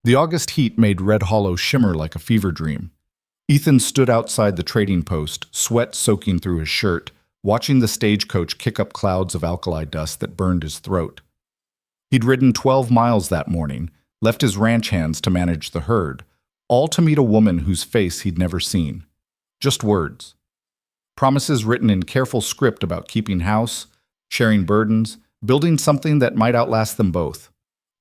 The August heat made Red Hollow shimmer like a fever dream. Ethan stood outside the trading post, sweat soaking through his shirt, watching the stagecoach kick up clouds of alkali dust that burned his throat. He'd ridden 12 miles that morning, left his ranch hands to manage the herd, all to meet a woman whose face he'd never seen. Just words. Promises written in careful script about keeping house, sharing burdens, building something that might outlast them both.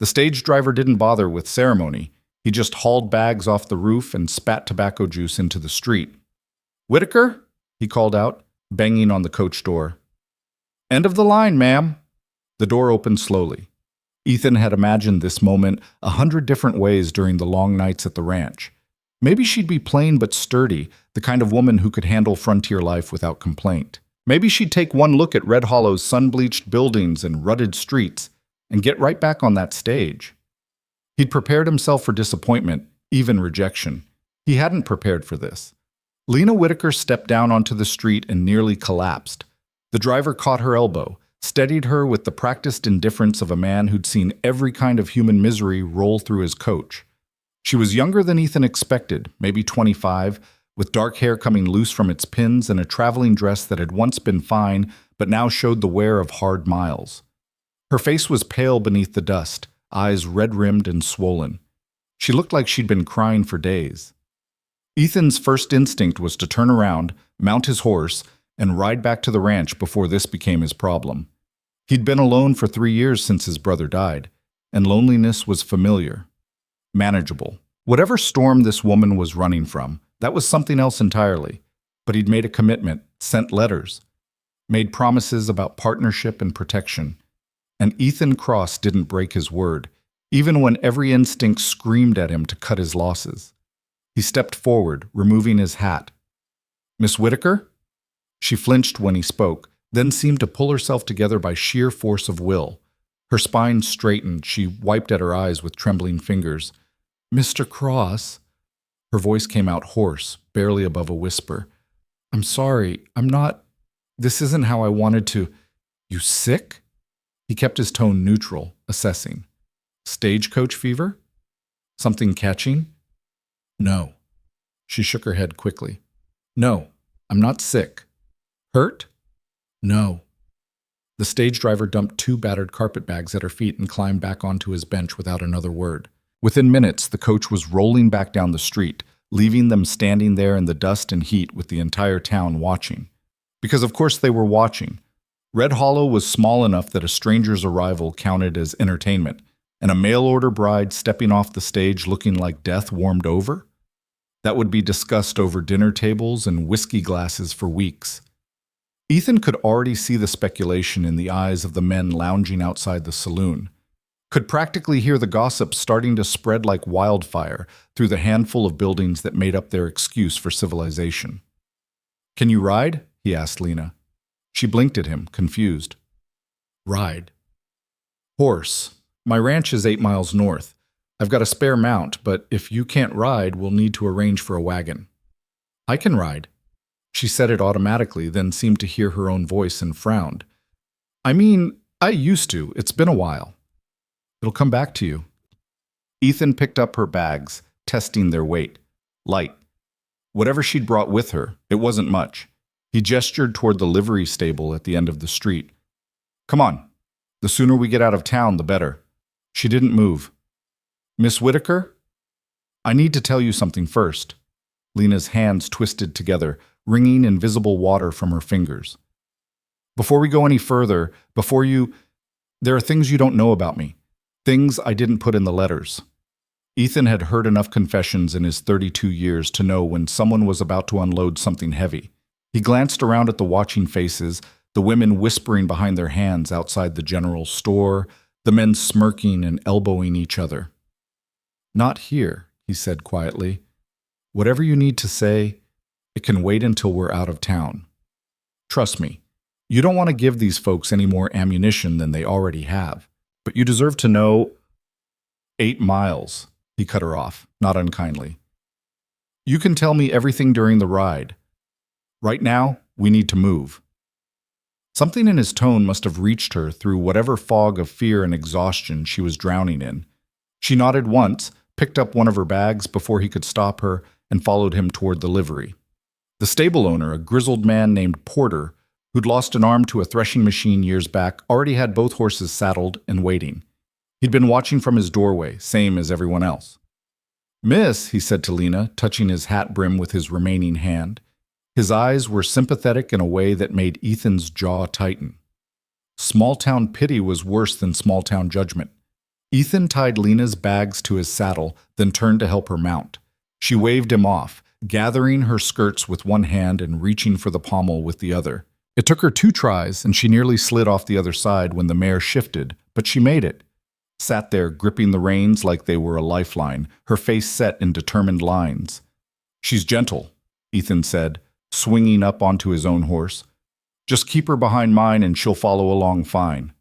The stage driver didn't bother with ceremony. He just hauled bags off the roof and spat tobacco juice into the street. "Whitaker?" he called out, banging on the coach door. "End of the line, ma'am." The door opened slowly. Ethan had imagined this moment 100 different ways during the long nights at the ranch. Maybe she'd be plain but sturdy, the kind of woman who could handle frontier life without complaint. Maybe she'd take one look at Red Hollow's sun-bleached buildings and rutted streets and get right back on that stage. He'd prepared himself for disappointment, even rejection. He hadn't prepared for this. Lena Whitaker stepped down onto the street and nearly collapsed. The driver caught her elbow, steadied her with the practiced indifference of a man who'd seen every kind of human misery roll through his coach. She was younger than Ethan expected, maybe 25, with dark hair coming loose from its pins and a traveling dress that had once been fine but now showed the wear of hard miles. Her face was pale beneath the dust, eyes red-rimmed and swollen. She looked like she'd been crying for days. Ethan's first instinct was to turn around, mount his horse, and ride back to the ranch before this became his problem. He'd been alone for 3 years since his brother died, and loneliness was familiar, manageable. Whatever storm this woman was running from, that was something else entirely. But he'd made a commitment, sent letters, made promises about partnership and protection. And Ethan Cross didn't break his word, even when every instinct screamed at him to cut his losses. He stepped forward, removing his hat. "Miss Whitaker?" She flinched when he spoke, then seemed to pull herself together by sheer force of will. Her spine straightened, she wiped at her eyes with trembling fingers. "Mr. Cross?" Her voice came out hoarse, barely above a whisper. "I'm sorry, I'm not... This isn't how I wanted to... You sick?" He kept his tone neutral, assessing. "Stagecoach fever? Something catching?" "No." She shook her head quickly. "No, I'm not sick." "Hurt?" "No." The stage driver dumped 2 battered carpetbags at her feet and climbed back onto his bench without another word. Within minutes, the coach was rolling back down the street, leaving them standing there in the dust and heat with the entire town watching. Because of course they were watching. Red Hollow was small enough that a stranger's arrival counted as entertainment, and a mail-order bride stepping off the stage looking like death warmed over? That would be discussed over dinner tables and whiskey glasses for weeks. Ethan could already see the speculation in the eyes of the men lounging outside the saloon, could practically hear the gossip starting to spread like wildfire through the handful of buildings that made up their excuse for civilization. "Can you ride?" he asked Lena. She blinked at him, confused. "Ride?" "Horse. My ranch is 8 miles north. I've got a spare mount, but if you can't ride, we'll need to arrange for a wagon." "I can ride." She said it automatically, then seemed to hear her own voice and frowned. "I mean, I used to. It's been a while." "It'll come back to you." Ethan picked up her bags, testing their weight. Light. Whatever she'd brought with her, it wasn't much. He gestured toward the livery stable at the end of the street. "Come on. The sooner we get out of town, the better." She didn't move. "Miss Whitaker?" "I need to tell you something first." Lena's hands twisted together, wringing invisible water from her fingers. "Before we go any further, there are things you don't know about me. Things I didn't put in the letters." Ethan had heard enough confessions in his 32 years to know when someone was about to unload something heavy. He glanced around at the watching faces, the women whispering behind their hands outside the general store, the men smirking and elbowing each other. "Not here," he said quietly. "Whatever you need to say, it can wait until we're out of town. Trust me, you don't want to give these folks any more ammunition than they already have, but you deserve to know..." 8 miles, he cut her off, not unkindly. "You can tell me everything during the ride. Right now, we need to move." Something in his tone must have reached her through whatever fog of fear and exhaustion she was drowning in. She nodded once, picked up one of her bags before he could stop her, and followed him toward the livery. The stable owner, a grizzled man named Porter, who'd lost an arm to a threshing machine years back, already had both horses saddled and waiting. He'd been watching from his doorway, same as everyone else. "Miss," he said to Lena, touching his hat brim with his remaining hand. His eyes were sympathetic in a way that made Ethan's jaw tighten. Small-town pity was worse than small-town judgment. Ethan tied Lena's bags to his saddle, then turned to help her mount. She waved him off, gathering her skirts with one hand and reaching for the pommel with the other. It took her 2 tries, and she nearly slid off the other side when the mare shifted, but she made it. Sat there, gripping the reins like they were a lifeline, her face set in determined lines. "She's gentle," Ethan said, swinging up onto his own horse. "Just keep her behind mine and she'll follow along fine."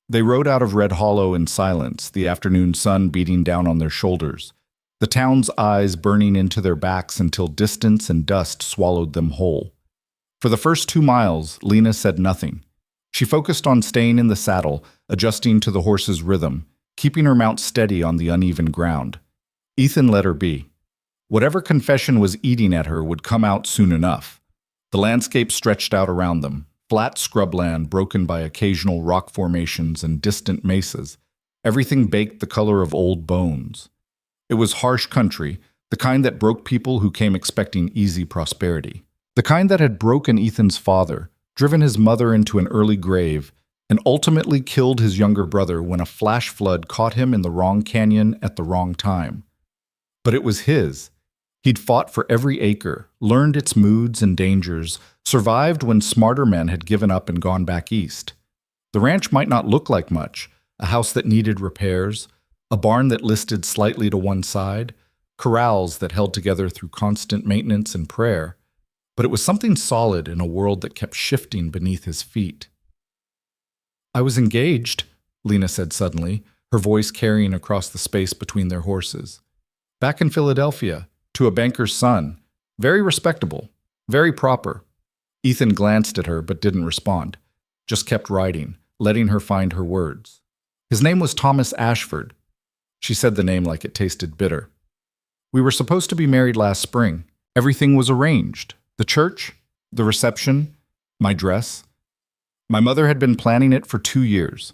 They rode out of Red Hollow in silence, the afternoon sun beating down on their shoulders, the town's eyes burning into their backs until distance and dust swallowed them whole. For the first 2 miles, Lena said nothing. She focused on staying in the saddle, adjusting to the horse's rhythm, keeping her mount steady on the uneven ground. Ethan let her be. Whatever confession was eating at her would come out soon enough. The landscape stretched out around them, flat scrubland broken by occasional rock formations and distant mesas, everything baked the color of old bones. It was harsh country, the kind that broke people who came expecting easy prosperity. The kind that had broken Ethan's father, driven his mother into an early grave, and ultimately killed his younger brother when a flash flood caught him in the wrong canyon at the wrong time. But it was his. He'd fought for every acre, learned its moods and dangers, survived when smarter men had given up and gone back east. The ranch might not look like much, a house that needed repairs, a barn that listed slightly to one side, corrals that held together through constant maintenance and prayer, but it was something solid in a world that kept shifting beneath his feet. "I was engaged," Lena said suddenly, her voice carrying across the space between their horses. "Back in Philadelphia, to a banker's son. Very respectable, very proper." Ethan glanced at her but didn't respond, just kept riding, letting her find her words. "His name was Thomas Ashford." She said the name like it tasted bitter. "We were supposed to be married last spring. Everything was arranged. The church, the reception, my dress. My mother had been planning it for 2 years.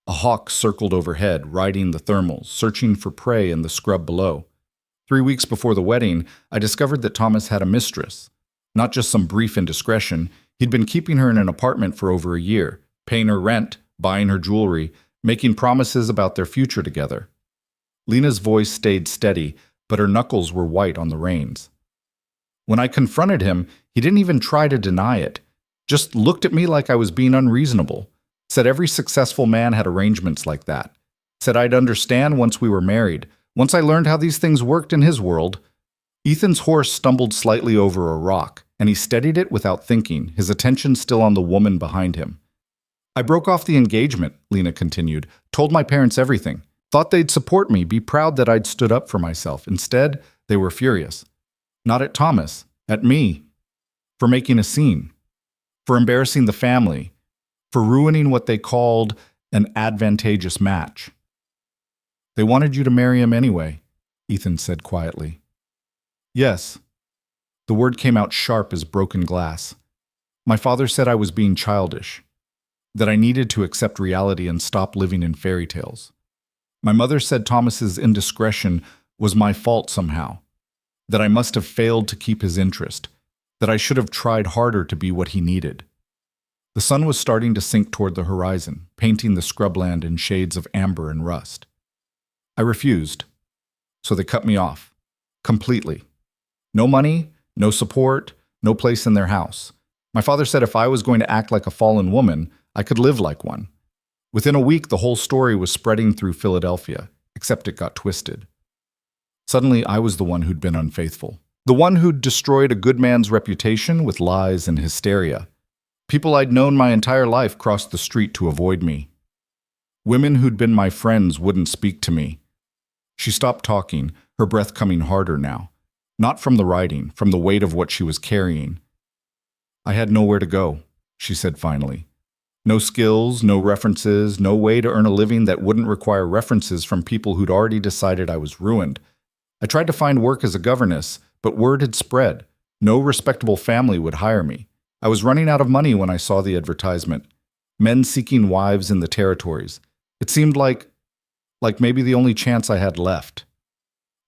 A hawk circled overhead, riding the thermals, searching for prey in the scrub below. 3 weeks before the wedding, I discovered that Thomas had a mistress. Not just some brief indiscretion, he'd been keeping her in an apartment for over a year, paying her rent, buying her jewelry, making promises about their future together. Lena's voice stayed steady, but her knuckles were white on the reins. When I confronted him, he didn't even try to deny it, just looked at me like I was being unreasonable, said every successful man had arrangements like that, said I'd understand once we were married, once I learned how these things worked in his world. Ethan's horse stumbled slightly over a rock, and he steadied it without thinking, his attention still on the woman behind him. "I broke off the engagement," Lena continued, "told my parents everything. Thought they'd support me, be proud that I'd stood up for myself. Instead, they were furious. Not at Thomas, at me. For making a scene. For embarrassing the family. For ruining what they called an advantageous match." "They wanted you to marry him anyway," Ethan said quietly. "Yes." The word came out sharp as broken glass. "My father said I was being childish, that I needed to accept reality and stop living in fairy tales. My mother said Thomas's indiscretion was my fault somehow, that I must have failed to keep his interest, that I should have tried harder to be what he needed." The sun was starting to sink toward the horizon, painting the scrubland in shades of amber and rust. I refused, so they cut me off, completely. No money, no support, no place in their house. My father said if I was going to act like a fallen woman, I could live like one. Within a week, the whole story was spreading through Philadelphia, except it got twisted. Suddenly, I was the one who'd been unfaithful. The one who'd destroyed a good man's reputation with lies and hysteria. People I'd known my entire life crossed the street to avoid me. Women who'd been my friends wouldn't speak to me. She stopped talking, her breath coming harder now. Not from the riding, from the weight of what she was carrying. "I had nowhere to go," she said finally. No skills, no references, no way to earn a living that wouldn't require references from people who'd already decided I was ruined. I tried to find work as a governess, but word had spread. No respectable family would hire me. I was running out of money when I saw the advertisement. Men seeking wives in the territories. It seemed like maybe the only chance I had left.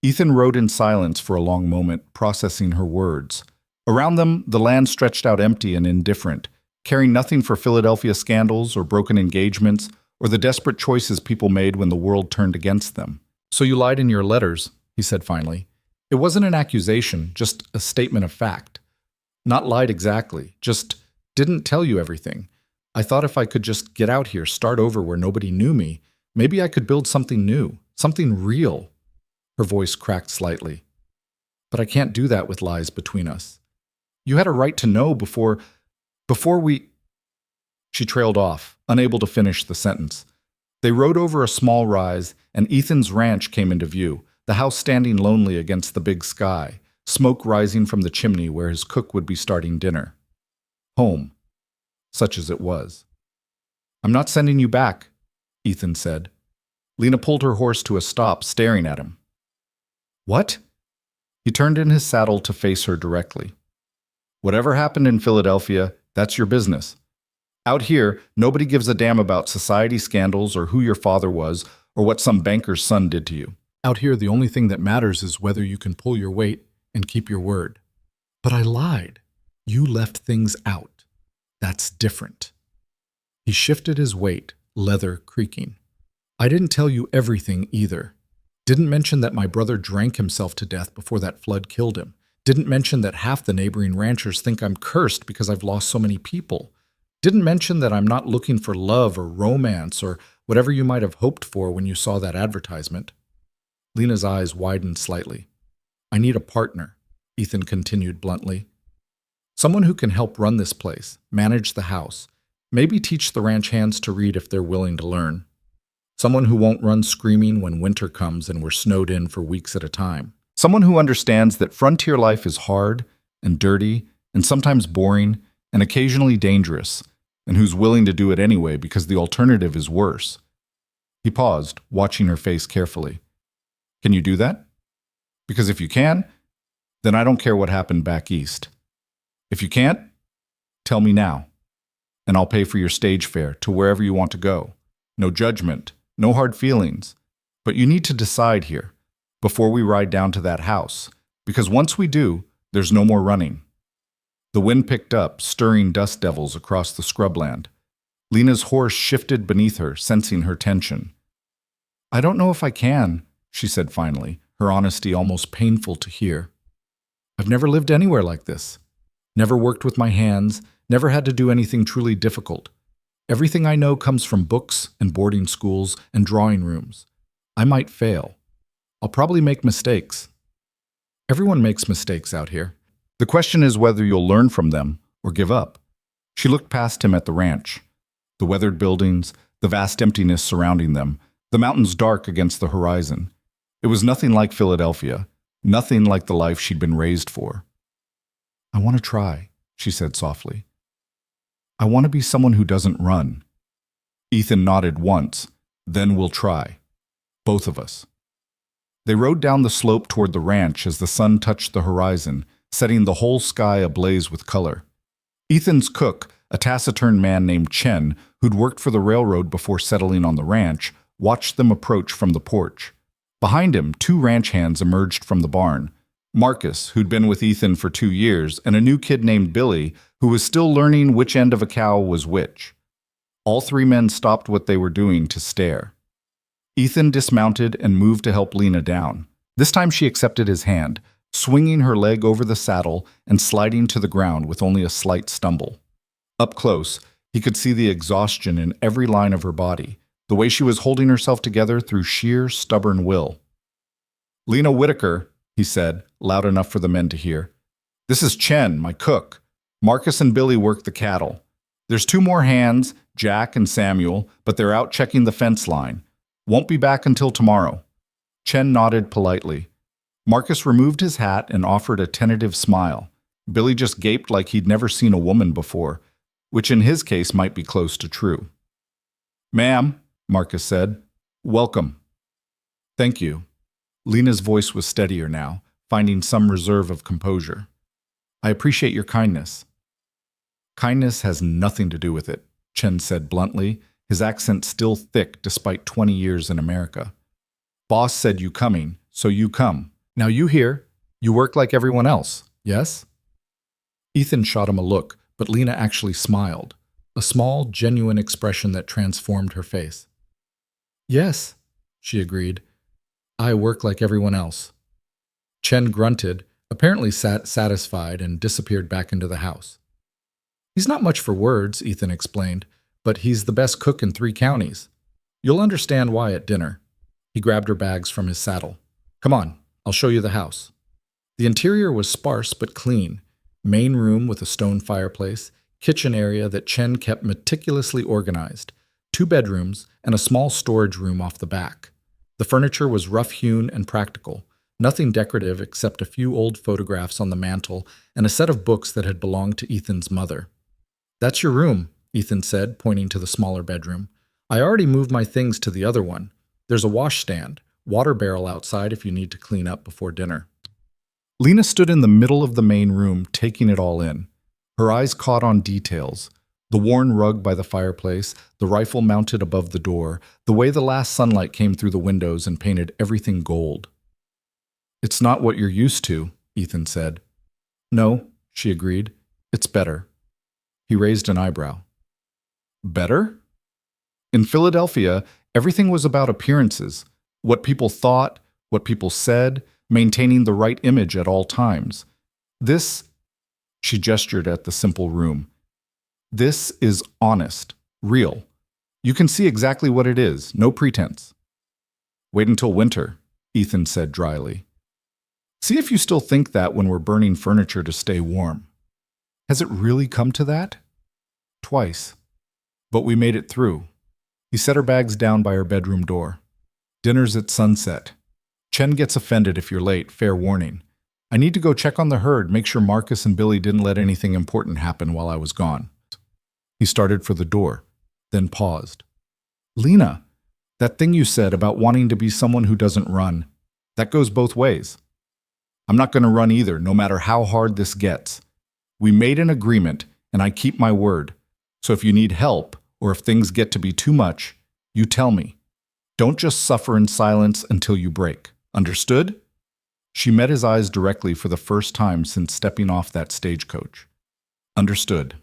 Ethan rode in silence for a long moment, processing her words. Around them, the land stretched out empty and indifferent, caring nothing for Philadelphia scandals or broken engagements or the desperate choices people made when the world turned against them. "So you lied in your letters," he said finally. "It wasn't an accusation, just a statement of fact. Not lied exactly, just didn't tell you everything. I thought if I could just get out here, start over where nobody knew me, maybe I could build something new, something real." Her voice cracked slightly. "But I can't do that with lies between us. You had a right to know before we—" She trailed off, unable to finish the sentence. They rode over a small rise, and Ethan's ranch came into view, the house standing lonely against the big sky, smoke rising from the chimney where his cook would be starting dinner. Home, such as it was. "I'm not sending you back," Ethan said. Lena pulled her horse to a stop, staring at him. "What?" He turned in his saddle to face her directly. "Whatever happened in Philadelphia, that's your business. Out here, nobody gives a damn about society scandals or who your father was or what some banker's son did to you. Out here, the only thing that matters is whether you can pull your weight and keep your word." "But I lied. You left things out. That's different." He shifted his weight, leather creaking. "I didn't tell you everything either. Didn't mention that my brother drank himself to death before that flood killed him. Didn't mention that half the neighboring ranchers think I'm cursed because I've lost so many people. Didn't mention that I'm not looking for love or romance or whatever you might have hoped for when you saw that advertisement." Lena's eyes widened slightly. "I need a partner," Ethan continued bluntly. "Someone who can help run this place, manage the house, maybe teach the ranch hands to read if they're willing to learn. Someone who won't run screaming when winter comes and we're snowed in for weeks at a time. Someone who understands that frontier life is hard and dirty and sometimes boring and occasionally dangerous, and who's willing to do it anyway because the alternative is worse." He paused, watching her face carefully. "Can you do that? Because if you can, then I don't care what happened back east. If you can't, tell me now, and I'll pay for your stage fare to wherever you want to go. No judgment, no hard feelings. But you need to decide here, before we ride down to that house, because once we do, there's no more running." The wind picked up, stirring dust devils across the scrubland. Lena's horse shifted beneath her, sensing her tension. "I don't know if I can," she said finally, her honesty almost painful to hear. "I've never lived anywhere like this. Never worked with my hands, never had to do anything truly difficult. Everything I know comes from books and boarding schools and drawing rooms. I might fail. I'll probably make mistakes. Everyone makes mistakes out here. The question is whether you'll learn from them or give up." She looked past him at the ranch. The weathered buildings, the vast emptiness surrounding them, the mountains dark against the horizon. It was nothing like Philadelphia, nothing like the life she'd been raised for. "I want to try," she said softly. "I want to be someone who doesn't run." Ethan nodded once. "Then we'll try. Both of us." They rode down the slope toward the ranch as the sun touched the horizon, setting the whole sky ablaze with color. Ethan's cook, a taciturn man named Chen, who'd worked for the railroad before settling on the ranch, watched them approach from the porch. Behind him, 2 ranch hands emerged from the barn. Marcus, who'd been with Ethan for 2 years, and a new kid named Billy, who was still learning which end of a cow was which. All 3 men stopped what they were doing to stare. Ethan dismounted and moved to help Lena down. This time she accepted his hand, swinging her leg over the saddle and sliding to the ground with only a slight stumble. Up close, he could see the exhaustion in every line of her body, the way she was holding herself together through sheer, stubborn will. "Lena Whitaker," he said, loud enough for the men to hear. "This is Chen, my cook. Marcus and Billy work the cattle. There's 2 more hands, Jack and Samuel, but they're out checking the fence line. Won't be back until tomorrow." Chen nodded politely. Marcus removed his hat and offered a tentative smile. Billy just gaped like he'd never seen a woman before. which in his case might be close to true. "Ma'am," Marcus said, "welcome." "Thank you." Lena's voice was steadier now, finding some reserve of composure. "I appreciate your kindness." "Kindness has nothing to do with it," Chen said bluntly, his accent still thick despite 20 years in America. "Boss said you coming, so you come. Now you here. You work like everyone else, yes?" Ethan shot him a look, but Lena actually smiled, a small, genuine expression that transformed her face. "Yes," she agreed. "I work like everyone else." Chen grunted, apparently satisfied, and disappeared back into the house. "He's not much for words," Ethan explained, "but he's the best cook in 3 counties. You'll understand why at dinner." He grabbed her bags from his saddle. "Come on, I'll show you the house." The interior was sparse but clean. Main room with a stone fireplace, kitchen area that Chen kept meticulously organized, 2 bedrooms, and a small storage room off the back. The furniture was rough-hewn and practical, nothing decorative except a few old photographs on the mantel and a set of books that had belonged to Ethan's mother. "That's your room," Ethan said, pointing to the smaller bedroom. "I already moved my things to the other one. There's a washstand, water barrel outside if you need to clean up before dinner." Lena stood in the middle of the main room, taking it all in. Her eyes caught on details. The worn rug by the fireplace, the rifle mounted above the door, the way the last sunlight came through the windows and painted everything gold. "It's not what you're used to," Ethan said. "No," she agreed. "It's better." He raised an eyebrow. "Better?" In Philadelphia, everything was about appearances, what people thought, what people said, maintaining the right image at all times. She gestured at the simple room. "This is honest, real. You can see exactly what it is, no pretense." "Wait until winter," Ethan said dryly. "See if you still think that when we're burning furniture to stay warm." "Has it really come to that?" "Twice. But we made it through." He set her bags down by her bedroom door. "Dinner's at sunset. Chen gets offended if you're late, fair warning. I need to go check on the herd, make sure Marcus and Billy didn't let anything important happen while I was gone." He started for the door, then paused. "Lena, that thing you said about wanting to be someone who doesn't run, that goes both ways. I'm not going to run either, no matter how hard this gets. We made an agreement, and I keep my word. So if you need help, or if things get to be too much, you tell me. Don't just suffer in silence until you break. Understood?" She met his eyes directly for the first time since stepping off that stagecoach. "Understood."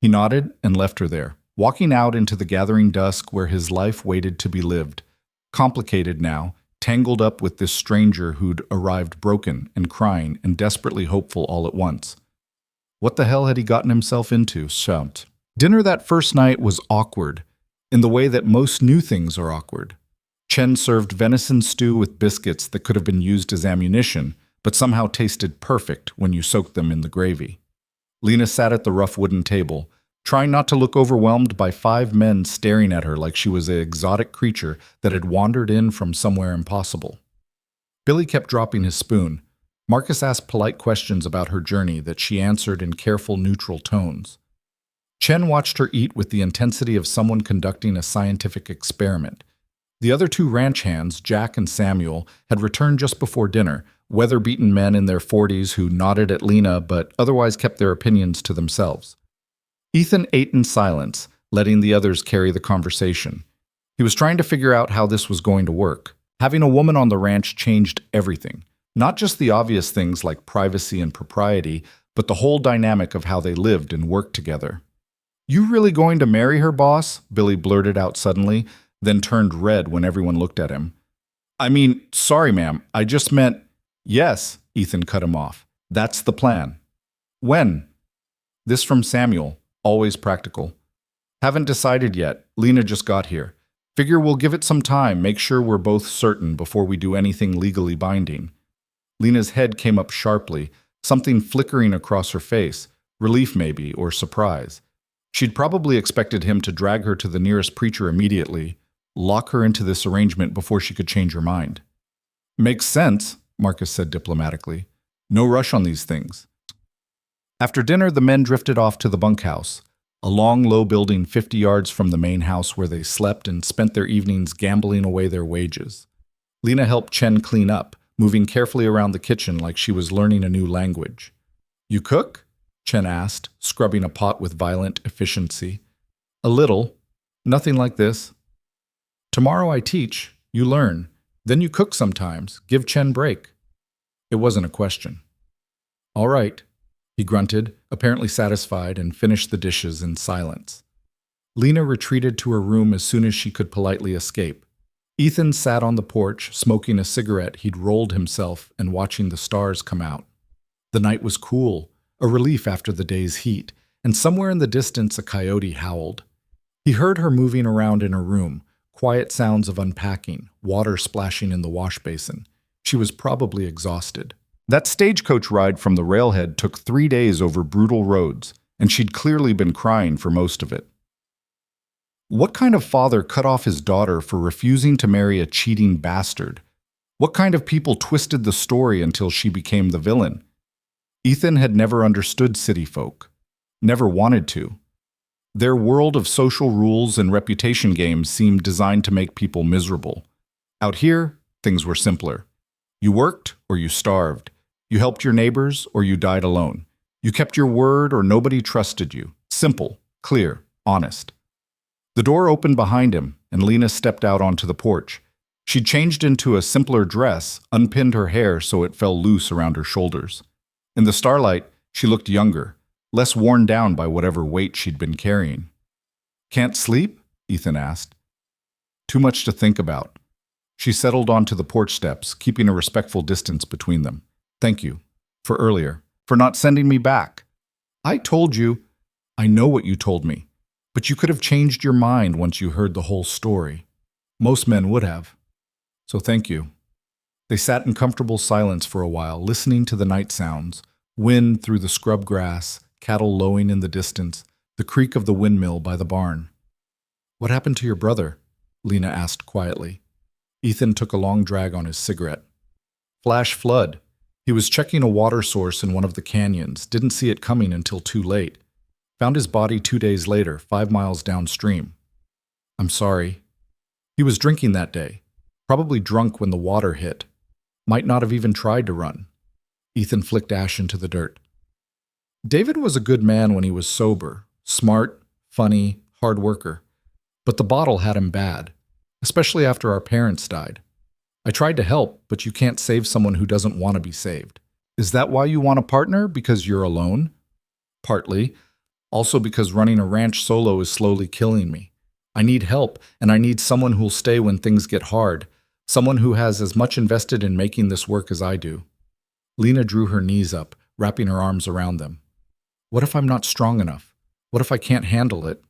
He nodded and left her there, walking out into the gathering dusk where his life waited to be lived. Complicated now, tangled up with this stranger who'd arrived broken and crying and desperately hopeful all at once. What the hell had he gotten himself into? Shout. Dinner that first night was awkward, in the way that most new things are awkward. Chen served venison stew with biscuits that could have been used as ammunition, but somehow tasted perfect when you soaked them in the gravy. Lena sat at the rough wooden table, trying not to look overwhelmed by 5 men staring at her like she was an exotic creature that had wandered in from somewhere impossible. Billy kept dropping his spoon. Marcus asked polite questions about her journey that she answered in careful, neutral tones. Chen watched her eat with the intensity of someone conducting a scientific experiment. The other 2 ranch hands, Jack and Samuel, had returned just before dinner, weather-beaten men in their 40s who nodded at Lena but otherwise kept their opinions to themselves. Ethan ate in silence, letting the others carry the conversation. He was trying to figure out how this was going to work. Having a woman on the ranch changed everything. Not just the obvious things like privacy and propriety, but the whole dynamic of how they lived and worked together. "You really going to marry her, boss?" Billy blurted out suddenly, then turned red when everyone looked at him. "I mean, sorry, ma'am, I just meant—" "Yes," Ethan cut him off. "That's the plan." "When?" This from Samuel, always practical. "Haven't decided yet. Lena just got here. Figure we'll give it some time, make sure we're both certain before we do anything legally binding." Lena's head came up sharply, something flickering across her face, relief maybe, or surprise. She'd probably expected him to drag her to the nearest preacher immediately, lock her into this arrangement before she could change her mind. "Makes sense," Marcus said diplomatically. "No rush on these things." After dinner, the men drifted off to the bunkhouse. a long, low building 50 yards from the main house where they slept and spent their evenings gambling away their wages. Lena helped Chen clean up, moving carefully around the kitchen like she was learning a new language. "You cook?" Chen asked, scrubbing a pot with violent efficiency. "A little. Nothing like this." "Tomorrow I teach, you learn. Then you cook sometimes. Give Chen break." It wasn't a question. "All right," he grunted, apparently satisfied, and finished the dishes in silence. Lena retreated to her room as soon as she could politely escape. Ethan sat on the porch, smoking a cigarette he'd rolled himself and watching the stars come out. The night was cool, a relief after the day's heat, and somewhere in the distance a coyote howled. He heard her moving around in her room, quiet sounds of unpacking, water splashing in the wash basin. She was probably exhausted. That stagecoach ride from the railhead took 3 days over brutal roads, and she'd clearly been crying for most of it. What kind of father cut off his daughter for refusing to marry a cheating bastard? What kind of people twisted the story until she became the villain? Ethan had never understood city folk. Never wanted to. Their world of social rules and reputation games seemed designed to make people miserable. Out here, things were simpler. You worked or you starved. You helped your neighbors or you died alone. You kept your word or nobody trusted you. Simple, clear, honest. The door opened behind him, and Lena stepped out onto the porch. She'd changed into a simpler dress, unpinned her hair so it fell loose around her shoulders. In the starlight, she looked younger, less worn down by whatever weight she'd been carrying. "Can't sleep?" Ethan asked. "Too much to think about." She settled onto the porch steps, keeping a respectful distance between them. "Thank you. For earlier. For not sending me back." "I told you." "I know what you told me. But you could have changed your mind once you heard the whole story. Most men would have. So thank you." They sat in comfortable silence for a while, listening to the night sounds, wind through the scrub grass, cattle lowing in the distance, the creak of the windmill by the barn. "What happened to your brother?" Lena asked quietly. Ethan took a long drag on his cigarette. "Flash flood. He was checking a water source in one of the canyons, didn't see it coming until too late. Found his body 2 days later, 5 miles downstream." "I'm sorry." "He was drinking that day. Probably drunk when the water hit. Might not have even tried to run." Ethan flicked ash into the dirt. "David was a good man when he was sober. Smart, funny, hard worker. But the bottle had him bad, especially after our parents died. I tried to help, but you can't save someone who doesn't want to be saved." "Is that why you want a partner? Because you're alone?" "Partly. Also because running a ranch solo is slowly killing me. I need help, and I need someone who'll stay when things get hard. Someone who has as much invested in making this work as I do." Lena drew her knees up, wrapping her arms around them. "What if I'm not strong enough? What if I can't handle it?"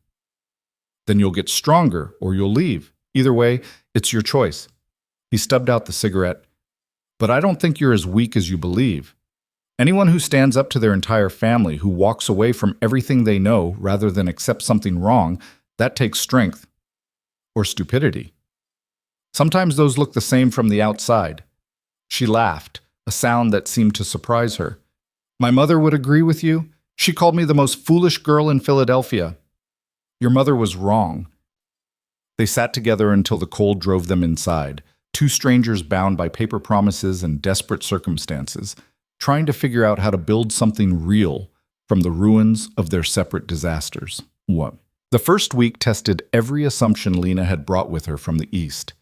"Then you'll get stronger, or you'll leave. Either way, it's your choice." He stubbed out the cigarette. "But I don't think you're as weak as you believe. Anyone who stands up to their entire family, who walks away from everything they know rather than accept something wrong, that takes strength. Or stupidity. Sometimes those look the same from the outside." She laughed, a sound that seemed to surprise her. "My mother would agree with you. She called me the most foolish girl in Philadelphia." "Your mother was wrong." They sat together until the cold drove them inside, two strangers bound by paper promises and desperate circumstances, trying to figure out how to build something real from the ruins of their separate disasters. What? The first week tested every assumption Lena had brought with her from the East.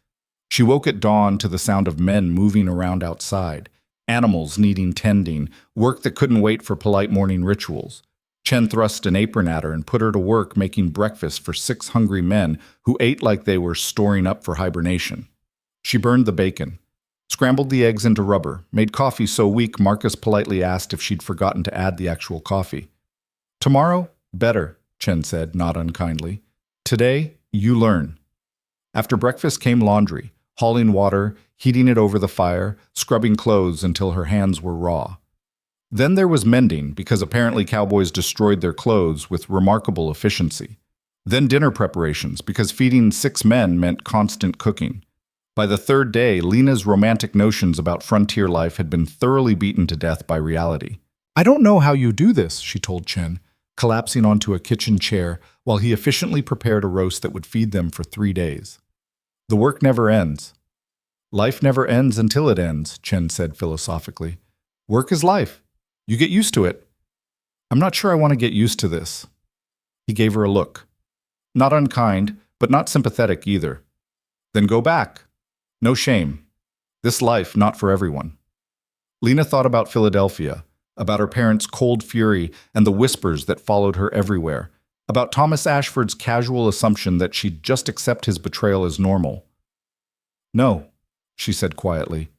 She woke at dawn to the sound of men moving around outside, animals needing tending, work that couldn't wait for polite morning rituals. Chen thrust an apron at her and put her to work making breakfast for 6 hungry men who ate like they were storing up for hibernation. She burned the bacon, scrambled the eggs into rubber, made coffee so weak Marcus politely asked if she'd forgotten to add the actual coffee. "Tomorrow, better," Chen said, not unkindly. "Today, you learn." After breakfast came laundry, hauling water, heating it over the fire, scrubbing clothes until her hands were raw. Then there was mending, because apparently cowboys destroyed their clothes with remarkable efficiency. Then dinner preparations, because feeding 6 men meant constant cooking. By the 3rd day, Lena's romantic notions about frontier life had been thoroughly beaten to death by reality. "I don't know how you do this," she told Chen, collapsing onto a kitchen chair while he efficiently prepared a roast that would feed them for 3 days. The work never ends. Life never ends until it ends, Chen said philosophically. Work is life. You get used to it. I'm not sure I want to get used to this. He gave her a look. Not unkind, but not sympathetic either. Then go back. No shame. This life, not for everyone. Lena thought about Philadelphia, about her parents' cold fury and the whispers that followed her everywhere, about Thomas Ashford's casual assumption that she'd just accept his betrayal as normal. No, she said quietly.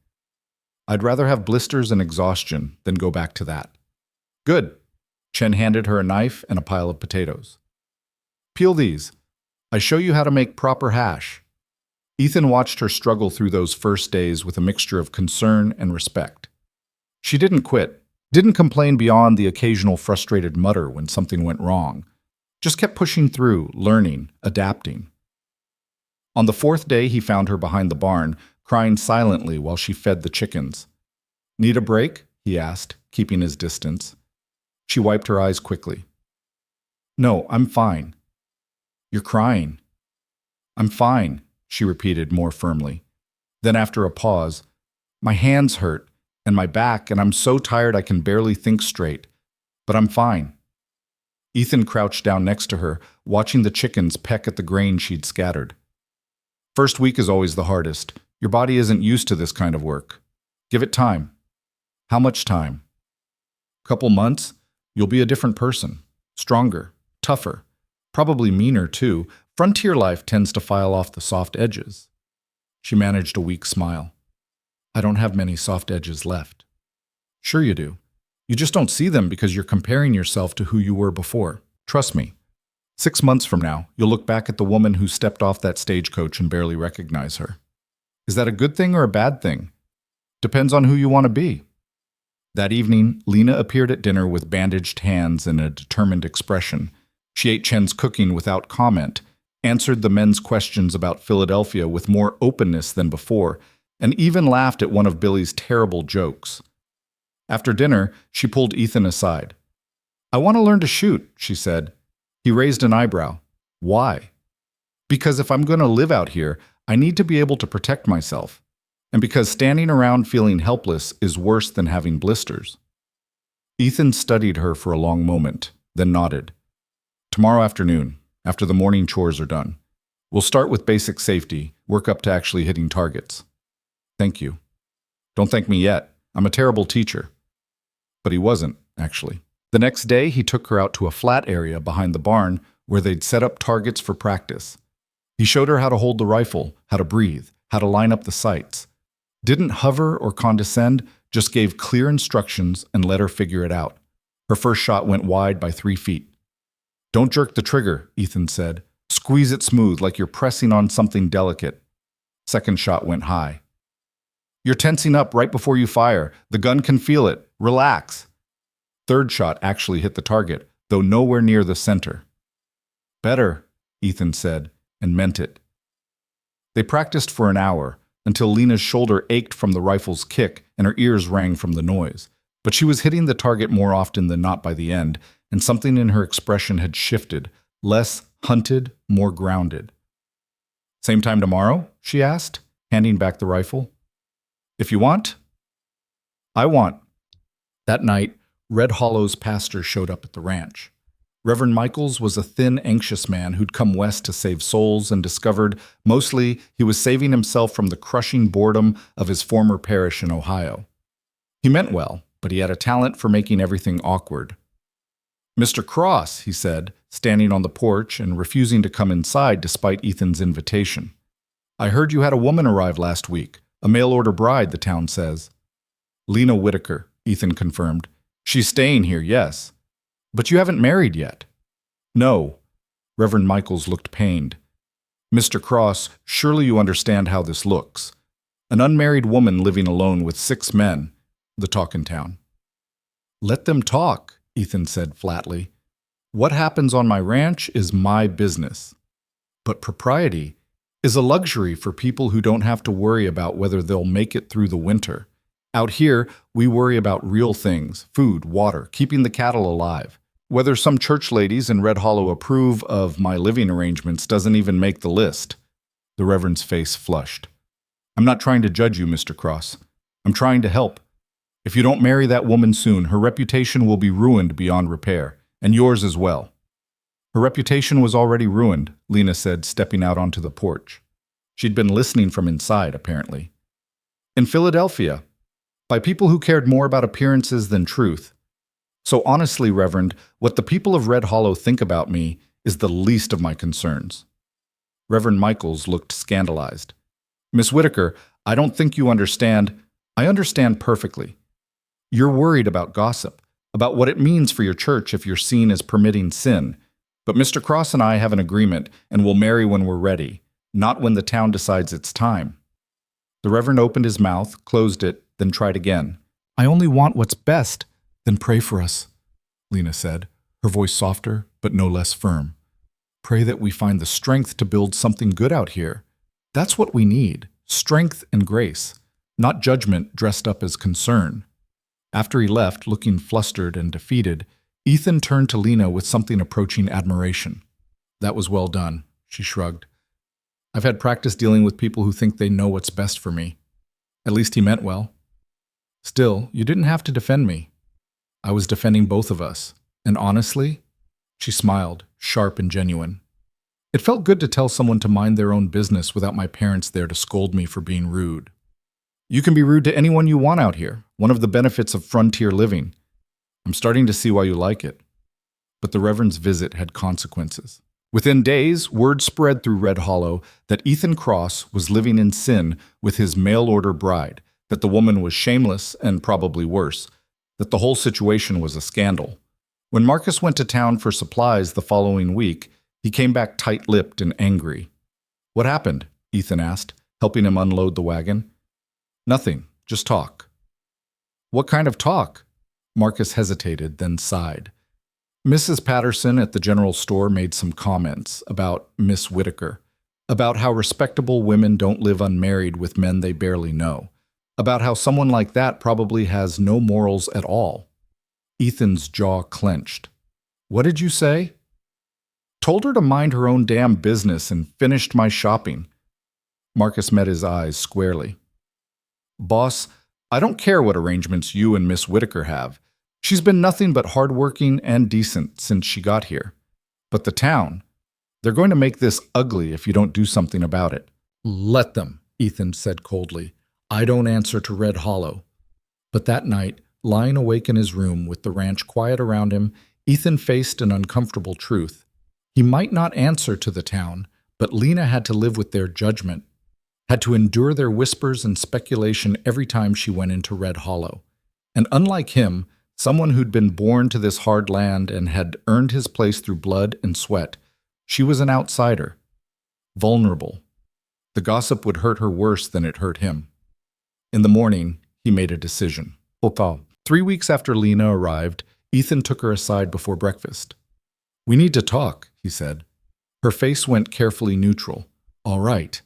I'd rather have blisters and exhaustion than go back to that. Good. Chen handed her a knife and a pile of potatoes. Peel these. I show you how to make proper hash. Ethan watched her struggle through those first days with a mixture of concern and respect. She didn't quit, didn't complain beyond the occasional frustrated mutter when something went wrong. Just kept pushing through, learning, adapting. On the 4th day, he found her behind the barn, crying silently while she fed the chickens. Need a break? He asked, keeping his distance. She wiped her eyes quickly. No, I'm fine. You're crying. I'm fine, she repeated more firmly. Then after a pause, my hands hurt and my back, and I'm so tired I can barely think straight. But I'm fine. Ethan crouched down next to her, watching the chickens peck at the grain she'd scattered. First week is always the hardest. Your body isn't used to this kind of work. Give it time. How much time? Couple months, you'll be a different person. Stronger, tougher, probably meaner too. Frontier life tends to file off the soft edges. She managed a weak smile. I don't have many soft edges left. Sure you do. You just don't see them because you're comparing yourself to who you were before. Trust me. 6 months from now, you'll look back at the woman who stepped off that stagecoach and barely recognize her. Is that a good thing or a bad thing? Depends on who you want to be. That evening, Lena appeared at dinner with bandaged hands and a determined expression. She ate Chen's cooking without comment, answered the men's questions about Philadelphia with more openness than before, and even laughed at one of Billy's terrible jokes. After dinner, she pulled Ethan aside. I want to learn to shoot, she said. He raised an eyebrow. Why? Because if I'm going to live out here, I need to be able to protect myself. And because standing around feeling helpless is worse than having blisters. Ethan studied her for a long moment, then nodded. Tomorrow afternoon, after the morning chores are done. We'll start with basic safety, work up to actually hitting targets. Thank you. Don't thank me yet. I'm a terrible teacher. But he wasn't, actually. The next day, he took her out to a flat area behind the barn where they'd set up targets for practice. He showed her how to hold the rifle, how to breathe, how to line up the sights. Didn't hover or condescend, just gave clear instructions and let her figure it out. Her first shot went wide by 3 feet. Don't jerk the trigger, Ethan said. Squeeze it smooth like you're pressing on something delicate. Second shot went high. You're tensing up right before you fire. The gun can feel it. Relax. Third shot actually hit the target, though nowhere near the center. Better, Ethan said, and meant it. They practiced for an hour, until Lena's shoulder ached from the rifle's kick and her ears rang from the noise. But she was hitting the target more often than not by the end, and something in her expression had shifted, less hunted, more grounded. Same time tomorrow? She asked, handing back the rifle. If you want. I want. That night, Red Hollow's pastor showed up at the ranch. Reverend Michaels was a thin, anxious man who'd come west to save souls and discovered, mostly, he was saving himself from the crushing boredom of his former parish in Ohio. He meant well, but he had a talent for making everything awkward. Mr. Cross, he said, standing on the porch and refusing to come inside despite Ethan's invitation. I heard you had a woman arrive last week, a mail-order bride, the town says. Lena Whitaker, Ethan confirmed. She's staying here, yes. But you haven't married yet. No. Reverend Michaels looked pained. Mr. Cross, surely you understand how this looks. An unmarried woman living alone with 6 men, the talk in town. Let them talk, Ethan said flatly. What happens on my ranch is my business. But propriety is a luxury for people who don't have to worry about whether they'll make it through the winter. Out here, we worry about real things, food, water, keeping the cattle alive. Whether some church ladies in Red Hollow approve of my living arrangements doesn't even make the list. The Reverend's face flushed. I'm not trying to judge you, Mr. Cross. I'm trying to help. If you don't marry that woman soon, her reputation will be ruined beyond repair, and yours as well. Her reputation was already ruined, Lena said, stepping out onto the porch. She'd been listening from inside, apparently. In Philadelphia, by people who cared more about appearances than truth. So honestly, Reverend, what the people of Red Hollow think about me is the least of my concerns. Reverend Michaels looked scandalized. Miss Whitaker, I don't think you understand. I understand perfectly. You're worried about gossip, about what it means for your church if you're seen as permitting sin. But Mr. Cross and I have an agreement, and we'll marry when we're ready, not when the town decides it's time. The Reverend opened his mouth, closed it, then tried again. I only want what's best. Then pray for us, Lena said, her voice softer but no less firm. Pray that we find the strength to build something good out here. That's what we need, strength and grace, not judgment dressed up as concern. After he left, looking flustered and defeated, Ethan turned to Lena with something approaching admiration. That was well done, she shrugged. I've had practice dealing with people who think they know what's best for me. At least he meant well. Still, you didn't have to defend me. I was defending both of us, and honestly, she smiled, sharp and genuine. It felt good to tell someone to mind their own business without my parents there to scold me for being rude. You can be rude to anyone you want out here, one of the benefits of frontier living. I'm starting to see why you like it. But the Reverend's visit had consequences. Within days, word spread through Red Hollow that Ethan Cross was living in sin with his mail-order bride, that the woman was shameless and probably worse, that the whole situation was a scandal. When Marcus went to town for supplies the following week, he came back tight-lipped and angry. What happened? Ethan asked, helping him unload the wagon. Nothing, just talk. What kind of talk? Marcus hesitated, then sighed. Mrs. Patterson at the general store made some comments about Miss Whitaker, about how respectable women don't live unmarried with men they barely know, about how someone like that probably has no morals at all. Ethan's jaw clenched. What did you say? Told her to mind her own damn business and finished my shopping. Marcus met his eyes squarely. Boss, I don't care what arrangements you and Miss Whitaker have. She's been nothing but hardworking and decent since she got here. But the town, they're going to make this ugly if you don't do something about it. Let them, Ethan said coldly. I don't answer to Red Hollow. But that night, lying awake in his room with the ranch quiet around him, Ethan faced an uncomfortable truth. He might not answer to the town, but Lena had to live with their judgment, had to endure their whispers and speculation every time she went into Red Hollow. And unlike him, someone who'd been born to this hard land and had earned his place through blood and sweat, she was an outsider, vulnerable. The gossip would hurt her worse than it hurt him. In the morning, he made a decision. 3 weeks after Lena arrived, Ethan took her aside before breakfast. We need to talk, he said. Her face went carefully neutral. All right.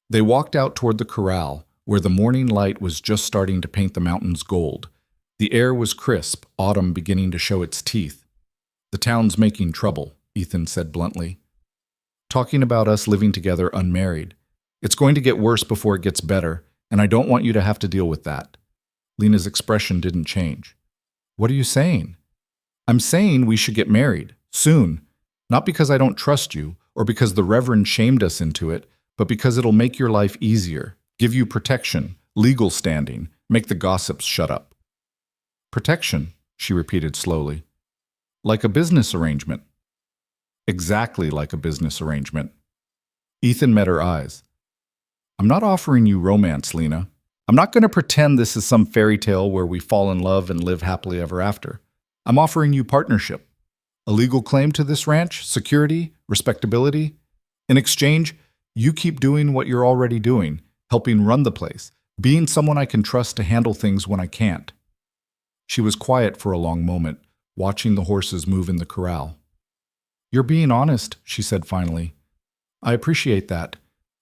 They walked out toward the corral, where the morning light was just starting to paint the mountains gold. The air was crisp, autumn beginning to show its teeth. The town's making trouble, Ethan said bluntly. Talking about us living together unmarried. It's going to get worse before it gets better, and I don't want you to have to deal with that. Lena's expression didn't change. What are you saying? I'm saying we should get married, soon. Not because I don't trust you, or because the Reverend shamed us into it, but because it'll make your life easier, give you protection, legal standing, make the gossips shut up. Protection, she repeated slowly. Like a business arrangement. Exactly like a business arrangement. Ethan met her eyes. I'm not offering you romance, Lena. I'm not going to pretend this is some fairy tale where we fall in love and live happily ever after. I'm offering you partnership. A legal claim to this ranch, security, respectability. In exchange, you keep doing what you're already doing, helping run the place, being someone I can trust to handle things when I can't. She was quiet for a long moment, watching the horses move in the corral. You're being honest, she said finally. I appreciate that.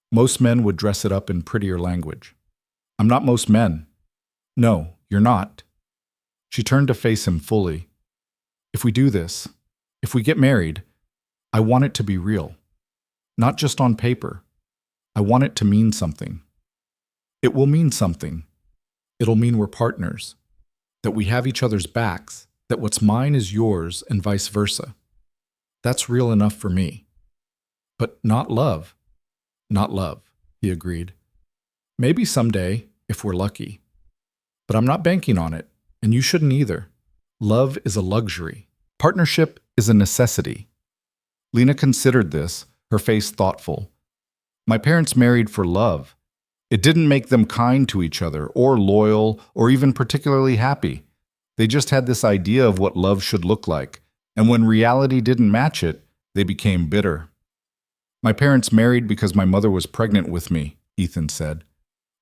Most men would dress it up in prettier language. I'm not most men. No, you're not. She turned to face him fully. If we do this, if we get married, I want it to be real. Not just on paper. I want it to mean something. It will mean something. It'll mean we're partners, that we have each other's backs, that what's mine is yours and vice versa. That's real enough for me. But not love. Not love, he agreed. Maybe someday, if we're lucky. But I'm not banking on it, and you shouldn't either. Love is a luxury. Partnership is a necessity. Lena considered this, her face thoughtful. My parents married for love. It didn't make them kind to each other, or loyal, or even particularly happy. They just had this idea of what love should look like, and when reality didn't match it, they became bitter. My parents married because my mother was pregnant with me, Ethan said.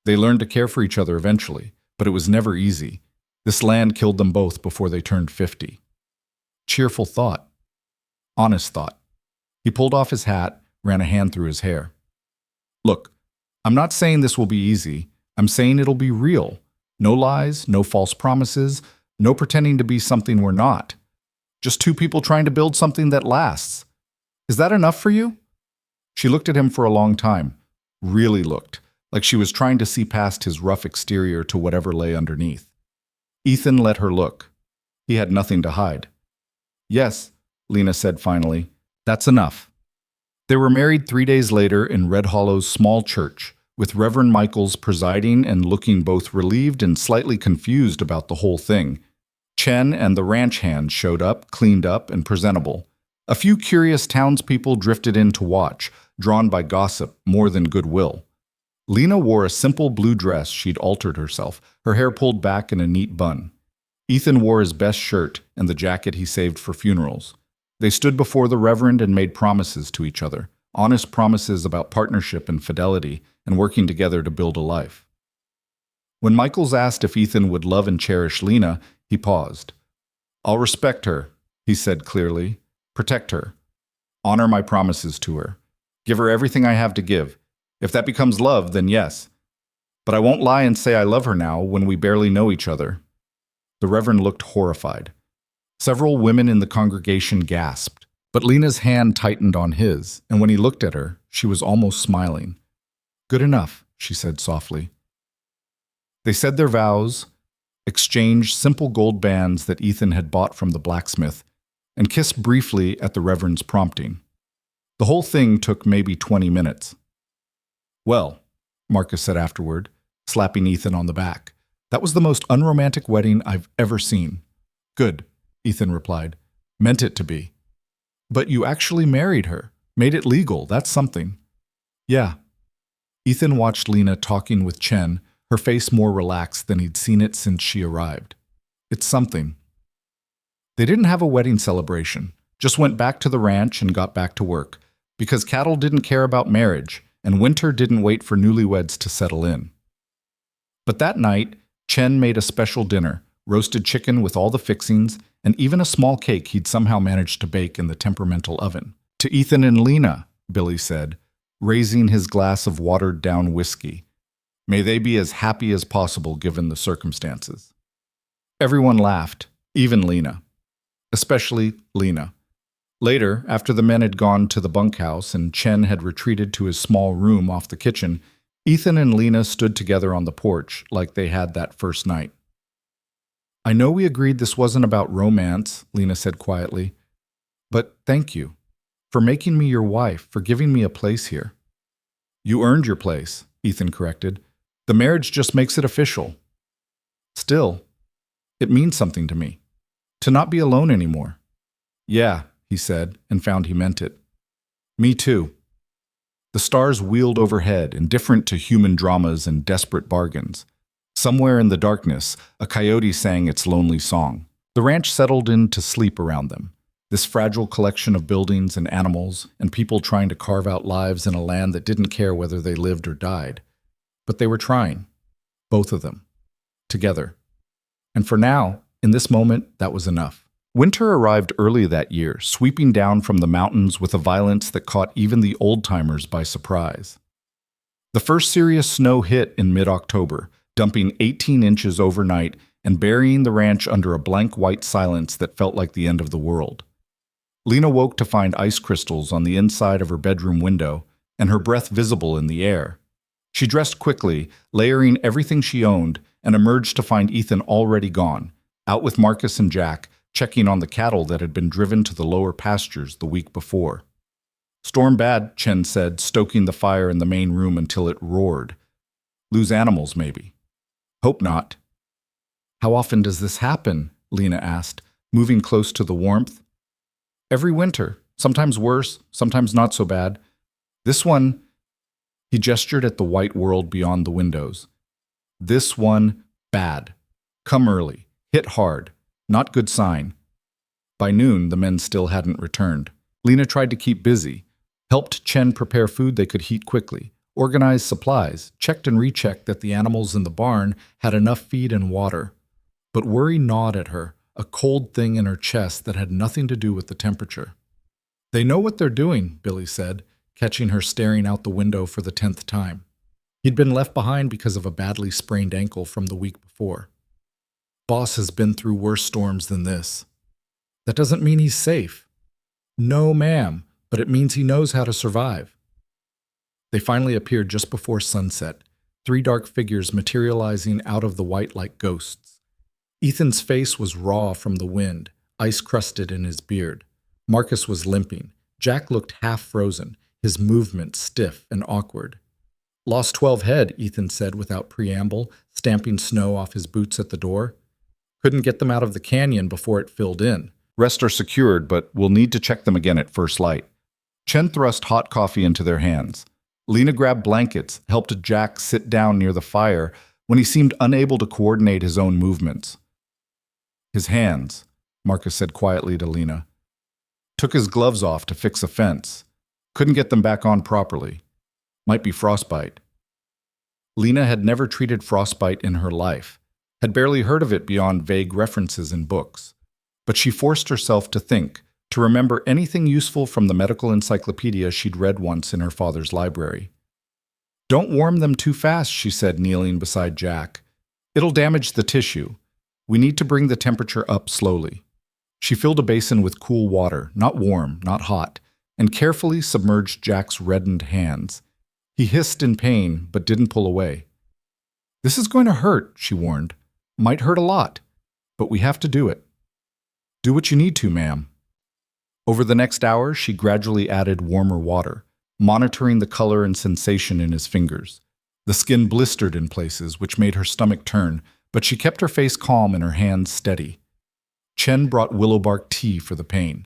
They learned to care for each other eventually, but it was never easy. This land killed them both before they turned 50. Cheerful thought. Honest thought. He pulled off his hat, ran a hand through his hair. Look, I'm not saying this will be easy. I'm saying it'll be real. No lies, no false promises, no pretending to be something we're not. Just two people trying to build something that lasts. Is that enough for you? She looked at him for a long time. Really looked, like she was trying to see past his rough exterior to whatever lay underneath. Ethan let her look. He had nothing to hide. Yes, Lena said finally, that's enough. They were married 3 days later in Red Hollow's small church, with Reverend Michaels presiding and looking both relieved and slightly confused about the whole thing. Chen and the ranch hands showed up, cleaned up and presentable. A few curious townspeople drifted in to watch, drawn by gossip more than goodwill. Lena wore a simple blue dress she'd altered herself, her hair pulled back in a neat bun. Ethan wore his best shirt and the jacket he saved for funerals. They stood before the Reverend and made promises to each other, honest promises about partnership and fidelity and working together to build a life. When Michaels asked if Ethan would love and cherish Lena, he paused. I'll respect her, he said clearly. Protect her. Honor my promises to her. Give her everything I have to give. If that becomes love, then yes. But I won't lie and say I love her now when we barely know each other. The Reverend looked horrified. Several women in the congregation gasped, but Lena's hand tightened on his, and when he looked at her, she was almost smiling. Good enough, she said softly. They said their vows, exchanged simple gold bands that Ethan had bought from the blacksmith, and kissed briefly at the Reverend's prompting. The whole thing took maybe 20 minutes. Well, Marcus said afterward, slapping Ethan on the back, that was the most unromantic wedding I've ever seen. Good, Ethan replied. Meant it to be. But you actually married her, made it legal, that's something. Yeah. Ethan watched Lena talking with Chen, her face more relaxed than he'd seen it since she arrived. It's something. They didn't have a wedding celebration, just went back to the ranch and got back to work, because cattle didn't care about marriage, and winter didn't wait for newlyweds to settle in. But that night, Chen made a special dinner, roasted chicken with all the fixings, and even a small cake he'd somehow managed to bake in the temperamental oven. To Ethan and Lena, Billy said, raising his glass of watered-down whiskey. May they be as happy as possible given the circumstances. Everyone laughed, even Lena. Especially Lena. Later, after the men had gone to the bunkhouse and Chen had retreated to his small room off the kitchen, Ethan and Lena stood together on the porch like they had that first night. I know we agreed this wasn't about romance, Lena said quietly, but thank you for making me your wife, for giving me a place here. You earned your place, Ethan corrected. The marriage just makes it official. Still, it means something to me. To not be alone anymore. Yeah, he said, and found he meant it. Me too. The stars wheeled overhead, indifferent to human dramas and desperate bargains. Somewhere in the darkness, a coyote sang its lonely song. The ranch settled into sleep around them, this fragile collection of buildings and animals and people trying to carve out lives in a land that didn't care whether they lived or died. But they were trying, both of them, together. And for now, in this moment, that was enough. Winter arrived early that year, sweeping down from the mountains with a violence that caught even the old-timers by surprise. The first serious snow hit in mid-October, dumping 18 inches overnight and burying the ranch under a blank white silence that felt like the end of the world. Lena woke to find ice crystals on the inside of her bedroom window and her breath visible in the air. She dressed quickly, layering everything she owned, and emerged to find Ethan already gone, out with Marcus and Jack, checking on the cattle that had been driven to the lower pastures the week before. "Storm bad," Chen said, stoking the fire in the main room until it roared. "Lose animals, maybe." "Hope not." "How often does this happen?" Lena asked, moving close to the warmth. "Every winter. Sometimes worse, sometimes not so bad. This one," he gestured at the white world beyond the windows. "This one, bad. Come early. Hit hard. Not good sign." By noon, the men still hadn't returned. Lena tried to keep busy, helped Chen prepare food they could heat quickly, organized supplies, checked and rechecked that the animals in the barn had enough feed and water. But worry gnawed at her, a cold thing in her chest that had nothing to do with the temperature. "They know what they're doing," Billy said, catching her staring out the window for the 10th time. He'd been left behind because of a badly sprained ankle from the week before. "Boss has been through worse storms than this." "That doesn't mean he's safe." "No, ma'am, but it means he knows how to survive." They finally appeared just before sunset, 3 dark figures materializing out of the white like ghosts. Ethan's face was raw from the wind, ice crusted in his beard. Marcus was limping. Jack looked half frozen, his movements stiff and awkward. "Lost 12 head, Ethan said without preamble, stamping snow off his boots at the door. "Couldn't get them out of the canyon before it filled in." "Rest are secured, but we'll need to check them again at first light." Chen thrust hot coffee into their hands. Lena grabbed blankets, helped Jack sit down near the fire when he seemed unable to coordinate his own movements. "His hands," Marcus said quietly to Lena. "Took his gloves off to fix a fence. Couldn't get them back on properly. Might be frostbite." Lena had never treated frostbite in her life, had barely heard of it beyond vague references in books. But she forced herself to think, to remember anything useful from the medical encyclopedia she'd read once in her father's library. "Don't warm them too fast," she said, kneeling beside Jack. "It'll damage the tissue. We need to bring the temperature up slowly." She filled a basin with cool water, not warm, not hot, and carefully submerged Jack's reddened hands. He hissed in pain, but didn't pull away. "This is going to hurt," she warned. "Might hurt a lot, but we have to do it." "Do what you need to, ma'am." Over the next hour, she gradually added warmer water, monitoring the color and sensation in his fingers. The skin blistered in places, which made her stomach turn, but she kept her face calm and her hands steady. Chen brought willow bark tea for the pain.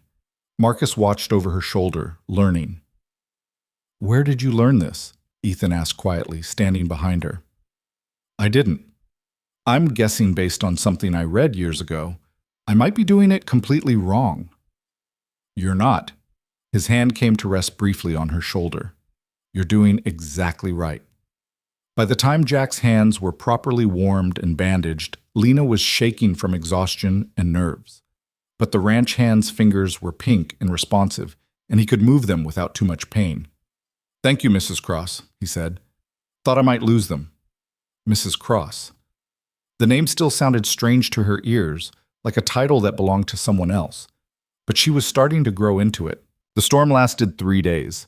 Marcus watched over her shoulder, learning. "Where did you learn this?" Ethan asked quietly, standing behind her. "I didn't. I'm guessing based on something I read years ago. I might be doing it completely wrong." "You're not." His hand came to rest briefly on her shoulder. "You're doing exactly right." By the time Jack's hands were properly warmed and bandaged, Lena was shaking from exhaustion and nerves. But the ranch hand's fingers were pink and responsive, and he could move them without too much pain. "Thank you, Mrs. Cross," he said. "Thought I might lose them." Mrs. Cross. The name still sounded strange to her ears, like a title that belonged to someone else. But she was starting to grow into it. The storm lasted 3 days.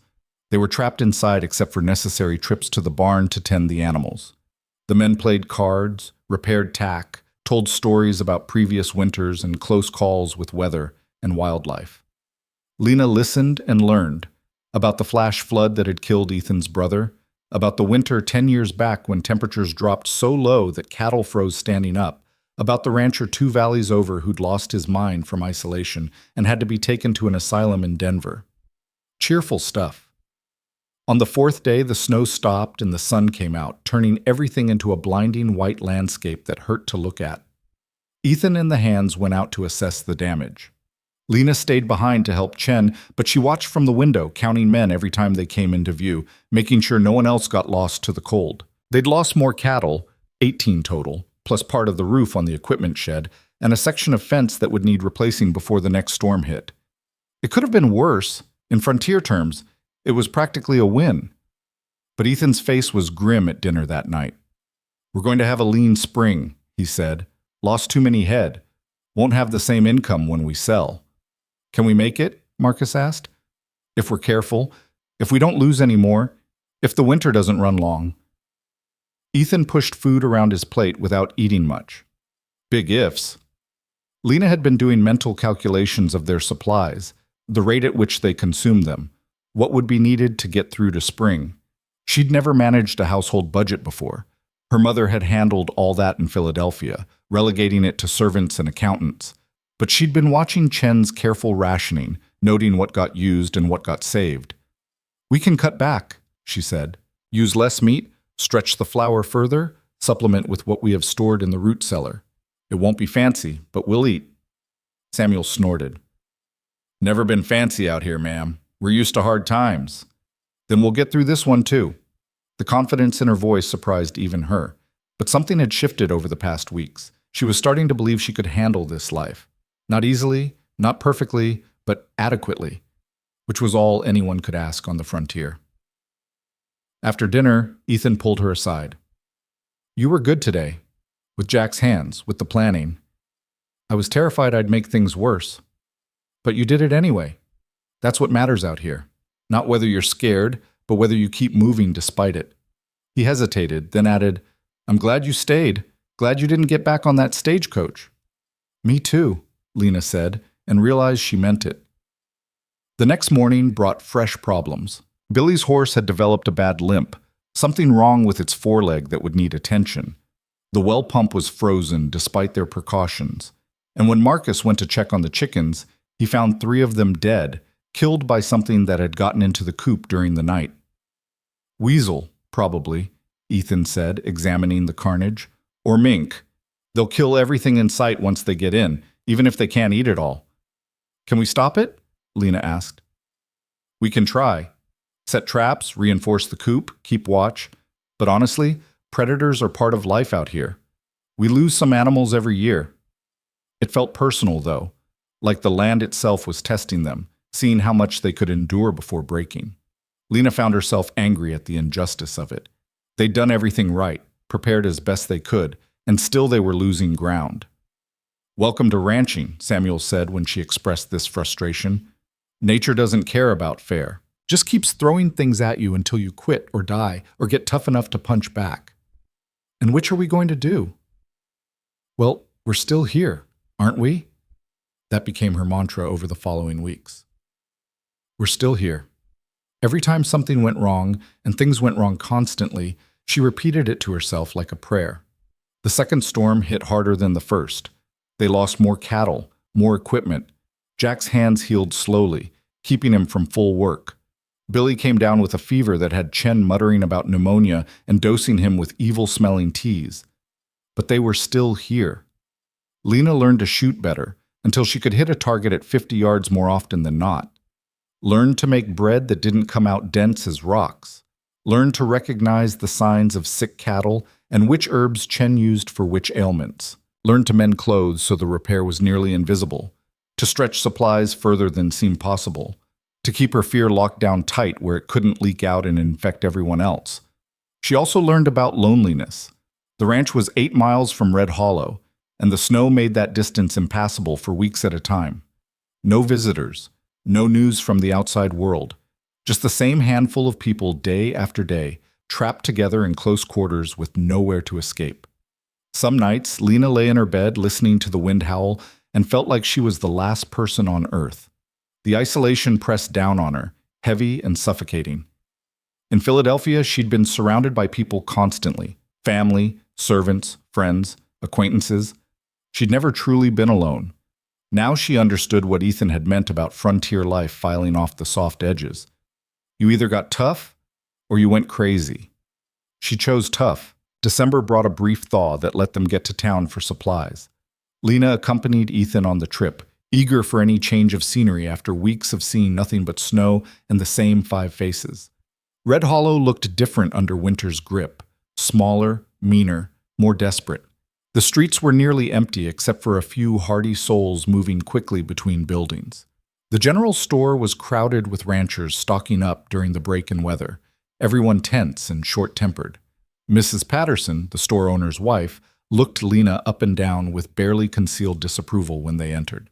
They were trapped inside except for necessary trips to the barn to tend the animals. The men played cards, repaired tack, told stories about previous winters and close calls with weather and wildlife. Lena listened and learned about the flash flood that had killed Ethan's brother, about the winter 10 years back when temperatures dropped so low that cattle froze standing up, about the rancher 2 valleys over who'd lost his mind from isolation and had to be taken to an asylum in Denver. Cheerful stuff. On the 4th day, the snow stopped and the sun came out, turning everything into a blinding white landscape that hurt to look at. Ethan and the hands went out to assess the damage. Lena stayed behind to help Chen, but she watched from the window, counting men every time they came into view, making sure no one else got lost to the cold. They'd lost more cattle, 18 total, plus part of the roof on the equipment shed, and a section of fence that would need replacing before the next storm hit. It could have been worse. In frontier terms, it was practically a win. But Ethan's face was grim at dinner that night. "We're going to have a lean spring," he said, Lost too many head. Won't have the same income when we sell. Can we make it? Marcus asked. If we're careful, if we don't lose any more, if the winter doesn't run long. Ethan pushed food around his plate without eating much. Big ifs. Lena had been doing mental calculations of their supplies, the rate at which they consumed them, what would be needed to get through to spring. She'd never managed a household budget before. Her mother had handled all that in Philadelphia, relegating it to servants and accountants. But she'd been watching Chen's careful rationing, noting what got used and what got saved. We can cut back, she said. Use less meat, stretch the flour further, supplement with what we have stored in the root cellar. It won't be fancy, but we'll eat. Samuel snorted. Never been fancy out here, ma'am. We're used to hard times. Then we'll get through this one too. The confidence in her voice surprised even her. But something had shifted over the past weeks. She was starting to believe she could handle this life. Not easily, not perfectly, but adequately, which was all anyone could ask on the frontier. After dinner, Ethan pulled her aside. You were good today. With Jack's hands, with the planning. I was terrified I'd make things worse. But you did it anyway. That's what matters out here. Not whether you're scared, but whether you keep moving despite it. He hesitated, then added, I'm glad you stayed. Glad you didn't get back on that stagecoach. Me too, Lena said, and realized she meant it. The next morning brought fresh problems. Billy's horse had developed a bad limp, something wrong with its foreleg that would need attention. The well pump was frozen despite their precautions, and when Marcus went to check on the chickens, he found 3 of them dead, killed by something that had gotten into the coop during the night. Weasel, probably, Ethan said, examining the carnage. Or mink. They'll kill everything in sight once they get in, even if they can't eat it all. Can we stop it? Lena asked. We can try. Set traps, reinforce the coop, keep watch. But honestly, predators are part of life out here. We lose some animals every year. It felt personal, though, like the land itself was testing them, seeing how much they could endure before breaking. Lena found herself angry at the injustice of it. They'd done everything right, prepared as best they could, and still they were losing ground. Welcome to ranching, Samuel said when she expressed this frustration. Nature doesn't care about fair. Just keeps throwing things at you until you quit or die or get tough enough to punch back. And which are we going to do? Well, we're still here, aren't we? That became her mantra over the following weeks. We're still here. Every time something went wrong, and things went wrong constantly, she repeated it to herself like a prayer. The second storm hit harder than the first. They lost more cattle, more equipment. Jack's hands healed slowly, keeping him from full work. Billy came down with a fever that had Chen muttering about pneumonia and dosing him with evil-smelling teas. But they were still here. Lena learned to shoot better, until she could hit a target at 50 yards more often than not. Learned to make bread that didn't come out dense as rocks. Learned to recognize the signs of sick cattle and which herbs Chen used for which ailments. Learned to mend clothes so the repair was nearly invisible. To stretch supplies further than seemed possible. To keep her fear locked down tight where it couldn't leak out and infect everyone else. She also learned about loneliness. The ranch was 8 miles from Red Hollow, and the snow made that distance impassable for weeks at a time. No visitors, no news from the outside world. Just the same handful of people day after day, trapped together in close quarters with nowhere to escape. Some nights, Lena lay in her bed listening to the wind howl and felt like she was the last person on earth. The isolation pressed down on her, heavy and suffocating. In Philadelphia, she'd been surrounded by people constantly. Family, servants, friends, acquaintances. She'd never truly been alone. Now she understood what Ethan had meant about frontier life filing off the soft edges. You either got tough, or you went crazy. She chose tough. December brought a brief thaw that let them get to town for supplies. Lena accompanied Ethan on the trip, eager for any change of scenery after weeks of seeing nothing but snow and the same 5 faces. Red Hollow looked different under winter's grip, smaller, meaner, more desperate. The streets were nearly empty except for a few hardy souls moving quickly between buildings. The general store was crowded with ranchers stocking up during the break in weather, everyone tense and short-tempered. Mrs. Patterson, the store owner's wife, looked Lena up and down with barely concealed disapproval when they entered.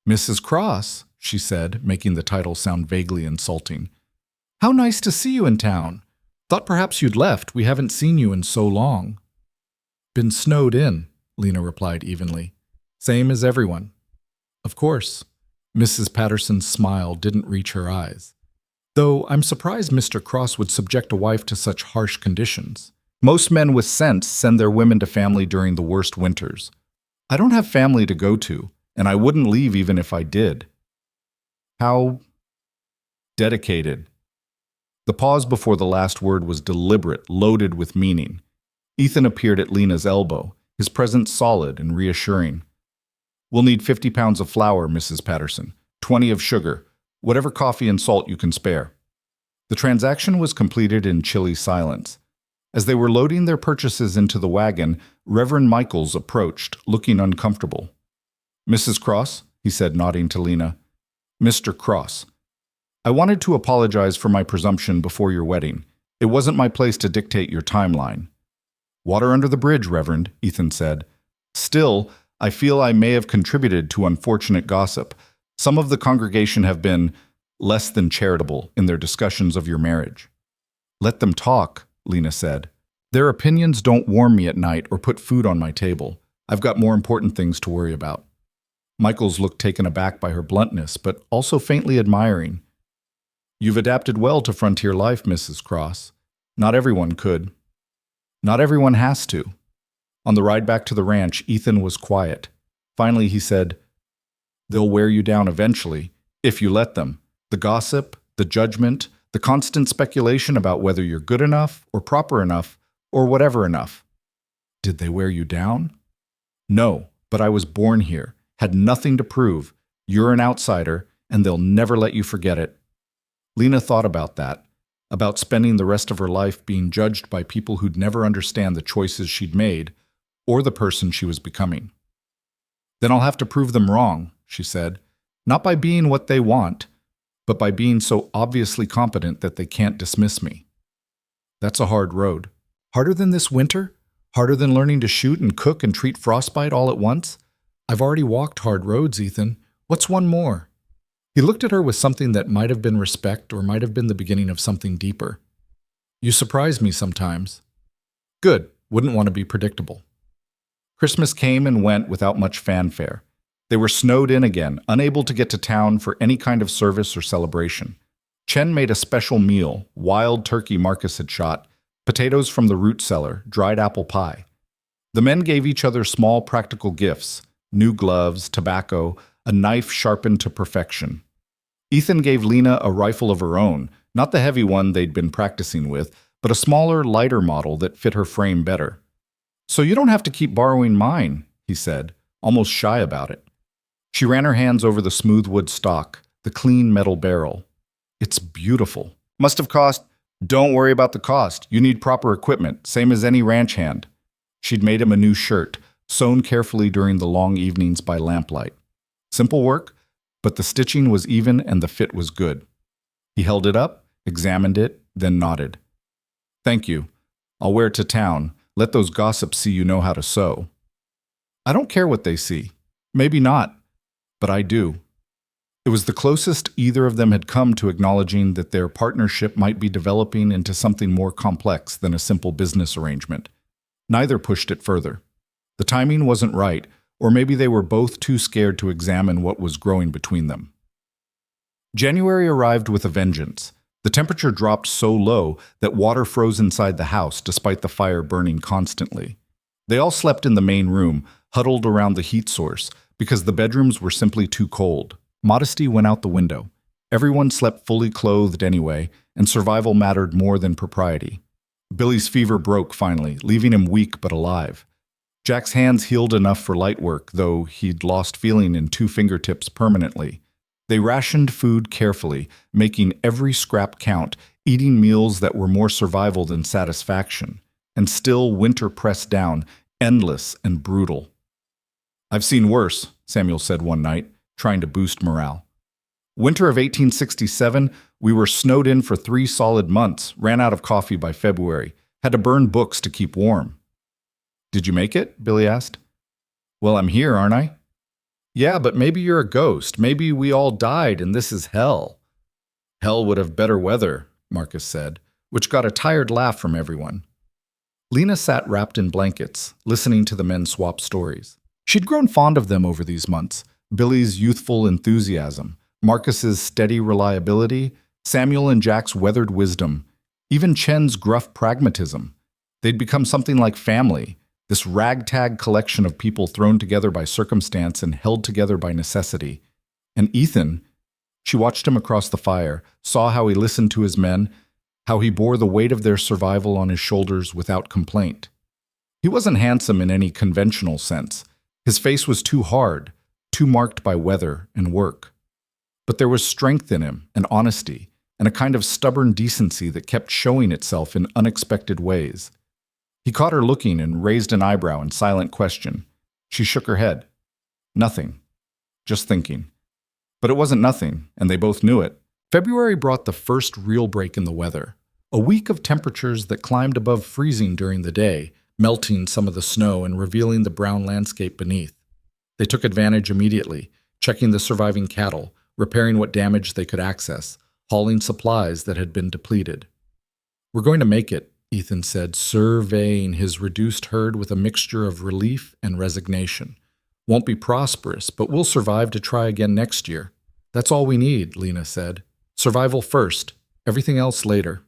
"Mrs. Cross," she said, making the title sound vaguely insulting. "How nice to see you in town. Thought perhaps you'd left. We haven't seen you in so long." "Been snowed in," Lena replied evenly. "Same as everyone." "Of course." Mrs. Patterson's smile didn't reach her eyes. "Though I'm surprised Mr. Cross would subject a wife to such harsh conditions. Most men with sense send their women to family during the worst winters. I don't have family to go to, and I wouldn't leave even if I did." "How dedicated." The pause before the last word was deliberate, loaded with meaning. Ethan appeared at Lena's elbow, his presence solid and reassuring. "We'll need 50 pounds of flour, Mrs. Patterson, 20 of sugar, whatever coffee and salt you can spare." The transaction was completed in chilly silence. As they were loading their purchases into the wagon, Reverend Michaels approached, looking uncomfortable. "Mrs. Cross," he said, nodding to Lena. "Mr. Cross, I wanted to apologize for my presumption before your wedding. It wasn't my place to dictate your timeline." "Water under the bridge, Reverend," Ethan said. "Still, I feel I may have contributed to unfortunate gossip. Some of the congregation have been less than charitable in their discussions of your marriage." "Let them talk," Lena said. "Their opinions don't warm me at night or put food on my table. I've got more important things to worry about." Michaels looked taken aback by her bluntness, but also faintly admiring. "You've adapted well to frontier life, Mrs. Cross. Not everyone could. Not everyone has to." On the ride back to the ranch, Ethan was quiet. Finally, he said, "They'll wear you down eventually, if you let them. The gossip, the judgment, the constant speculation about whether you're good enough or proper enough or whatever enough." "Did they wear you down?" "No, but I was born here, had nothing to prove. You're an outsider, and they'll never let you forget it." Lena thought about that, about spending the rest of her life being judged by people who'd never understand the choices she'd made or the person she was becoming. "Then I'll have to prove them wrong," she said, "not by being what they want, but by being so obviously competent that they can't dismiss me." "That's a hard road. Harder than this winter? Harder than learning to shoot and cook and treat frostbite all at once? I've already walked hard roads, Ethan. What's one more?" He looked at her with something that might have been respect or might have been the beginning of something deeper. "You surprise me sometimes." "Good. Wouldn't want to be predictable." Christmas came and went without much fanfare. They were snowed in again, unable to get to town for any kind of service or celebration. Chen made a special meal, wild turkey Marcus had shot, potatoes from the root cellar, dried apple pie. The men gave each other small practical gifts, new gloves, tobacco, a knife sharpened to perfection. Ethan gave Lena a rifle of her own, not the heavy one they'd been practicing with, but a smaller, lighter model that fit her frame better. "So you don't have to keep borrowing mine," he said, almost shy about it. She ran her hands over the smooth wood stock, the clean metal barrel. "It's beautiful. Must have cost—" "Don't worry about the cost. You need proper equipment, same as any ranch hand." She'd made him a new shirt, sewn carefully during the long evenings by lamplight. Simple work, but the stitching was even and the fit was good. He held it up, examined it, then nodded. "Thank you. I'll wear it to town. Let those gossips see you know how to sew." "I don't care what they see. Maybe not, but I do." It was the closest either of them had come to acknowledging that their partnership might be developing into something more complex than a simple business arrangement. Neither pushed it further. The timing wasn't right, or maybe they were both too scared to examine what was growing between them. January arrived with a vengeance. The temperature dropped so low that water froze inside the house despite the fire burning constantly. They all slept in the main room, huddled around the heat source, because the bedrooms were simply too cold. Modesty went out the window. Everyone slept fully clothed anyway, and survival mattered more than propriety. Billy's fever broke finally, leaving him weak but alive. Jack's hands healed enough for light work, though he'd lost feeling in 2 fingertips permanently. They rationed food carefully, making every scrap count, eating meals that were more survival than satisfaction. And still winter pressed down, endless and brutal. "I've seen worse," Samuel said one night, trying to boost morale. "Winter of 1867, we were snowed in for 3 solid months, ran out of coffee by February, had to burn books to keep warm." Did you make it? Billy asked. Well, I'm here, aren't I? Yeah, but maybe you're a ghost. Maybe we all died and this is hell. Hell would have better weather, Marcus said, which got a tired laugh from everyone. Lena sat wrapped in blankets, listening to the men swap stories. She'd grown fond of them over these months. Billy's youthful enthusiasm, Marcus's steady reliability, Samuel and Jack's weathered wisdom, even Chen's gruff pragmatism. They'd become something like family, this ragtag collection of people thrown together by circumstance and held together by necessity. And Ethan, she watched him across the fire, saw how he listened to his men, how he bore the weight of their survival on his shoulders without complaint. He wasn't handsome in any conventional sense. His face was too hard, too marked by weather and work. But there was strength in him, and honesty, and a kind of stubborn decency that kept showing itself in unexpected ways. He caught her looking and raised an eyebrow in silent question. She shook her head. Nothing. Just thinking. But it wasn't nothing, and they both knew it. February brought the first real break in the weather. A week of temperatures that climbed above freezing during the day, melting some of the snow and revealing the brown landscape beneath. They took advantage immediately, checking the surviving cattle, repairing what damage they could access, hauling supplies that had been depleted. We're going to make it, Ethan said, surveying his reduced herd with a mixture of relief and resignation. Won't be prosperous, but we'll survive to try again next year. That's all we need, Lena said. Survival first, everything else later.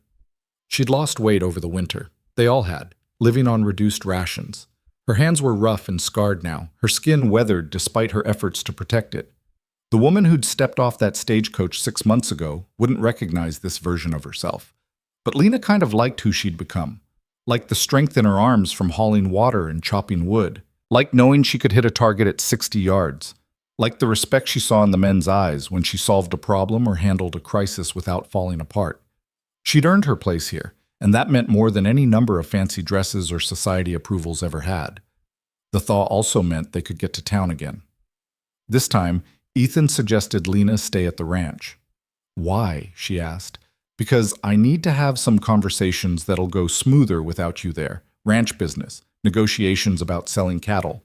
She'd lost weight over the winter. They all had, living on reduced rations. Her hands were rough and scarred now, her skin weathered despite her efforts to protect it. The woman who'd stepped off that stagecoach 6 months ago wouldn't recognize this version of herself. But Lena kind of liked who she'd become. Liked the strength in her arms from hauling water and chopping wood. Liked knowing she could hit a target at 60 yards. Liked the respect she saw in the men's eyes when she solved a problem or handled a crisis without falling apart. She'd earned her place here, and that meant more than any number of fancy dresses or society approvals ever had. The thaw also meant they could get to town again. This time, Ethan suggested Lena stay at the ranch. Why? She asked. Because I need to have some conversations that'll go smoother without you there. Ranch business, negotiations about selling cattle.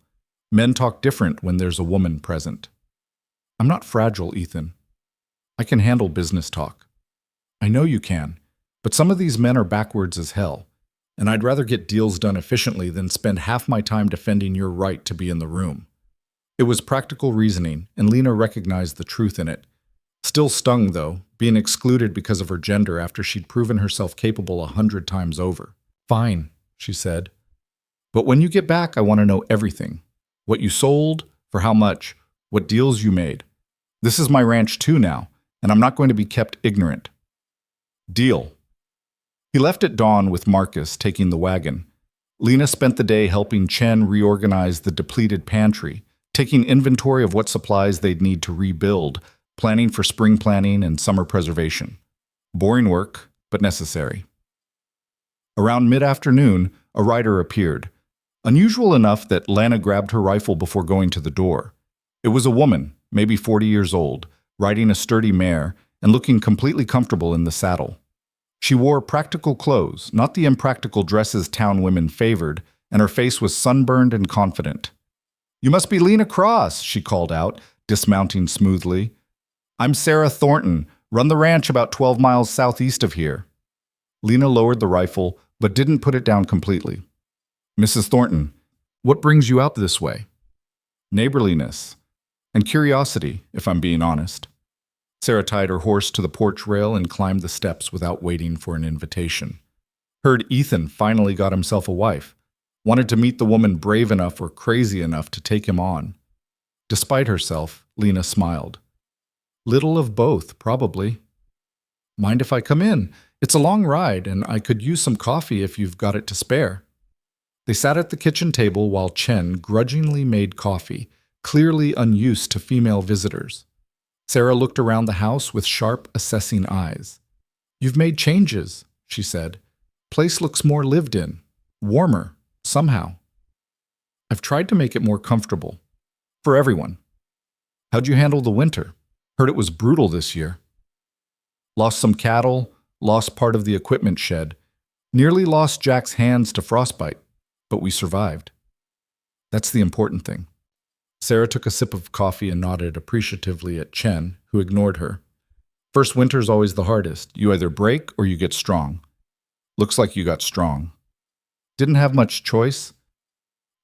Men talk different when there's a woman present. I'm not fragile, Ethan. I can handle business talk. I know you can, but some of these men are backwards as hell, and I'd rather get deals done efficiently than spend half my time defending your right to be in the room. It was practical reasoning, and Lena recognized the truth in it. Still stung, though, being excluded because of her gender after she'd proven herself capable 100 times over. Fine, she said. But when you get back, I want to know everything. What you sold, for how much, what deals you made. This is my ranch too now, and I'm not going to be kept ignorant. Deal. He left at dawn with Marcus taking the wagon. Lena spent the day helping Chen reorganize the depleted pantry, taking inventory of what supplies they'd need to rebuild, planning for spring planning and summer preservation. Boring work, but necessary. Around mid-afternoon, a rider appeared. Unusual enough that Lana grabbed her rifle before going to the door. It was a woman, maybe 40 years old, riding a sturdy mare and looking completely comfortable in the saddle. She wore practical clothes, not the impractical dresses town women favored, and her face was sunburned and confident. "You must be Lena Cross," she called out, dismounting smoothly. "I'm Sarah Thornton, run the ranch about 12 miles southeast of here." Lena lowered the rifle, but didn't put it down completely. "Mrs. Thornton, what brings you out this way?" "Neighborliness. And curiosity, if I'm being honest." Sarah tied her horse to the porch rail and climbed the steps without waiting for an invitation. Heard Ethan finally got himself a wife. Wanted to meet the woman brave enough or crazy enough to take him on. Despite herself, Lena smiled. "Little of both, probably." "Mind if I come in? It's a long ride, and I could use some coffee if you've got it to spare." They sat at the kitchen table while Chen grudgingly made coffee, clearly unused to female visitors. Sarah looked around the house with sharp, assessing eyes. "You've made changes," she said. "Place looks more lived in, warmer, somehow." "I've tried to make it more comfortable. For everyone." "How'd you handle the winter? Heard it was brutal this year." "Lost some cattle, lost part of the equipment shed. Nearly lost Jack's hands to frostbite, but we survived." That's the important thing. Sarah took a sip of coffee and nodded appreciatively at Chen, who ignored her. First winter's always the hardest. You either break or you get strong. Looks like you got strong. Didn't have much choice?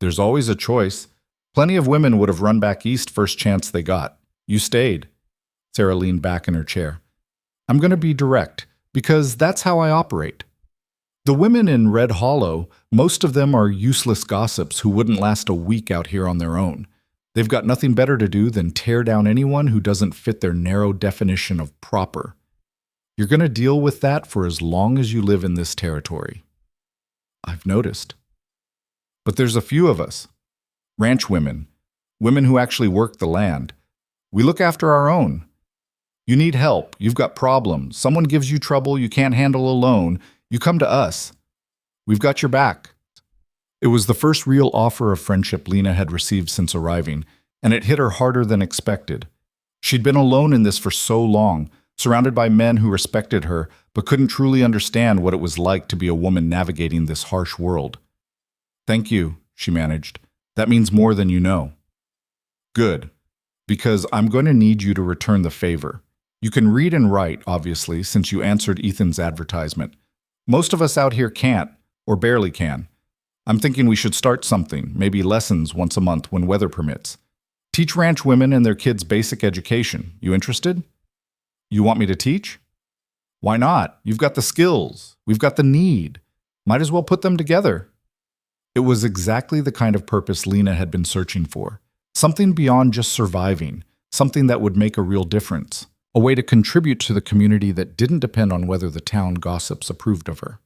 There's always a choice. Plenty of women would have run back east first chance they got. You stayed. Sarah leaned back in her chair. I'm going to be direct, because that's how I operate. The women in Red Hollow, most of them are useless gossips who wouldn't last a week out here on their own. They've got nothing better to do than tear down anyone who doesn't fit their narrow definition of proper. You're going to deal with that for as long as you live in this territory. I've noticed. But there's a few of us. Ranch women. Women who actually work the land. We look after our own. You need help. You've got problems. Someone gives you trouble you can't handle alone. You come to us. We've got your back. It was the first real offer of friendship Lena had received since arriving, and it hit her harder than expected. She'd been alone in this for so long, surrounded by men who respected her, but couldn't truly understand what it was like to be a woman navigating this harsh world. Thank you, she managed. That means more than you know. Good, because I'm going to need you to return the favor. You can read and write, obviously, since you answered Ethan's advertisement. Most of us out here can't, or barely can. I'm thinking we should start something, maybe lessons once a month when weather permits. Teach ranch women and their kids basic education. You interested? You want me to teach? Why not? You've got the skills. We've got the need. Might as well put them together. It was exactly the kind of purpose Lena had been searching for. Something beyond just surviving. Something that would make a real difference. A way to contribute to the community that didn't depend on whether the town gossips approved of her.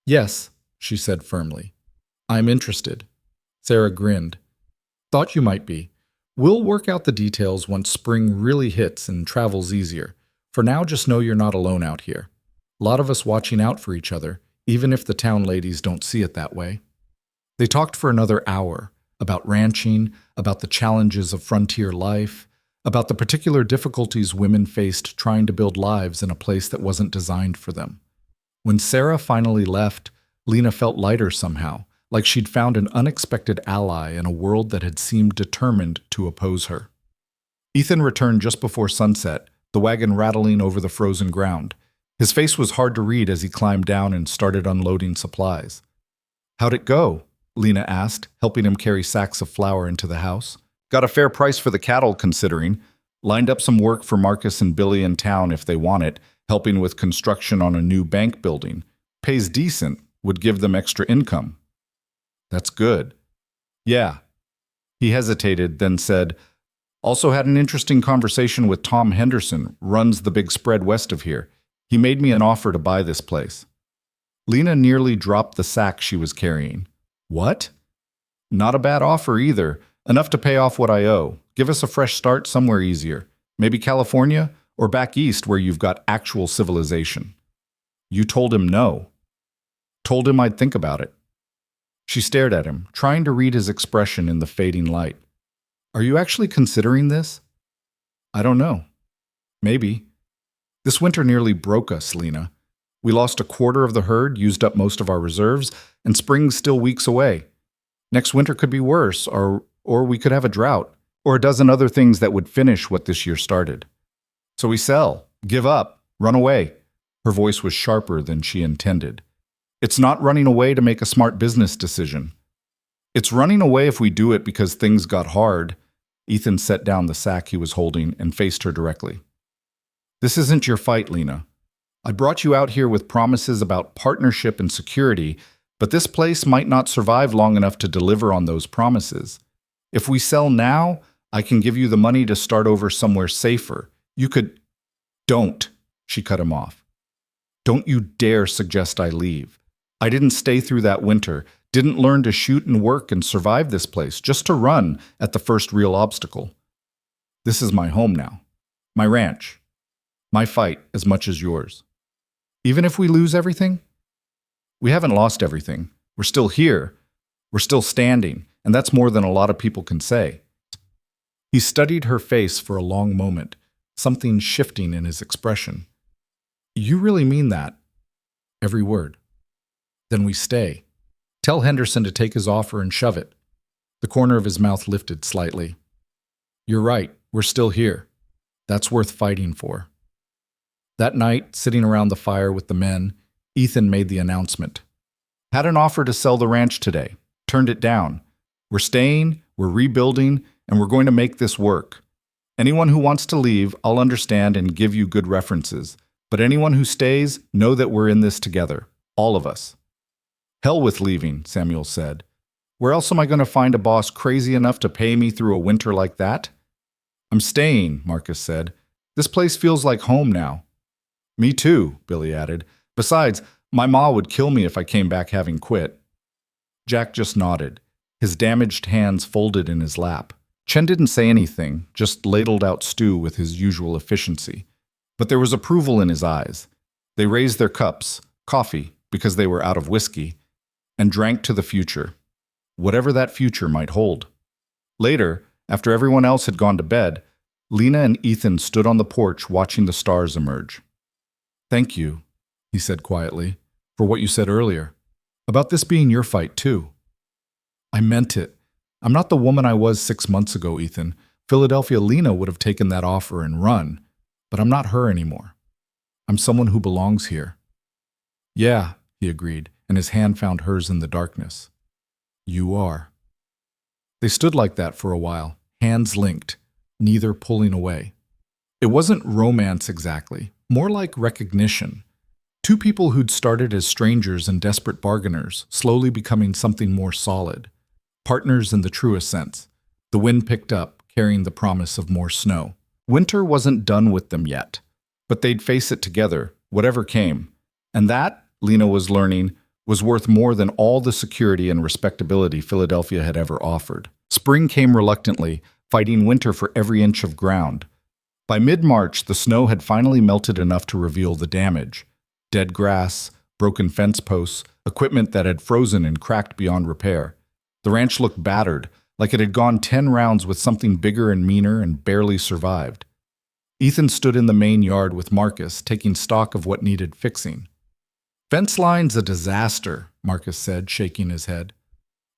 Yes, she said firmly. I'm interested. Sarah grinned. Thought you might be. We'll work out the details once spring really hits and travel's easier. For now, just know you're not alone out here. A lot of us watching out for each other, even if the town ladies don't see it that way. They talked for another hour, about ranching, about the challenges of frontier life, about the particular difficulties women faced trying to build lives in a place that wasn't designed for them. When Sarah finally left, Lena felt lighter somehow, like she'd found an unexpected ally in a world that had seemed determined to oppose her. Ethan returned just before sunset, the wagon rattling over the frozen ground. His face was hard to read as he climbed down and started unloading supplies. How'd it go? Lena asked, helping him carry sacks of flour into the house. Got a fair price for the cattle, considering. Lined up some work for Marcus and Billy in town if they want it, helping with construction on a new bank building. Pays decent, would give them extra income. That's good. Yeah. He hesitated, then said, also had an interesting conversation with Tom Henderson, runs the big spread west of here. He made me an offer to buy this place. Lena nearly dropped the sack she was carrying. What? Not a bad offer either. Enough to pay off what I owe. Give us a fresh start somewhere easier. Maybe California, or back east where you've got actual civilization. You told him no. Told him I'd think about it. She stared at him, trying to read his expression in the fading light. Are you actually considering this? I don't know. Maybe. This winter nearly broke us, Lena. We lost a quarter of the herd, used up most of our reserves, and spring's still weeks away. Next winter could be worse, or we could have a drought, or a dozen other things that would finish what this year started. So we sell, give up, run away. Her voice was sharper than she intended. It's not running away to make a smart business decision. It's running away if we do it because things got hard. Ethan set down the sack he was holding and faced her directly. This isn't your fight, Lena. I brought you out here with promises about partnership and security, but this place might not survive long enough to deliver on those promises. If we sell now, I can give you the money to start over somewhere safer. You could... Don't, she cut him off. Don't you dare suggest I leave. I didn't stay through that winter, didn't learn to shoot and work and survive this place, just to run at the first real obstacle. This is my home now, my ranch, my fight as much as yours. Even if we lose everything? We haven't lost everything. We're still here. We're still standing, and that's more than a lot of people can say. He studied her face for a long moment, something shifting in his expression. You really mean that? Every word. Then we stay. Tell Henderson to take his offer and shove it. The corner of his mouth lifted slightly. You're right, we're still here. That's worth fighting for. That night, sitting around the fire with the men, Ethan made the announcement. Had an offer to sell the ranch today. Turned it down. We're staying, we're rebuilding, and we're going to make this work. Anyone who wants to leave, I'll understand and give you good references. But anyone who stays, know that we're in this together. All of us. Hell with leaving, Samuel said. Where else am I going to find a boss crazy enough to pay me through a winter like that? I'm staying, Marcus said. This place feels like home now. Me too, Billy added. Besides, my ma would kill me if I came back having quit. Jack just nodded, his damaged hands folded in his lap. Chen didn't say anything, just ladled out stew with his usual efficiency. But there was approval in his eyes. They raised their cups, coffee, because they were out of whiskey, and drank to the future, whatever that future might hold. Later, after everyone else had gone to bed, Lena and Ethan stood on the porch watching the stars emerge. Thank you, he said quietly, for what you said earlier. About this being your fight, too. I meant it. I'm not the woman I was 6 months ago, Ethan. Philadelphia Lena would have taken that offer and run, but I'm not her anymore. I'm someone who belongs here. Yeah, he agreed, and his hand found hers in the darkness. You are. They stood like that for a while, hands linked, neither pulling away. It wasn't romance exactly, more like recognition. Two people who'd started as strangers and desperate bargainers, slowly becoming something more solid. Partners in the truest sense. The wind picked up, carrying the promise of more snow. Winter wasn't done with them yet, but they'd face it together, whatever came. And that, Lena was learning, was worth more than all the security and respectability Philadelphia had ever offered. Spring came reluctantly, fighting winter for every inch of ground. By mid-March, the snow had finally melted enough to reveal the damage. Dead grass, broken fence posts, equipment that had frozen and cracked beyond repair. The ranch looked battered, like it had gone 10 rounds with something bigger and meaner and barely survived. Ethan stood in the main yard with Marcus, taking stock of what needed fixing. Fence line's a disaster, Marcus said, shaking his head.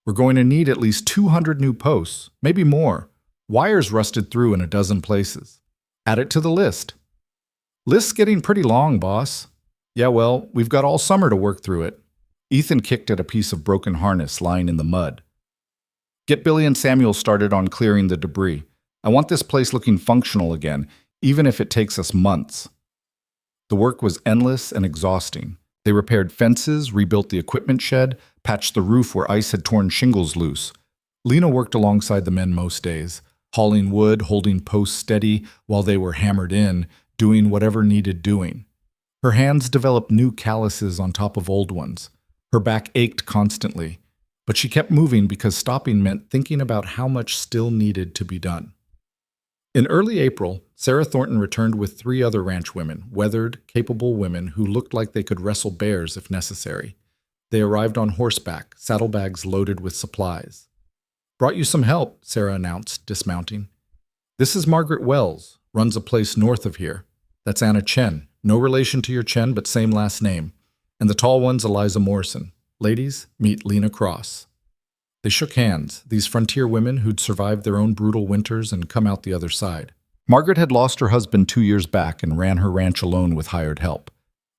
We're going to need at least 200 new posts, maybe more. Wires rusted through in a dozen places. Add it to the list. List's getting pretty long, boss. Yeah, well, we've got all summer to work through it. Ethan kicked at a piece of broken harness lying in the mud. Get Billy and Samuel started on clearing the debris. I want this place looking functional again, even if it takes us months. The work was endless and exhausting. They repaired fences, rebuilt the equipment shed, patched the roof where ice had torn shingles loose. Lena worked alongside the men most days, hauling wood, holding posts steady while they were hammered in, doing whatever needed doing. Her hands developed new calluses on top of old ones. Her back ached constantly, but she kept moving because stopping meant thinking about how much still needed to be done. In early April, Sarah Thornton returned with 3 other ranch women, weathered, capable women who looked like they could wrestle bears if necessary. They arrived on horseback, saddlebags loaded with supplies. Brought you some help, Sarah announced, dismounting. This is Margaret Wells, runs a place north of here. That's Anna Chen, no relation to your Chen, but same last name. And the tall one's Eliza Morrison. Ladies, meet Lena Cross. They shook hands, these frontier women who'd survived their own brutal winters and come out the other side. Margaret had lost her husband 2 years back and ran her ranch alone with hired help.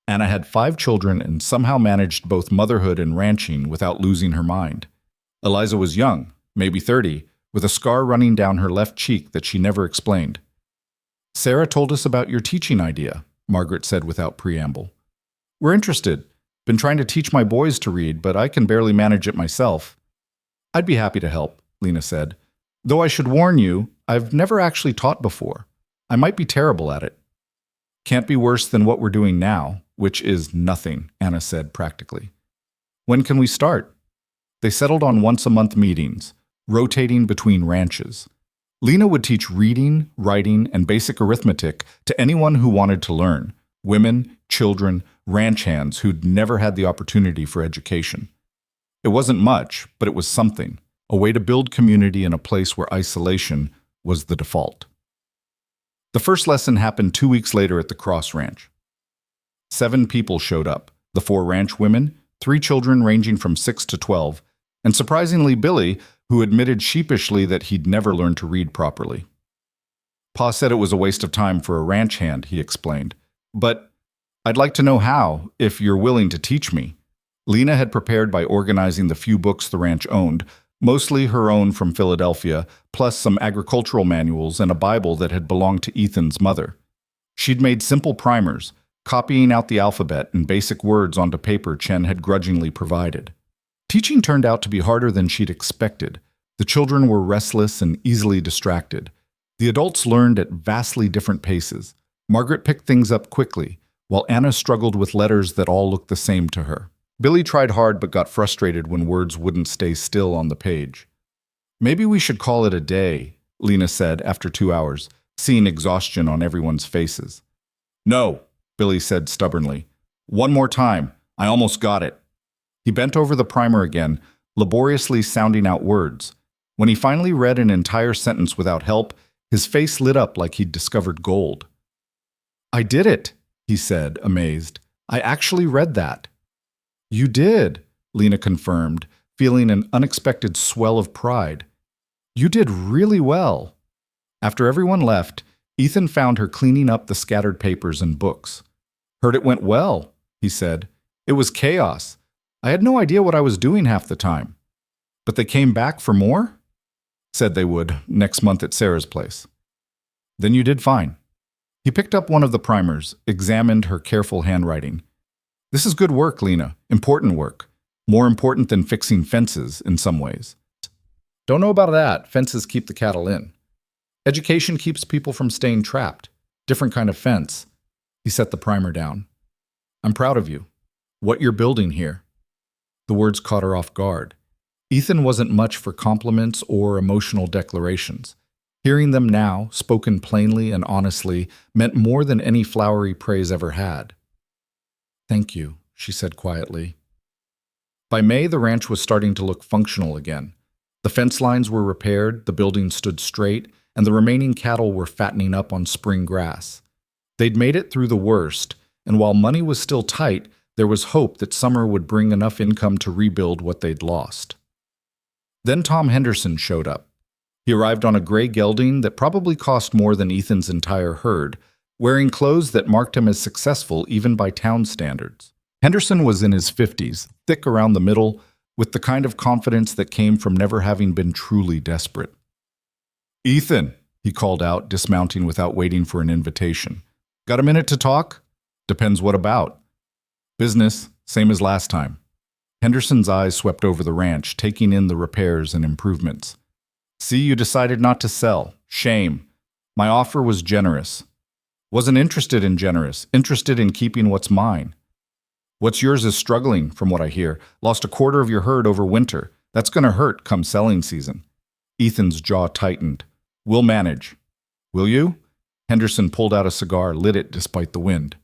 Anna had 5 children and somehow managed both motherhood and ranching without losing her mind. Eliza was young, maybe 30, with a scar running down her left cheek that she never explained. Sarah told us about your teaching idea, Margaret said without preamble. We're interested. Been trying to teach my boys to read, but I can barely manage it myself. I'd be happy to help, Lena said. Though I should warn you, I've never actually taught before. I might be terrible at it. Can't be worse than what we're doing now, which is nothing, Anna said practically. When can we start? They settled on once-a-month meetings, rotating between ranches. Lena would teach reading, writing, and basic arithmetic to anyone who wanted to learn, women, children, ranch hands who'd never had the opportunity for education. It wasn't much, but it was something, a way to build community in a place where isolation was the default. The first lesson happened 2 weeks later at the Cross Ranch. 7 people showed up, the 4 ranch women, 3 children ranging from 6 to 12, and surprisingly Billy, who admitted sheepishly that he'd never learned to read properly. Pa said it was a waste of time for a ranch hand, he explained. But I'd like to know how, if you're willing to teach me. Lena had prepared by organizing the few books the ranch owned, mostly her own from Philadelphia, plus some agricultural manuals and a Bible that had belonged to Ethan's mother. She'd made simple primers, copying out the alphabet and basic words onto paper Chen had grudgingly provided. Teaching turned out to be harder than she'd expected. The children were restless and easily distracted. The adults learned at vastly different paces. Margaret picked things up quickly, while Anna struggled with letters that all looked the same to her. Billy tried hard but got frustrated when words wouldn't stay still on the page. Maybe we should call it a day, Lena said after 2 hours, seeing exhaustion on everyone's faces. No, Billy said stubbornly. One more time. I almost got it. He bent over the primer again, laboriously sounding out words. When he finally read an entire sentence without help, his face lit up like he'd discovered gold. I did it, he said, amazed. I actually read that. You did, Lena confirmed, feeling an unexpected swell of pride. You did really well. After everyone left, Ethan found her cleaning up the scattered papers and books. Heard it went well, he said. It was chaos. I had no idea what I was doing half the time. But they came back for more? Said they would, next month at Sarah's place. Then you did fine. He picked up one of the primers, examined her careful handwriting. This is good work, Lena. Important work. More important than fixing fences, in some ways. Don't know about that. Fences keep the cattle in. Education keeps people from staying trapped. Different kind of fence. He set the primer down. I'm proud of you. What you're building here. The words caught her off guard. Ethan wasn't much for compliments or emotional declarations. Hearing them now, spoken plainly and honestly, meant more than any flowery praise ever had. Thank you, she said quietly. By May, the ranch was starting to look functional again. The fence lines were repaired, the building stood straight, and the remaining cattle were fattening up on spring grass. They'd made it through the worst, and while money was still tight, there was hope that summer would bring enough income to rebuild what they'd lost. Then Tom Henderson showed up. He arrived on a gray gelding that probably cost more than Ethan's entire herd, wearing clothes that marked him as successful even by town standards. Henderson was in his 50s, thick around the middle, with the kind of confidence that came from never having been truly desperate. Ethan, he called out, dismounting without waiting for an invitation. Got a minute to talk? Depends what about. Business, same as last time. Henderson's eyes swept over the ranch, taking in the repairs and improvements. See, you decided not to sell. Shame. My offer was generous. Wasn't interested in generous, interested in keeping what's mine. What's yours is struggling, from what I hear. Lost a quarter of your herd over winter. That's gonna hurt come selling season. Ethan's jaw tightened. We'll manage. Will you? Henderson pulled out a cigar, lit it despite the wind.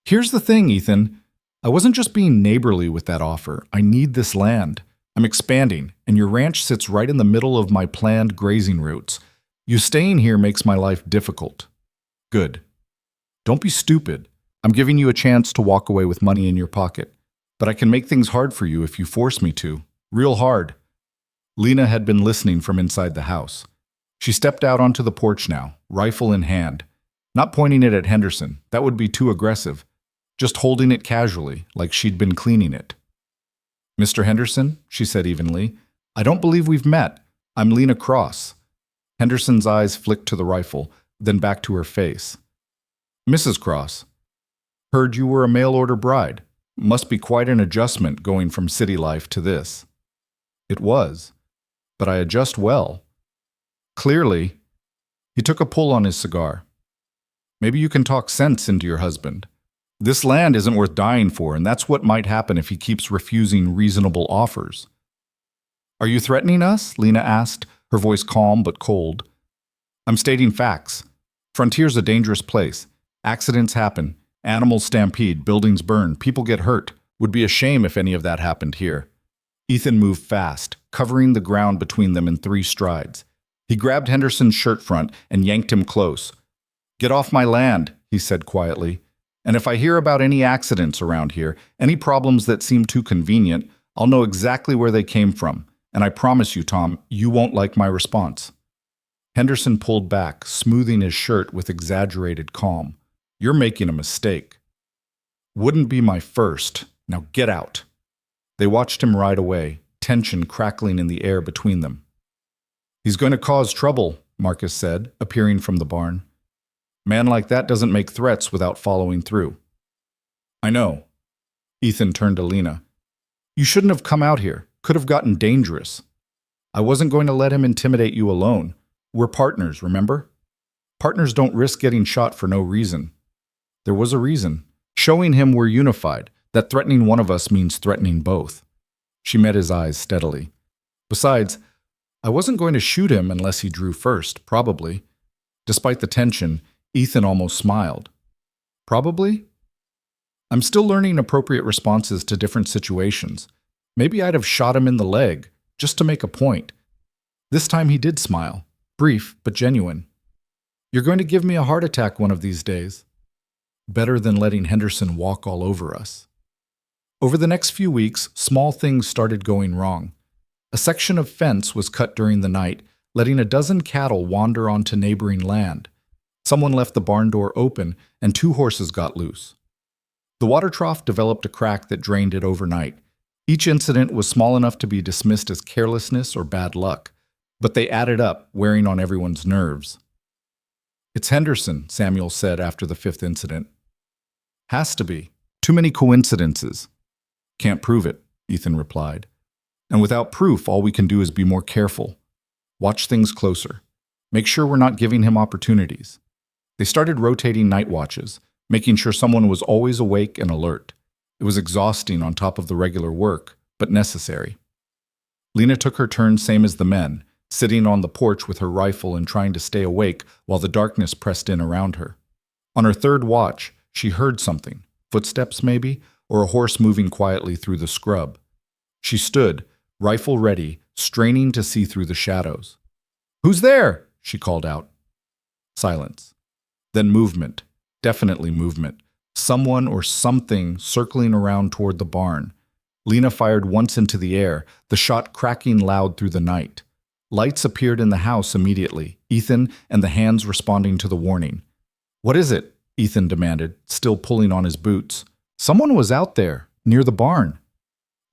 Here's the thing, Ethan. I wasn't just being neighborly with that offer. I need this land. I'm expanding, and your ranch sits right in the middle of my planned grazing routes. You staying here makes my life difficult. Good. Don't be stupid. I'm giving you a chance to walk away with money in your pocket. But I can make things hard for you if you force me to. Real hard. Lena had been listening from inside the house. She stepped out onto the porch now, rifle in hand. Not pointing it at Henderson. That would be too aggressive. Just holding it casually, like she'd been cleaning it. Mr. Henderson, she said evenly, I don't believe we've met. I'm Lena Cross. Henderson's eyes flicked to the rifle, then back to her face. Mrs. Cross, heard you were a mail-order bride. Must be quite an adjustment going from city life to this. It was, but I adjust well. Clearly, he took a pull on his cigar. Maybe you can talk sense into your husband. This land isn't worth dying for, and that's what might happen if he keeps refusing reasonable offers. Are you threatening us? Lena asked, her voice calm but cold. I'm stating facts. Frontier's a dangerous place. Accidents happen. Animals stampede. Buildings burn. People get hurt. Would be a shame if any of that happened here. Ethan moved fast, covering the ground between them in 3 strides. He grabbed Henderson's shirt front and yanked him close. Get off my land, he said quietly. And if I hear about any accidents around here, any problems that seem too convenient, I'll know exactly where they came from, And I promise you, Tom, you won't like my response. Henderson pulled back, smoothing his shirt with exaggerated calm. You're making a mistake. Wouldn't be my first. Now get out. They watched him ride away, tension crackling in the air between them. He's going to cause trouble, Marcus said, appearing from the barn. Man like that doesn't make threats without following through. I know. Ethan turned to Lena. You shouldn't have come out here. Could have gotten dangerous. I wasn't going to let him intimidate you alone. We're partners, remember? Partners don't risk getting shot for no reason. There was a reason. Showing him we're unified, that threatening one of us means threatening both. She met his eyes steadily. Besides, I wasn't going to shoot him unless he drew first, probably. Despite the tension, Ethan almost smiled. Probably? I'm still learning appropriate responses to different situations. Maybe I'd have shot him in the leg, just to make a point. This time he did smile, brief but genuine. You're going to give me a heart attack one of these days. Better than letting Henderson walk all over us. Over the next few weeks, small things started going wrong. A section of fence was cut during the night, letting a dozen cattle wander onto neighboring land. Someone left the barn door open, and 2 horses got loose. The water trough developed a crack that drained it overnight. Each incident was small enough to be dismissed as carelessness or bad luck, but they added up, wearing on everyone's nerves. It's Henderson, Samuel said after the 5th incident. Has to be. Too many coincidences. Can't prove it, Ethan replied. And without proof, all we can do is be more careful. Watch things closer. Make sure we're not giving him opportunities. They started rotating night watches, making sure someone was always awake and alert. It was exhausting on top of the regular work, but necessary. Lena took her turn same as the men, sitting on the porch with her rifle and trying to stay awake while the darkness pressed in around her. On her 3rd watch, she heard something, footsteps maybe, or a horse moving quietly through the scrub. She stood, rifle ready, straining to see through the shadows. Who's there? She called out. Silence. Then movement. Definitely movement. Someone or something circling around toward the barn. Lena fired once into the air, the shot cracking loud through the night. Lights appeared in the house immediately, Ethan and the hands responding to the warning. What is it? Ethan demanded, still pulling on his boots. Someone was out there, near the barn.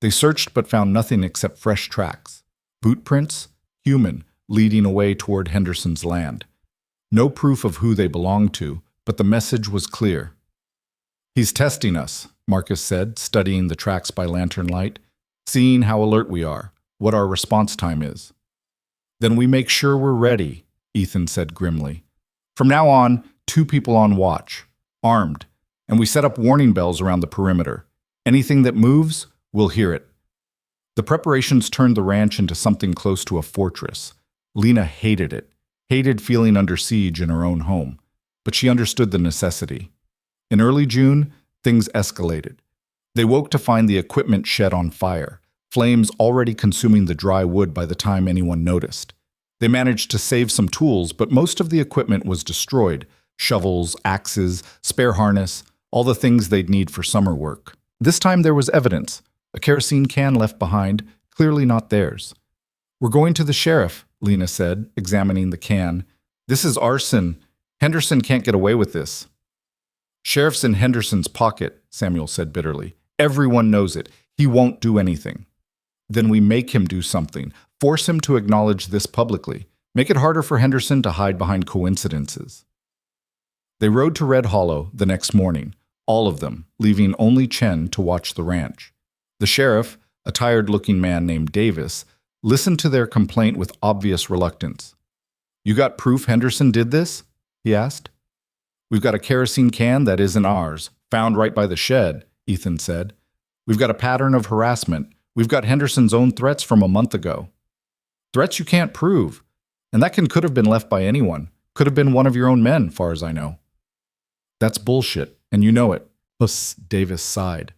They searched but found nothing except fresh tracks. Boot prints, human, leading away toward Henderson's land. No proof of who they belonged to, but the message was clear. He's testing us, Marcus said, studying the tracks by lantern light, seeing how alert we are, what our response time is. Then we make sure we're ready, Ethan said grimly. From now on, 2 people on watch, armed, and we set up warning bells around the perimeter. Anything that moves, we'll hear it. The preparations turned the ranch into something close to a fortress. Lena hated it, hated feeling under siege in her own home, but she understood the necessity. In early June, things escalated. They woke to find the equipment shed on fire, flames already consuming the dry wood by the time anyone noticed. They managed to save some tools, but most of the equipment was destroyed. Shovels, axes, spare harness, all the things they'd need for summer work. This time there was evidence. A kerosene can left behind, clearly not theirs. We're going to the sheriff, Lena said, examining the can. This is arson. Henderson can't get away with this. Sheriff's in Henderson's pocket, Samuel said bitterly. Everyone knows it. He won't do anything. Then we make him do something. Force him to acknowledge this publicly. Make it harder for Henderson to hide behind coincidences. They rode to Red Hollow the next morning, all of them, leaving only Chen to watch the ranch. The sheriff, a tired-looking man named Davis, listened to their complaint with obvious reluctance. You got proof Henderson did this? He asked. We've got a kerosene can that isn't ours, found right by the shed, Ethan said. We've got a pattern of harassment. We've got Henderson's own threats from a month ago. Threats you can't prove. And that could have been left by anyone. Could have been one of your own men, far as I know. That's bullshit, and you know it. Davis sighed.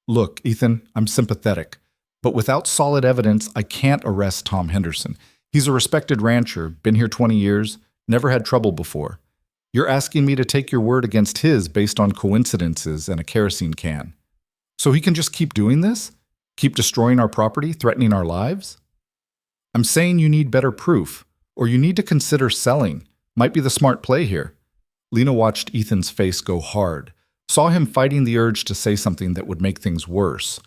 Look, Ethan, I'm sympathetic. But without solid evidence, I can't arrest Tom Henderson. He's a respected rancher, been here 20 years, never had trouble before. You're asking me to take your word against his based on coincidences and a kerosene can. So he can just keep doing this? Keep destroying our property, threatening our lives? I'm saying you need better proof, or you need to consider selling. Might be the smart play here. Lena watched Ethan's face go hard, saw him fighting the urge to say something that would make things worse.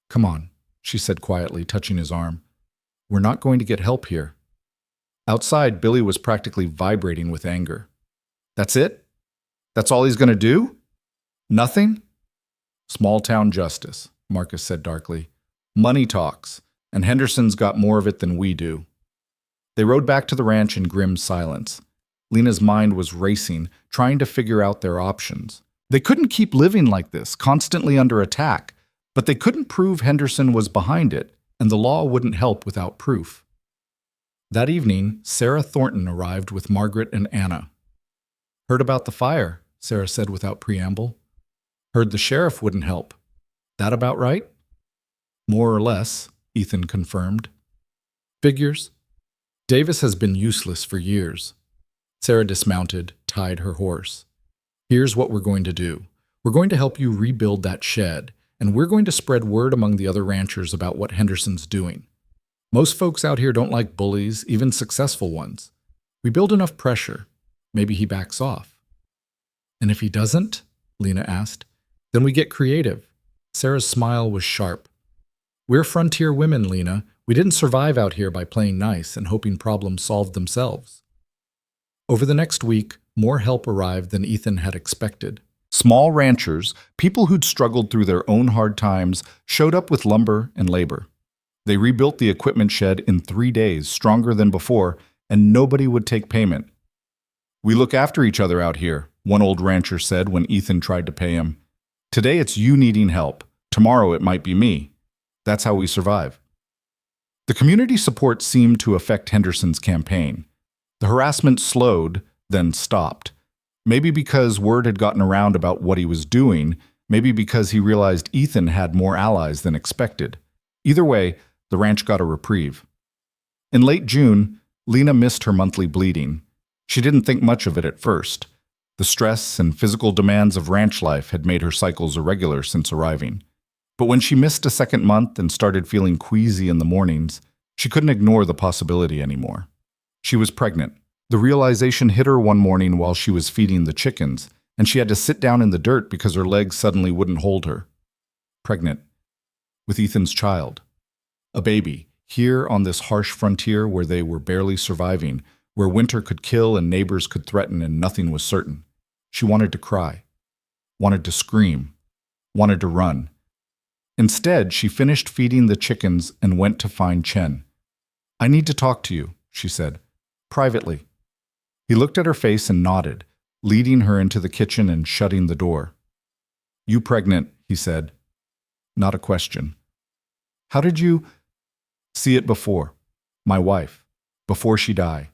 Come on, she said quietly, touching his arm. We're not going to get help here. Outside, Billy was practically vibrating with anger. That's it? That's all he's going to do? Nothing? Small-town justice, Marcus said darkly. Money talks, and Henderson's got more of it than we do. They rode back to the ranch in grim silence. Lena's mind was racing, trying to figure out their options. They couldn't keep living like this, constantly under attack, but they couldn't prove Henderson was behind it, and the law wouldn't help without proof. That evening, Sarah Thornton arrived with Margaret and Anna. Heard about the fire, Sarah said without preamble. Heard the sheriff wouldn't help. That about right? More or less, Ethan confirmed. Figures? Davis has been useless for years. Sarah dismounted, tied her horse. Here's what we're going to do. We're going to help you rebuild that shed, and we're going to spread word among the other ranchers about what Henderson's doing. Most folks out here don't like bullies, even successful ones. We build enough pressure. Maybe he backs off. And if he doesn't? Lena asked. Then we get creative. Sarah's smile was sharp. We're frontier women, Lena. We didn't survive out here by playing nice and hoping problems solved themselves. Over the next week, more help arrived than Ethan had expected. Small ranchers, people who'd struggled through their own hard times, showed up with lumber and labor. They rebuilt the equipment shed in 3 days, stronger than before, and nobody would take payment. We look after each other out here, one old rancher said when Ethan tried to pay him. Today it's you needing help. Tomorrow it might be me. That's how we survive. The community support seemed to affect Henderson's campaign. The harassment slowed, then stopped. Maybe because word had gotten around about what he was doing, maybe because he realized Ethan had more allies than expected. Either way, the ranch got a reprieve. In late June, Lena missed her monthly bleeding. She didn't think much of it at first. The stress and physical demands of ranch life had made her cycles irregular since arriving. But when she missed a second month and started feeling queasy in the mornings, she couldn't ignore the possibility anymore. She was pregnant. The realization hit her one morning while she was feeding the chickens, and she had to sit down in the dirt because her legs suddenly wouldn't hold her. Pregnant. With Ethan's child. A baby, here on this harsh frontier where they were barely surviving, where winter could kill and neighbors could threaten and nothing was certain. She wanted to cry, wanted to scream, wanted to run. Instead, she finished feeding the chickens and went to find Chen. I need to talk to you, she said, privately. He looked at her face and nodded, leading her into the kitchen and shutting the door. You pregnant, he said. Not a question. How did you see it before? My wife, before she die.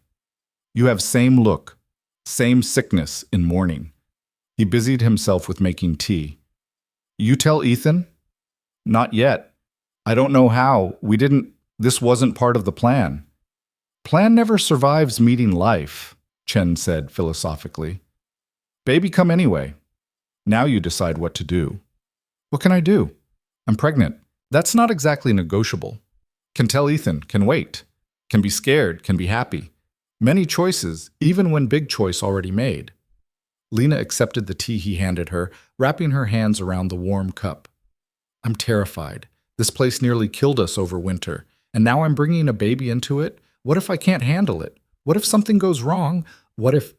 You have same look, same sickness in mourning. He busied himself with making tea. You tell Ethan? Not yet. I don't know how. This wasn't part of the plan. Plan never survives meeting life, Chen said philosophically. Baby come anyway. Now you decide what to do. What can I do? I'm pregnant. That's not exactly negotiable. Can tell Ethan, can wait. Can be scared, can be happy. Many choices, even when big choice already made. Lena accepted the tea he handed her, wrapping her hands around the warm cup. I'm terrified. This place nearly killed us over winter, and now I'm bringing a baby into it. What if I can't handle it? What if something goes wrong? What if,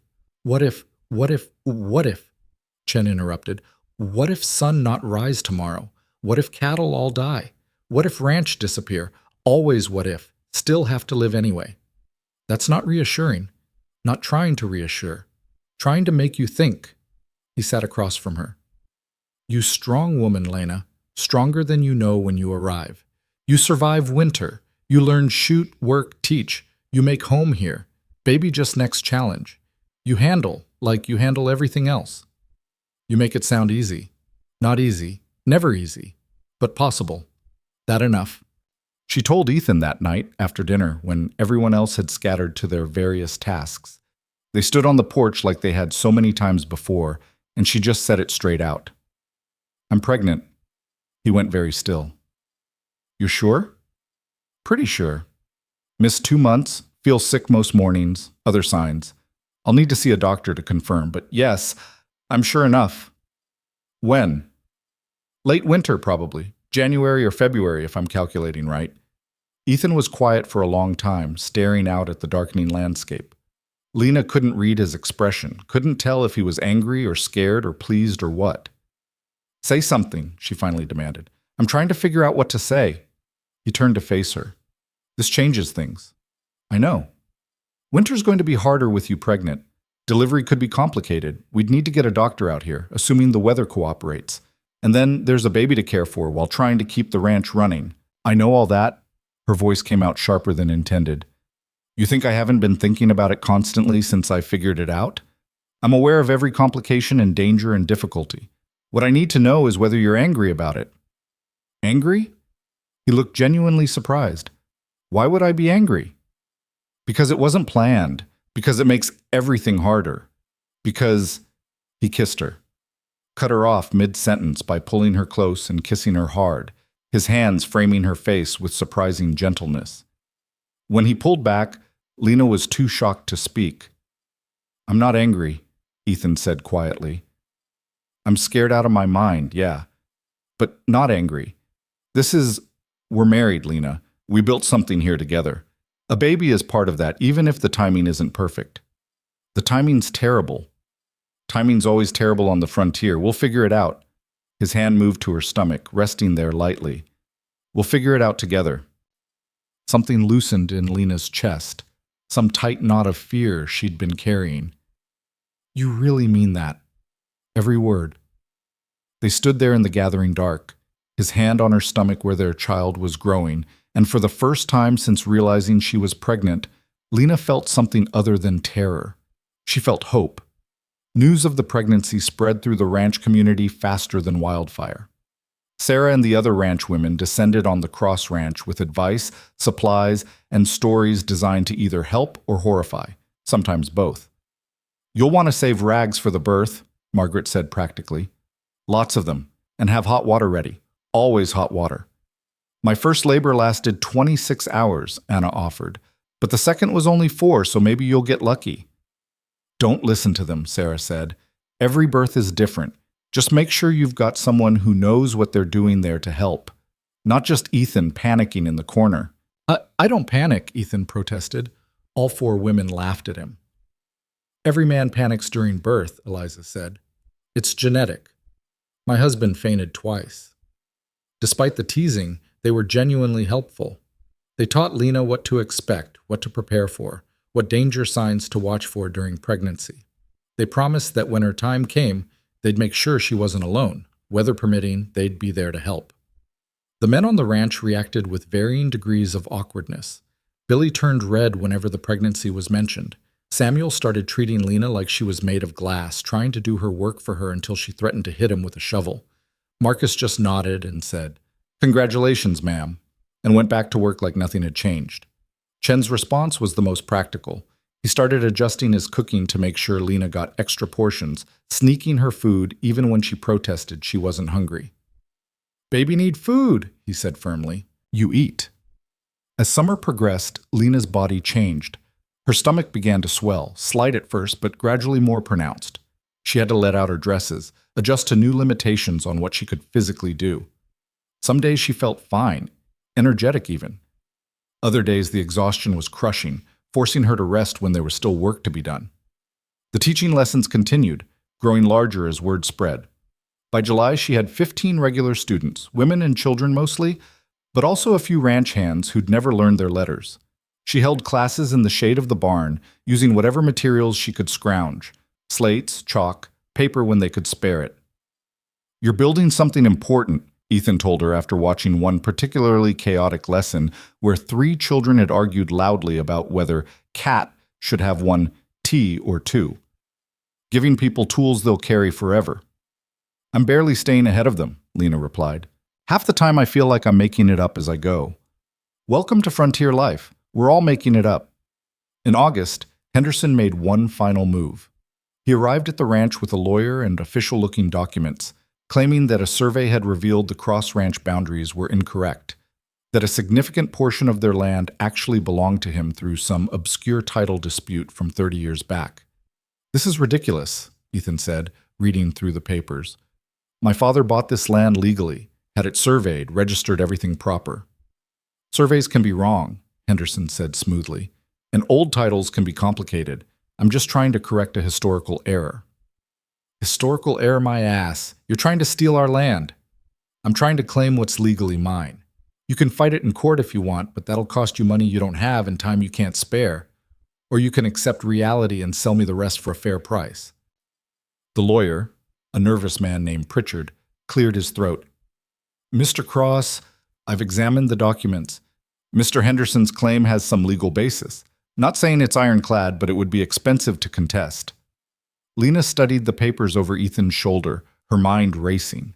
Chen interrupted. What if sun not rise tomorrow? What if cattle all die? What if ranch disappear? Always what if. Still have to live anyway. That's not reassuring. Not trying to reassure. Trying to make you think. He sat across from her. You strong woman, Lena. Stronger than you know when you arrive. You survive winter. You learn shoot, work, teach. You make home here. Baby just next challenge. You handle like you handle everything else. You make it sound easy. Not easy. Never easy. But possible. That enough. She told Ethan that night after dinner when everyone else had scattered to their various tasks. They stood on the porch like they had so many times before, and she just said it straight out. I'm pregnant. He went very still. You're sure? Pretty sure. Missed 2 months, feel sick most mornings, other signs. I'll need to see a doctor to confirm, but yes, I'm sure enough. When? Late winter, probably. January or February, if I'm calculating right. Ethan was quiet for a long time, staring out at the darkening landscape. Lena couldn't read his expression, couldn't tell if he was angry or scared or pleased or what. Say something, she finally demanded. I'm trying to figure out what to say. He turned to face her. This changes things. I know. Winter's going to be harder with you pregnant. Delivery could be complicated. We'd need to get a doctor out here, assuming the weather cooperates. And then there's a baby to care for while trying to keep the ranch running. I know all that. Her voice came out sharper than intended. You think I haven't been thinking about it constantly since I figured it out? I'm aware of every complication and danger and difficulty. What I need to know is whether you're angry about it. Angry? He looked genuinely surprised. Why would I be angry? Because it wasn't planned. Because it makes everything harder. Because he kissed her. Cut her off mid-sentence by pulling her close and kissing her hard, his hands framing her face with surprising gentleness. When he pulled back, Lena was too shocked to speak. I'm not angry, Ethan said quietly. I'm scared out of my mind, yeah, but not angry. We're married, Lena. We built something here together. A baby is part of that, even if the timing isn't perfect. The timing's terrible. Timing's always terrible on the frontier. We'll figure it out. His hand moved to her stomach, resting there lightly. We'll figure it out together. Something loosened in Lena's chest, some tight knot of fear she'd been carrying. You really mean that? Every word. They stood there in the gathering dark, his hand on her stomach where their child was growing, and for the first time since realizing she was pregnant, Lena felt something other than terror. She felt hope. News of the pregnancy spread through the ranch community faster than wildfire. Sarah and the other ranch women descended on the Cross Ranch with advice, supplies, and stories designed to either help or horrify, sometimes both. You'll want to save rags for the birth, Margaret said practically. Lots of them, and have hot water ready. Always hot water. My first labor lasted 26 hours, Anna offered, but the second was only 4, so maybe you'll get lucky. Don't listen to them, Sarah said. Every birth is different. Just make sure you've got someone who knows what they're doing there to help. Not just Ethan panicking in the corner. I don't panic, Ethan protested. All 4 women laughed at him. Every man panics during birth, Eliza said. It's genetic. My husband fainted twice. Despite the teasing, they were genuinely helpful. They taught Lena what to expect, what to prepare for, what danger signs to watch for during pregnancy. They promised that when her time came, they'd make sure she wasn't alone. Weather permitting, they'd be there to help. The men on the ranch reacted with varying degrees of awkwardness. Billy turned red whenever the pregnancy was mentioned. Samuel started treating Lena like she was made of glass, trying to do her work for her until she threatened to hit him with a shovel. Marcus just nodded and said, "Congratulations, ma'am," and went back to work like nothing had changed. Chen's response was the most practical. He started adjusting his cooking to make sure Lena got extra portions, sneaking her food even when she protested she wasn't hungry. "Baby need food," he said firmly. "You eat." As summer progressed, Lena's body changed. Her stomach began to swell, slight at first, but gradually more pronounced. She had to let out her dresses, adjust to new limitations on what she could physically do. Some days she felt fine, energetic even. Other days the exhaustion was crushing, forcing her to rest when there was still work to be done. The teaching lessons continued, growing larger as word spread. By July, she had 15 regular students, women and children mostly, but also a few ranch hands who'd never learned their letters. She held classes in the shade of the barn, using whatever materials she could scrounge, slates, chalk, paper when they could spare it. "You're building something important," Ethan told her after watching one particularly chaotic lesson where 3 children had argued loudly about whether Cat should have one T or 2. "Giving people tools they'll carry forever." "I'm barely staying ahead of them," Lena replied. "Half the time I feel like I'm making it up as I go." Welcome to frontier life. We're all making it up. In August, Henderson made one final move. He arrived at the ranch with a lawyer and official-looking documents, claiming that a survey had revealed the Cross Ranch boundaries were incorrect. that a significant portion of their land actually belonged to him through some obscure title dispute from 30 years back. "This is ridiculous," Ethan said, reading through the papers. "My father bought this land legally, had it surveyed, registered everything proper." "Surveys can be wrong," Henderson said smoothly, "and old titles can be complicated. I'm just trying to correct a historical error." "Historical error, my ass. You're trying to steal our land." "I'm trying to claim what's legally mine. You can fight it in court if you want, but that'll cost you money you don't have and time you can't spare. Or you can accept reality and sell me the rest for a fair price." The lawyer, a nervous man named Pritchard, cleared his throat. "Mr. Cross, I've examined the documents. Mr. Henderson's claim has some legal basis. Not saying it's ironclad, but it would be expensive to contest." Lena studied the papers over Ethan's shoulder, her mind racing.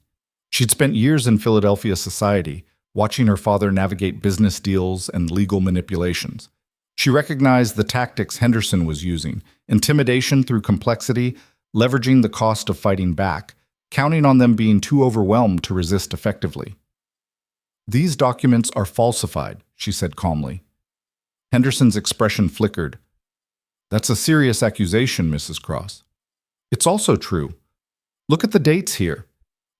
She'd spent years in Philadelphia society, watching her father navigate business deals and legal manipulations. She recognized the tactics Henderson was using: intimidation through complexity, leveraging the cost of fighting back, counting on them being too overwhelmed to resist effectively. "These documents are falsified," she said calmly. Henderson's expression flickered. "That's a serious accusation, Mrs. Cross." "It's also true. Look at the dates here.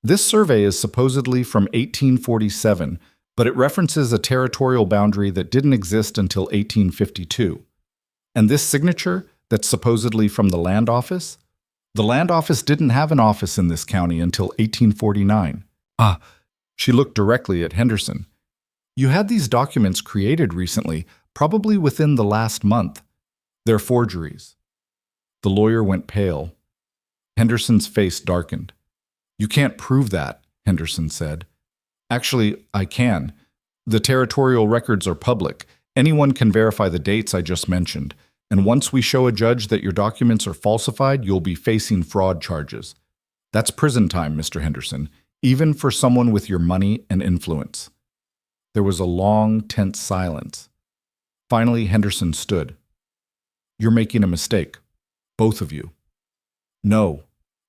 This survey is supposedly from 1847, but it references a territorial boundary that didn't exist until 1852. And this signature that's supposedly from the land office? The land office didn't have an office in this county until 1849. Ah, she looked directly at Henderson. "You had these documents created recently, probably within the last month. They're forgeries." The lawyer went pale. Henderson's face darkened. "You can't prove that," Henderson said. "Actually, I can. The territorial records are public. Anyone can verify the dates I just mentioned. And once we show a judge that your documents are falsified, you'll be facing fraud charges. That's prison time, Mr. Henderson, even for someone with your money and influence." There was a long, tense silence. Finally, Henderson stood. "You're making a mistake. Both of you." "No,"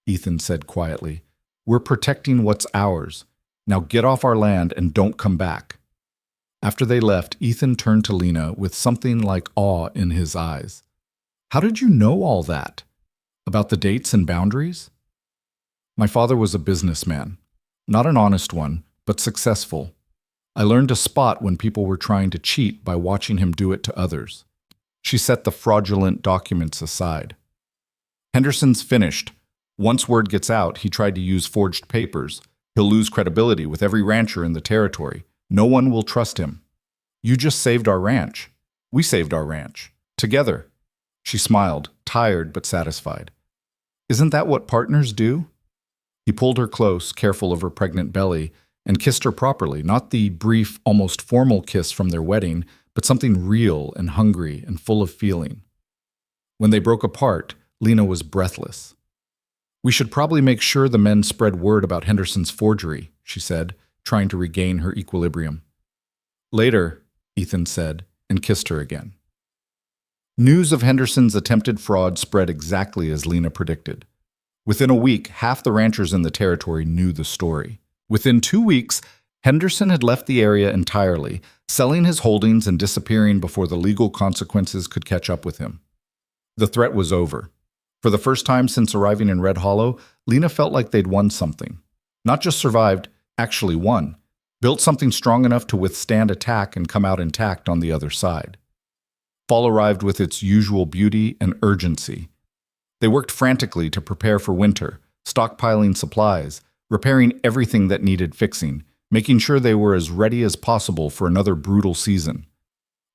Ethan said quietly. "We're protecting what's ours. Now get off our land and don't come back." After they left, Ethan turned to Lena with something like awe in his eyes. "How did you know all that? About the dates and boundaries?" "My father was a businessman. Not an honest one, but successful. I learned to spot when people were trying to cheat by watching him do it to others." She set the fraudulent documents aside. "Henderson's finished. Once word gets out, he tried to use forged papers. He'll lose credibility with every rancher in the territory. No one will trust him. You just saved our ranch. We saved our ranch. Together." She smiled, tired but satisfied. "Isn't that what partners do?" He pulled her close, careful of her pregnant belly, and kissed her properly, not the brief, almost formal kiss from their wedding, but something real and hungry and full of feeling. When they broke apart, Lena was breathless. "We should probably make sure the men spread word about Henderson's forgery," she said, trying to regain her equilibrium. "Later," Ethan said, and kissed her again. News of Henderson's attempted fraud spread exactly as Lena predicted. Within a week, half the ranchers in the territory knew the story. Within 2 weeks, Henderson had left the area entirely, selling his holdings and disappearing before the legal consequences could catch up with him. The threat was over. For the first time since arriving in Red Hollow, Lena felt like they'd won something. Not just survived, actually won. Built something strong enough to withstand attack and come out intact on the other side. Fall arrived with its usual beauty and urgency. They worked frantically to prepare for winter, stockpiling supplies, repairing everything that needed fixing, making sure they were as ready as possible for another brutal season.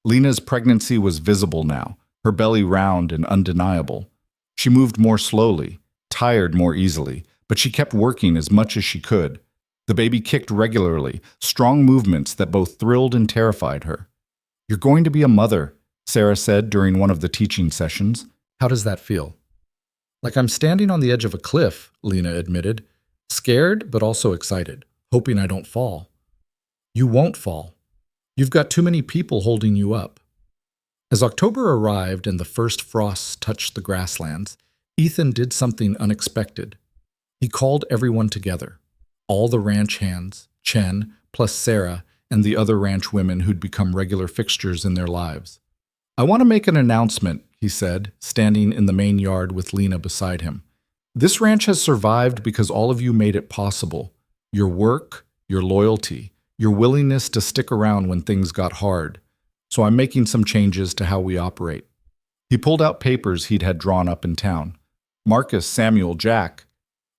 Lena's pregnancy was visible now, her belly round and undeniable. She moved more slowly, tired more easily, but she kept working as much as she could. The baby kicked regularly, strong movements that both thrilled and terrified her. "You're going to be a mother," Sarah said during one of the teaching sessions. "How does that feel?" "Like I'm standing on the edge of a cliff," Lena admitted. "Scared, but also excited, hoping I don't fall." "You won't fall. You've got too many people holding you up." As October arrived and the first frosts touched the grasslands, Ethan did something unexpected. He called everyone together. All the ranch hands, Chen, plus Sarah, and the other ranch women who'd become regular fixtures in their lives. "I want to make an announcement," he said, standing in the main yard with Lena beside him. "This ranch has survived because all of you made it possible. Your work, your loyalty, your willingness to stick around when things got hard. So I'm making some changes to how we operate." He pulled out papers he'd had drawn up in town. "Marcus, Samuel, Jack,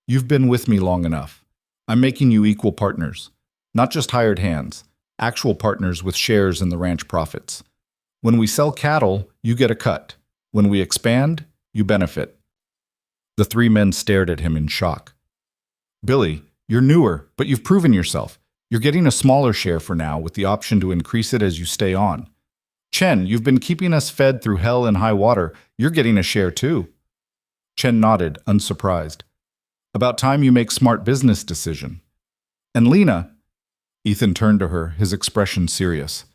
you've been with me long enough. I'm making you equal partners. Not just hired hands, actual partners with shares in the ranch profits. When we sell cattle, you get a cut. When we expand, you benefit." The three men stared at him in shock. "Billy, you're newer, but you've proven yourself. You're getting a smaller share for now with the option to increase it as you stay on. Chen, you've been keeping us fed through hell and high water. You're getting a share too." Chen nodded, unsurprised. "About time you make smart business decision. And Lena," Ethan turned to her, his expression serious,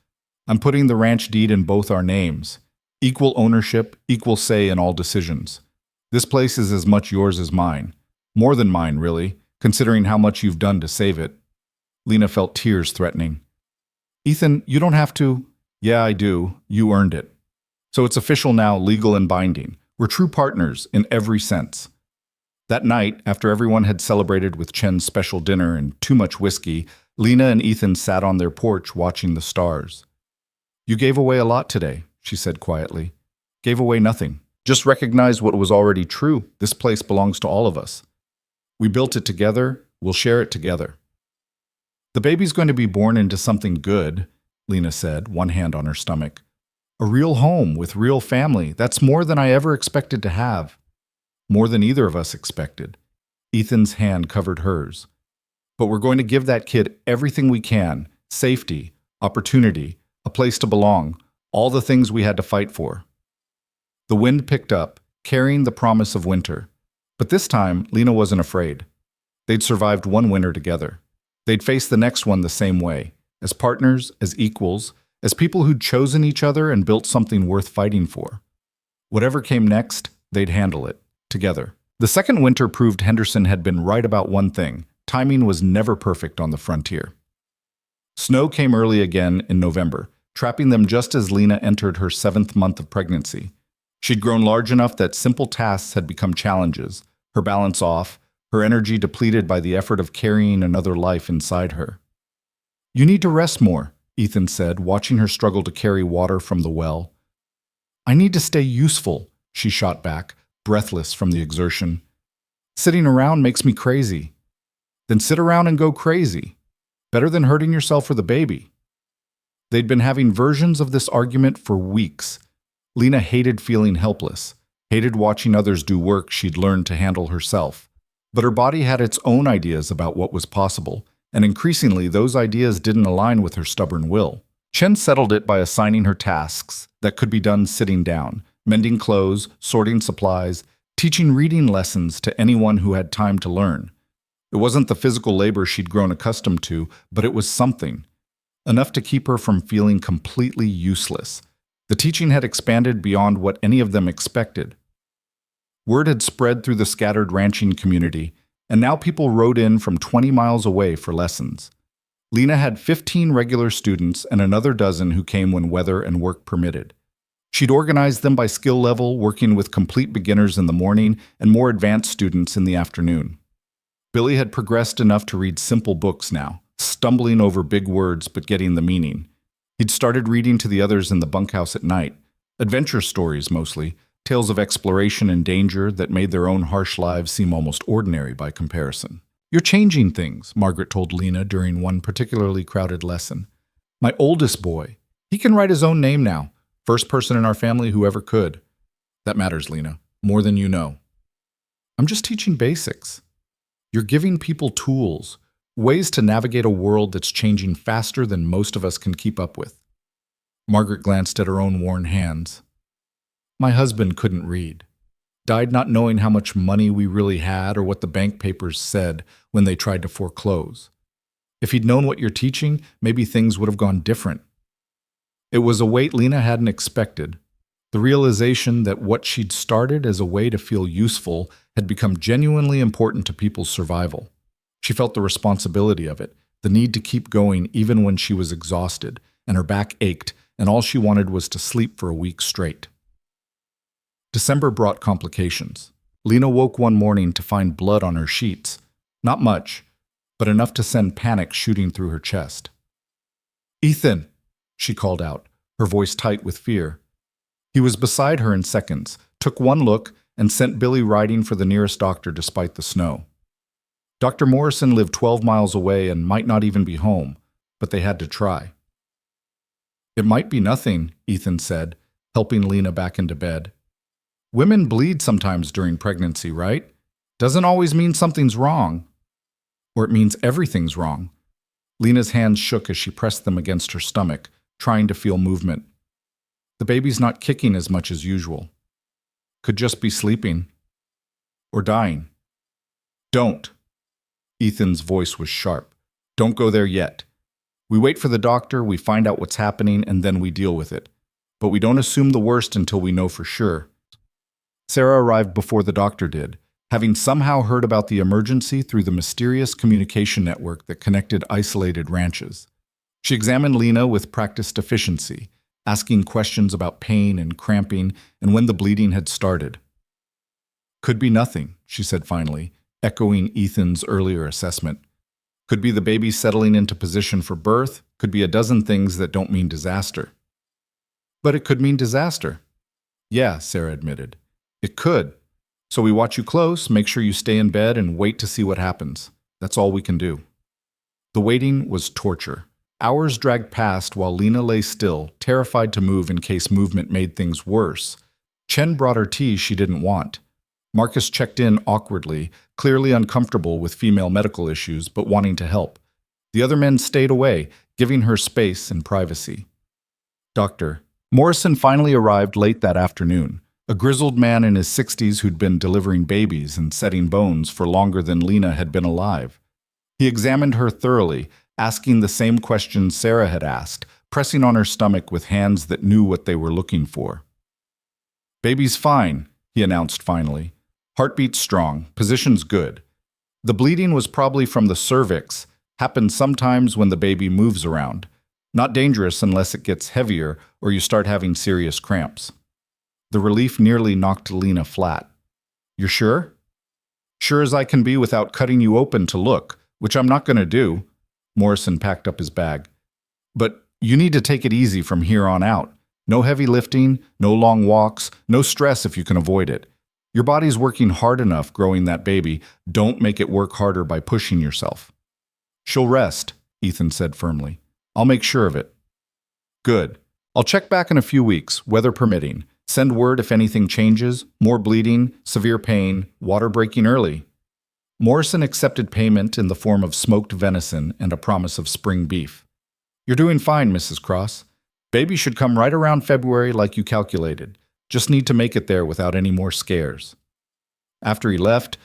"I'm putting the ranch deed in both our names. Equal ownership, equal say in all decisions. This place is as much yours as mine. More than mine, really, considering how much you've done to save it." Lena felt tears threatening. "Ethan, you don't have to." "Yeah, I do. You earned it. So it's official now, legal and binding. We're true partners in every sense." That night, after everyone had celebrated with Chen's special dinner and too much whiskey, Lena and Ethan sat on their porch watching the stars. "You gave away a lot today," she said quietly. "Gave away nothing. Just recognized what was already true. This place belongs to all of us. We built it together. We'll share it together." "The baby's going to be born into something good," Lena said, one hand on her stomach. "A real home with real family. That's more than I ever expected to have." "More than either of us expected." Ethan's hand covered hers. "But we're going to give that kid everything we can. Safety, opportunity, a place to belong, all the things we had to fight for." The wind picked up, carrying the promise of winter. But this time, Lena wasn't afraid. They'd survived one winter together. They'd face the next one the same way, as partners, as equals, as people who'd chosen each other and built something worth fighting for. Whatever came next, they'd handle it, together. The second winter proved Henderson had been right about one thing: timing was never perfect on the frontier. Snow came early again in November, trapping them just as Lena entered her 7th month of pregnancy. She'd grown large enough that simple tasks had become challenges, her balance off, her energy depleted by the effort of carrying another life inside her. "You need to rest more," Ethan said, watching her struggle to carry water from the well. "I need to stay useful," she shot back, breathless from the exertion. "Sitting around makes me crazy." "Then sit around and go crazy. Better than hurting yourself or the baby." They'd been having versions of this argument for weeks. Lena hated feeling helpless, hated watching others do work she'd learned to handle herself. But her body had its own ideas about what was possible, and increasingly those ideas didn't align with her stubborn will. Chen settled it by assigning her tasks that could be done sitting down, mending clothes, sorting supplies, teaching reading lessons to anyone who had time to learn. It wasn't the physical labor she'd grown accustomed to, but it was something, enough to keep her from feeling completely useless. The teaching had expanded beyond what any of them expected. Word had spread through the scattered ranching community, and now people rode in from 20 miles away for lessons. Lena had 15 regular students and another dozen who came when weather and work permitted. She'd organized them by skill level, working with complete beginners in the morning and more advanced students in the afternoon. Billy had progressed enough to read simple books now, stumbling over big words but getting the meaning. He'd started reading to the others in the bunkhouse at night, adventure stories mostly, tales of exploration and danger that made their own harsh lives seem almost ordinary by comparison. "You're changing things," Margaret told Lena during one particularly crowded lesson. "My oldest boy, he can write his own name now, first person in our family who ever could." "That matters, Lena, more than you know." "I'm just teaching basics. You're giving people tools, ways to navigate a world that's changing faster than most of us can keep up with." Margaret glanced at her own worn hands. "My husband couldn't read. Died not knowing how much money we really had or what the bank papers said when they tried to foreclose. If he'd known what you're teaching, maybe things would have gone different." It was a weight Lena hadn't expected. The realization that what she'd started as a way to feel useful had become genuinely important to people's survival. She felt the responsibility of it, the need to keep going even when she was exhausted, and her back ached, and all she wanted was to sleep for a week straight. December brought complications. Lena woke one morning to find blood on her sheets. Not much, but enough to send panic shooting through her chest. "Ethan," she called out, her voice tight with fear. He was beside her in seconds, took one look, and sent Billy riding for the nearest doctor despite the snow. Dr. Morrison lived 12 miles away and might not even be home, but they had to try. "It might be nothing," Ethan said, helping Lena back into bed. "Women bleed sometimes during pregnancy, right? Doesn't always mean something's wrong. Or it means everything's wrong." Lena's hands shook as she pressed them against her stomach, trying to feel movement. "The baby's not kicking as much as usual. Could just be sleeping. Or dying." "Don't." Ethan's voice was sharp. "Don't go there yet. We wait for the doctor, we find out what's happening, and then we deal with it. But we don't assume the worst until we know for sure." Sarah arrived before the doctor did, having somehow heard about the emergency through the mysterious communication network that connected isolated ranches. She examined Lena with practiced efficiency, asking questions about pain and cramping and when the bleeding had started. "Could be nothing," she said finally, echoing Ethan's earlier assessment. "Could be the baby settling into position for birth, could be a dozen things that don't mean disaster." "But it could mean disaster." "Yeah," Sarah admitted. "It could. So we watch you close, make sure you stay in bed, and wait to see what happens. That's all we can do." The waiting was torture. Hours dragged past while Lena lay still, terrified to move in case movement made things worse. Chen brought her tea she didn't want. Marcus checked in awkwardly, clearly uncomfortable with female medical issues, but wanting to help. The other men stayed away, giving her space and privacy. Dr. Morrison finally arrived late that afternoon, a grizzled man in his 60s who'd been delivering babies and setting bones for longer than Lena had been alive. He examined her thoroughly, asking the same questions Sarah had asked, pressing on her stomach with hands that knew what they were looking for. "Baby's fine," he announced finally. "Heartbeat strong, position's good. The bleeding was probably from the cervix, happens sometimes when the baby moves around. Not dangerous unless it gets heavier or you start having serious cramps." The relief nearly knocked Lena flat. "You're sure?" "Sure as I can be without cutting you open to look, which I'm not going to do." Morrison packed up his bag. "But you need to take it easy from here on out. No heavy lifting, no long walks, no stress if you can avoid it. Your body's working hard enough growing that baby. Don't make it work harder by pushing yourself." "She'll rest," Ethan said firmly. "I'll make sure of it." "Good. I'll check back in a few weeks, weather permitting. Send word if anything changes, more bleeding, severe pain, water breaking early." Morrison accepted payment in the form of smoked venison and a promise of spring beef. "You're doing fine, Mrs. Cross. Baby should come right around February like you calculated. Just need to make it there without any more scares." After he left,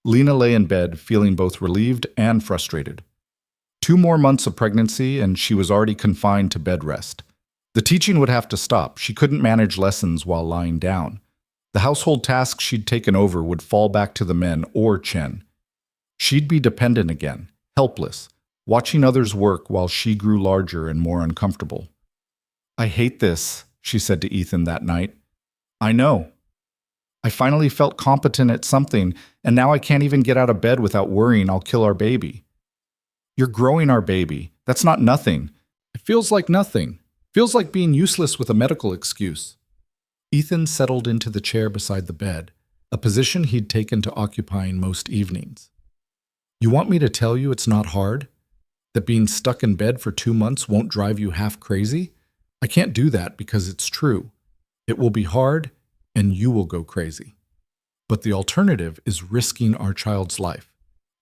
Lena lay in bed feeling both relieved and frustrated. 2 more months of pregnancy and she was already confined to bed rest. The teaching would have to stop. She couldn't manage lessons while lying down. The household tasks she'd taken over would fall back to the men or Chen. She'd be dependent again, helpless, watching others work while she grew larger and more uncomfortable. "I hate this," she said to Ethan that night. "I know. I finally felt competent at something, and now I can't even get out of bed without worrying I'll kill our baby." "You're growing our baby. That's not nothing. It feels like nothing. Feels like being useless with a medical excuse." Ethan settled into the chair beside the bed, a position he'd taken to occupying most evenings. "You want me to tell you it's not hard? That being stuck in bed for 2 months won't drive you half crazy? I can't do that because it's true. It will be hard, and you will go crazy. But the alternative is risking our child's life.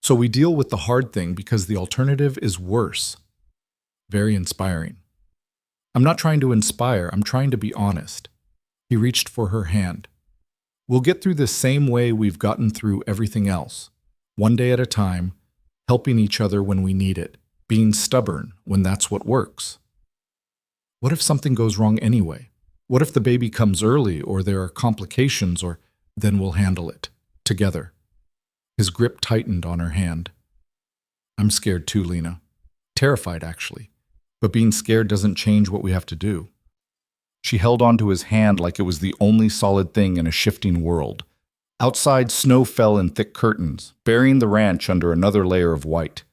So we deal with the hard thing because the alternative is worse." Very inspiring. "I'm not trying to inspire, I'm trying to be honest." He reached for her hand. "We'll get through this same way we've gotten through everything else. One day at a time, helping each other when we need it, being stubborn when that's what works." What if something goes wrong anyway? What if the baby comes early or there are complications or then we'll handle it together? His grip tightened on her hand. "I'm scared too, Lena. Terrified, actually. But being scared doesn't change what we have to do. She held onto his hand like it was the only solid thing in a shifting world. Outside, snow fell in thick curtains, burying the ranch under another layer of white.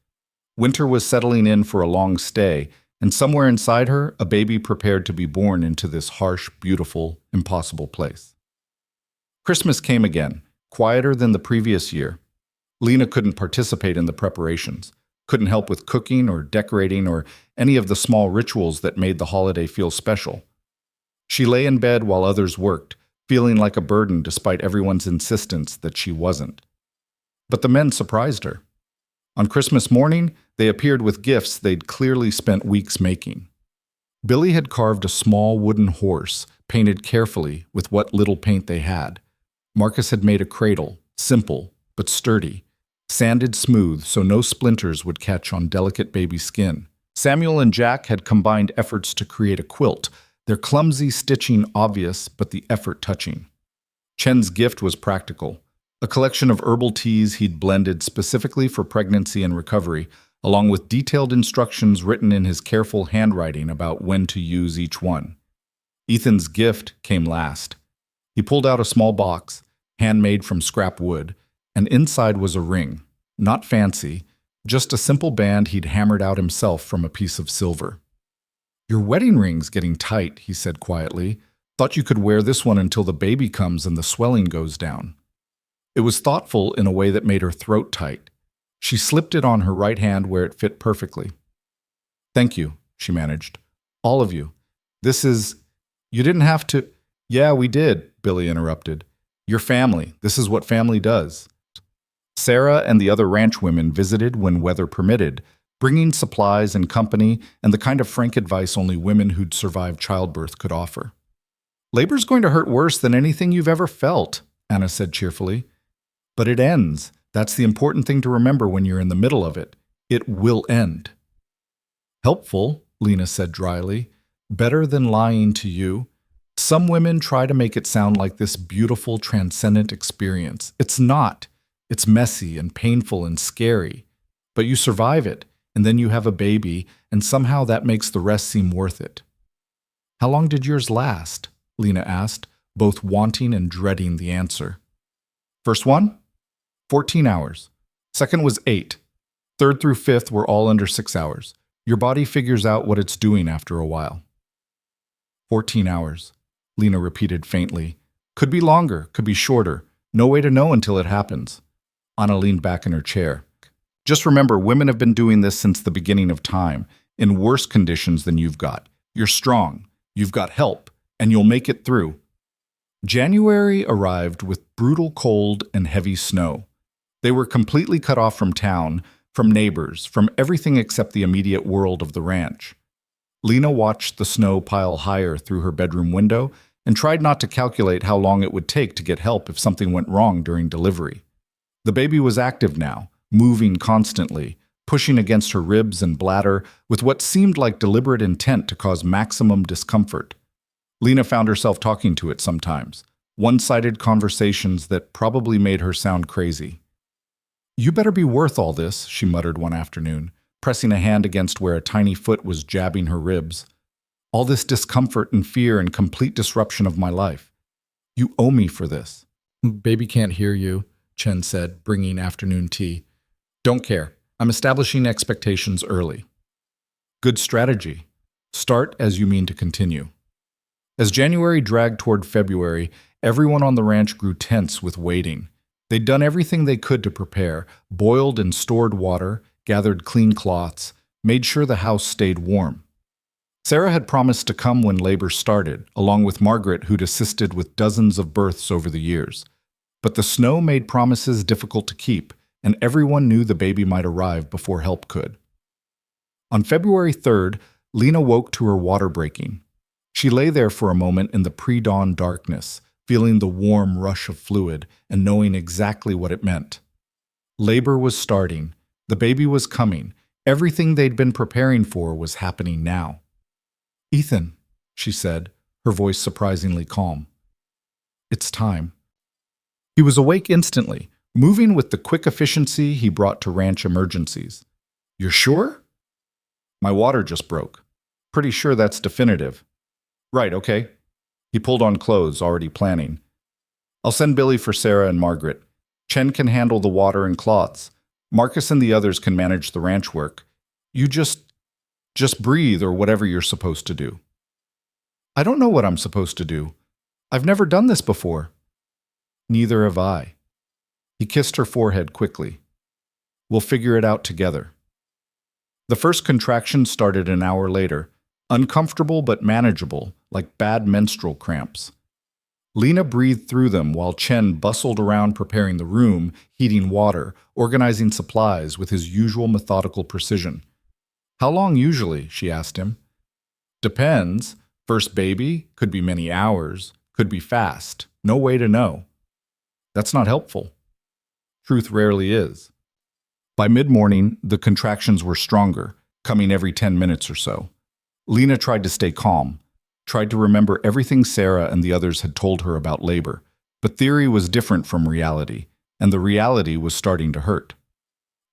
Winter was settling in for a long stay, and somewhere inside her, a baby prepared to be born into this harsh, beautiful, impossible place. Christmas came again, quieter than the previous year. Lena couldn't participate in the preparations, couldn't help with cooking or decorating or any of the small rituals that made the holiday feel special. She lay in bed while others worked, feeling like a burden despite everyone's insistence that she wasn't. But the men surprised her. On Christmas morning, they appeared with gifts they'd clearly spent weeks making. Billy had carved a small wooden horse, painted carefully with what little paint they had. Marcus had made a cradle, simple but sturdy, sanded smooth so no splinters would catch on delicate baby skin. Samuel and Jack had combined efforts to create a quilt, their clumsy stitching obvious but the effort touching. Chen's gift was practical, a collection of herbal teas he'd blended specifically for pregnancy and recovery, along with detailed instructions written in his careful handwriting about when to use each one. Ethan's gift came last. He pulled out a small box, handmade from scrap wood, and inside was a ring, not fancy, just a simple band he'd hammered out himself from a piece of silver. "Your wedding ring's getting tight," he said quietly. "Thought you could wear this one until the baby comes and the swelling goes down." It was thoughtful in a way that made her throat tight. She slipped it on her right hand where it fit perfectly. "Thank you," she managed. "All of you. This is... You didn't have to..." "Yeah, we did," Billy interrupted. "Your family. This is what family does." Sarah and the other ranch women visited when weather permitted, bringing supplies and company and the kind of frank advice only women who'd survived childbirth could offer. "Labor's going to hurt worse than anything you've ever felt," Anna said cheerfully. "But it ends. That's the important thing to remember when you're in the middle of it. It will end." "Helpful," Lena said dryly. "Better than lying to you. Some women try to make it sound like this beautiful, transcendent experience. It's not. It's messy and painful and scary. But you survive it, and then you have a baby, and somehow that makes the rest seem worth it." "How long did yours last?" Lena asked, both wanting and dreading the answer. "First one? 14 hours. Second was 8. Third through fifth were all under 6 hours. Your body figures out what it's doing after a while." 14 hours, Lena repeated faintly. "Could be longer, could be shorter. No way to know until it happens." Anna leaned back in her chair. "Just remember, women have been doing this since the beginning of time, in worse conditions than you've got. You're strong, you've got help, and you'll make it through." January arrived with brutal cold and heavy snow. They were completely cut off from town, from neighbors, from everything except the immediate world of the ranch. Lena watched the snow pile higher through her bedroom window and tried not to calculate how long it would take to get help if something went wrong during delivery. The baby was active now, moving constantly, pushing against her ribs and bladder with what seemed like deliberate intent to cause maximum discomfort. Lena found herself talking to it sometimes, one-sided conversations that probably made her sound crazy. "You better be worth all this," she muttered one afternoon, pressing a hand against where a tiny foot was jabbing her ribs. "All this discomfort and fear and complete disruption of my life. You owe me for this." "Baby can't hear you," Chen said, bringing afternoon tea. "Don't care. I'm establishing expectations early." "Good strategy. Start as you mean to continue." As January dragged toward February, everyone on the ranch grew tense with waiting. They'd done everything they could to prepare, boiled and stored water, gathered clean cloths, made sure the house stayed warm. Sarah had promised to come when labor started, along with Margaret, who'd assisted with dozens of births over the years. But the snow made promises difficult to keep, and everyone knew the baby might arrive before help could. On February 3rd, Lena woke to her water breaking. She lay there for a moment in the pre-dawn darkness, feeling the warm rush of fluid and knowing exactly what it meant. Labor was starting. The baby was coming. Everything they'd been preparing for was happening now. "Ethan," she said, her voice surprisingly calm. "It's time." He was awake instantly, moving with the quick efficiency he brought to ranch emergencies. "You're sure?" My water just broke. Pretty sure that's definitive. Right, okay. He pulled on clothes, already planning. I'll send Billy for Sarah and Margaret. Chen can handle the water and cloths. Marcus and the others can manage the ranch work. You just breathe or whatever you're supposed to do. I don't know what I'm supposed to do. I've never done this before. Neither have I. He kissed her forehead quickly. We'll figure it out together. The first contraction started an hour later, uncomfortable but manageable, like bad menstrual cramps. Lena breathed through them while Chen bustled around preparing the room, heating water, organizing supplies with his usual methodical precision. How long usually? She asked him. Depends. First baby, could be many hours, could be fast. No way to know. That's not helpful. Truth rarely is. By mid-morning, the contractions were stronger, coming every 10 minutes or so. Lena tried to stay calm, tried to remember everything Sarah and the others had told her about labor, but theory was different from reality, and the reality was starting to hurt.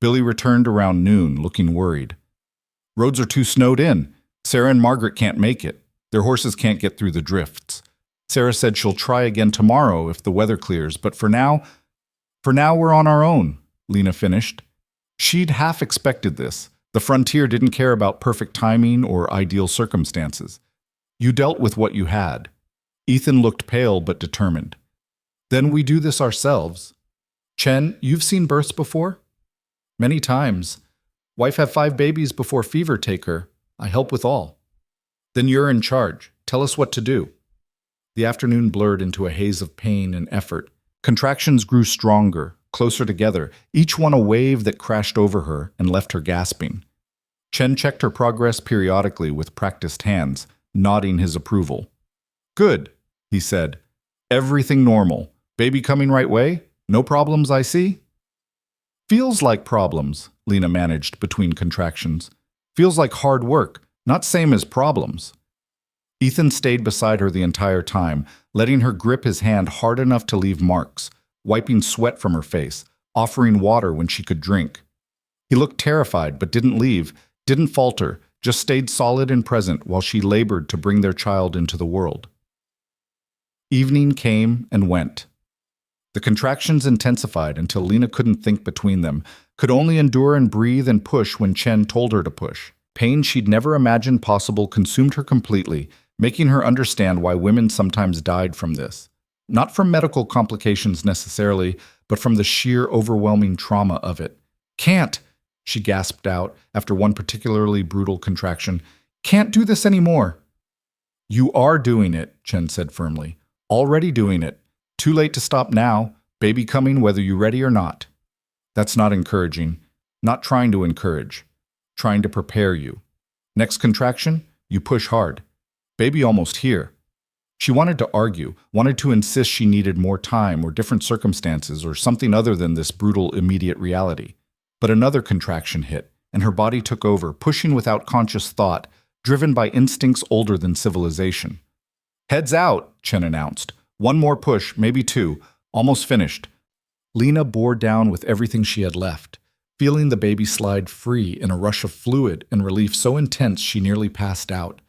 Billy returned around noon, looking worried. Roads are too snowed in. Sarah and Margaret can't make it. Their horses can't get through the drifts. Sarah said she'll try again tomorrow if the weather clears, but for now we're on our own, Lena finished. She'd half expected this. The frontier didn't care about perfect timing or ideal circumstances. You dealt with what you had. Ethan looked pale but determined. Then we do this ourselves. Chen, you've seen births before? Many times. Wife had 5 babies before fever take her. I help with all. Then you're in charge. Tell us what to do. The afternoon blurred into a haze of pain and effort. Contractions grew stronger, closer together, each one a wave that crashed over her and left her gasping. Chen checked her progress periodically with practiced hands, nodding his approval. Good, he said. Everything normal. Baby coming right way? No problems I see? Feels like problems, Lena managed between contractions. Feels like hard work, not same as problems. Ethan stayed beside her the entire time, letting her grip his hand hard enough to leave marks, wiping sweat from her face, offering water when she could drink. He looked terrified but didn't leave, didn't falter, just stayed solid and present while she labored to bring their child into the world. Evening came and went. The contractions intensified until Lena couldn't think between them, could only endure and breathe and push when Chen told her to push. Pain she'd never imagined possible consumed her completely, making her understand why women sometimes died from this. Not from medical complications necessarily, but from the sheer overwhelming trauma of it. Can't, she gasped out after one particularly brutal contraction. Can't do this anymore. You are doing it, Chen said firmly. Already doing it. Too late to stop now. Baby coming whether you're ready or not. That's not encouraging. Not trying to encourage. Trying to prepare you. Next contraction, you push hard. Baby almost here. She wanted to argue, wanted to insist she needed more time or different circumstances or something other than this brutal immediate reality. But another contraction hit, and her body took over, pushing without conscious thought, driven by instincts older than civilization. Heads out, Chen announced. One more push, maybe 2. Almost finished. Lena bore down with everything she had left, feeling the baby slide free in a rush of fluid and relief so intense she nearly passed out.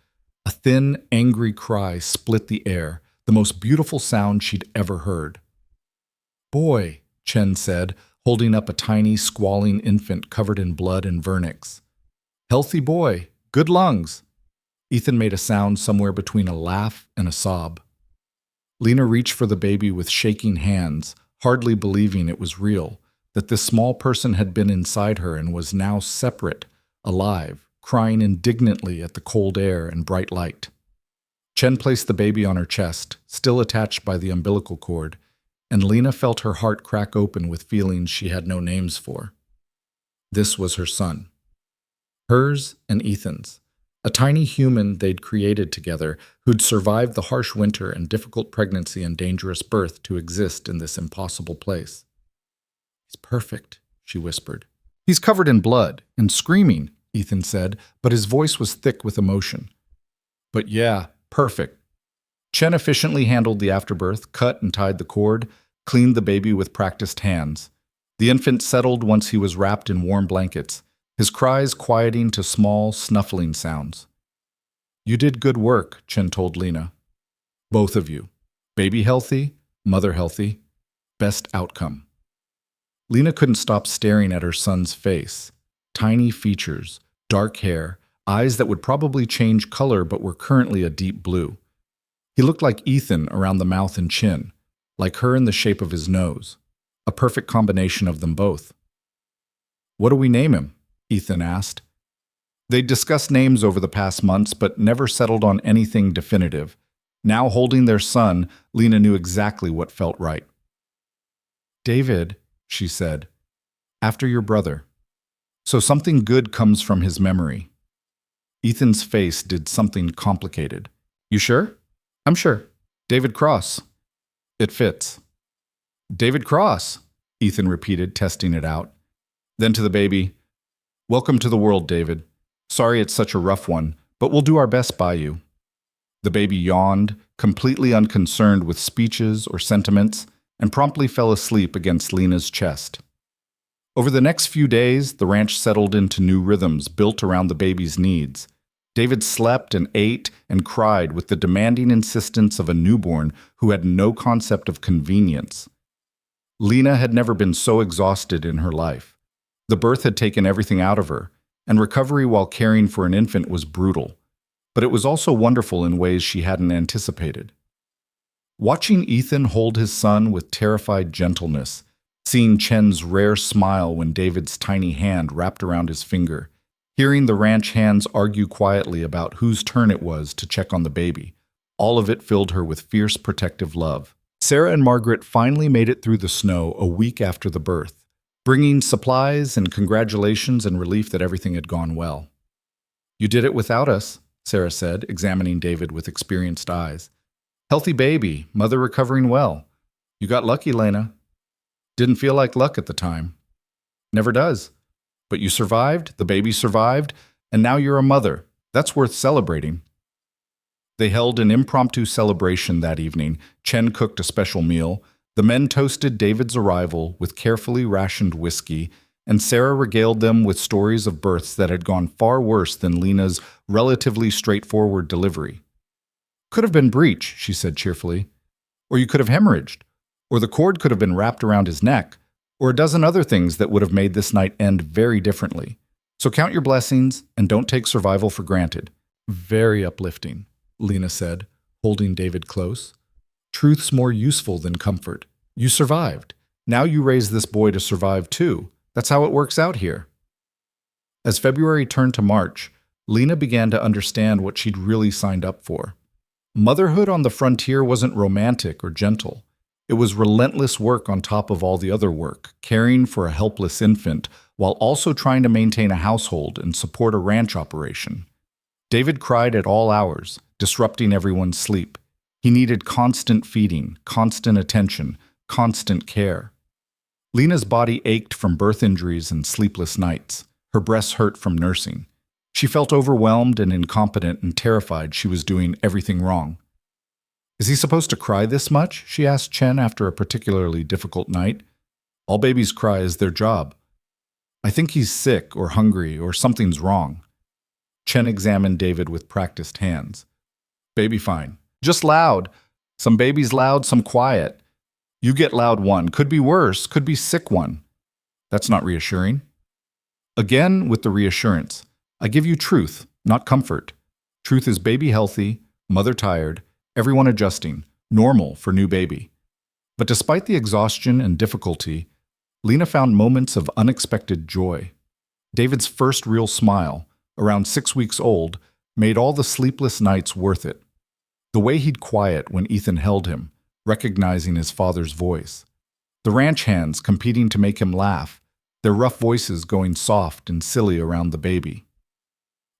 A thin, angry cry split the air, the most beautiful sound she'd ever heard. Boy, Chen said, holding up a tiny, squalling infant covered in blood and vernix. Healthy boy, good lungs. Ethan made a sound somewhere between a laugh and a sob. Lena reached for the baby with shaking hands, hardly believing it was real, that this small person had been inside her and was now separate, alive, crying indignantly at the cold air and bright light. Chen placed the baby on her chest, still attached by the umbilical cord, and Lena felt her heart crack open with feelings she had no names for. This was her son. Hers and Ethan's. A tiny human they'd created together who'd survived the harsh winter and difficult pregnancy and dangerous birth to exist in this impossible place. He's perfect, she whispered. He's covered in blood and screaming, Ethan said, but his voice was thick with emotion. But yeah, perfect. Chen efficiently handled the afterbirth, cut and tied the cord, cleaned the baby with practiced hands. The infant settled once he was wrapped in warm blankets. his cries quieting to small, snuffling sounds. "You did good work," Chen told Lena. "Both of you. Baby healthy, mother healthy. Best outcome." Lena couldn't stop staring at her son's face. Tiny features, dark hair, eyes that would probably change color but were currently a deep blue. He looked like Ethan around the mouth and chin, like her in the shape of his nose. A perfect combination of them both. "What do we name him?" Ethan asked. They'd discussed names over the past months, but never settled on anything definitive. Now holding their son, Lena knew exactly what felt right. "David," she said, "after your brother. So something good comes from his memory." Ethan's face did something complicated. "You sure?" "I'm sure. David Cross." "It fits." "David Cross," Ethan repeated, testing it out. Then to the baby, "Welcome to the world, David. Sorry it's such a rough one, but we'll do our best by you." The baby yawned, completely unconcerned with speeches or sentiments, and promptly fell asleep against Lena's chest. Over the next few days, the ranch settled into new rhythms built around the baby's needs. David slept and ate and cried with the demanding insistence of a newborn who had no concept of convenience. Lena had never been so exhausted in her life. The birth had taken everything out of her, and recovery while caring for an infant was brutal. But it was also wonderful in ways she hadn't anticipated. Watching Ethan hold his son with terrified gentleness, seeing Chen's rare smile when David's tiny hand wrapped around his finger, hearing the ranch hands argue quietly about whose turn it was to check on the baby, all of it filled her with fierce protective love. Sarah and Margaret finally made it through the snow a week after the birth, bringing supplies and congratulations and relief that everything had gone well. "You did it without us," Sarah said, examining David with experienced eyes. "Healthy baby, mother recovering well. You got lucky, Lena." "Didn't feel like luck at the time." "Never does. But you survived, the baby survived, and now you're a mother. That's worth celebrating." They held an impromptu celebration that evening. Chen cooked a special meal. The men toasted David's arrival with carefully rationed whiskey, and Sarah regaled them with stories of births that had gone far worse than Lena's relatively straightforward delivery. "Could have been breech," she said cheerfully. "Or you could have hemorrhaged. Or the cord could have been wrapped around his neck. Or a dozen other things that would have made this night end very differently. So count your blessings and don't take survival for granted." "Very uplifting," Lena said, holding David close. "Truth's more useful than comfort. You survived. Now you raise this boy to survive too. That's how it works out here." As February turned to March, Lena began to understand what she'd really signed up for. Motherhood on the frontier wasn't romantic or gentle. It was relentless work on top of all the other work, caring for a helpless infant while also trying to maintain a household and support a ranch operation. David cried at all hours, disrupting everyone's sleep. He needed constant feeding, constant attention, constant care. Lena's body ached from birth injuries and sleepless nights. Her breasts hurt from nursing. She felt overwhelmed and incompetent and terrified she was doing everything wrong. "Is he supposed to cry this much?" she asked Chen after a particularly difficult night. "All babies cry is their job." "I think he's sick or hungry or something's wrong." Chen examined David with practiced hands. "Baby fine. Just loud. Some babies loud, some quiet. You get loud one. Could be worse. Could be sick one." "That's not reassuring." Again with the reassurance. "I give you truth, not comfort. Truth is baby healthy, mother tired, everyone adjusting, normal for new baby." But despite the exhaustion and difficulty, Lena found moments of unexpected joy. David's first real smile, around 6 weeks old, made all the sleepless nights worth it. The way he'd quiet when Ethan held him, recognizing his father's voice. The ranch hands competing to make him laugh, their rough voices going soft and silly around the baby.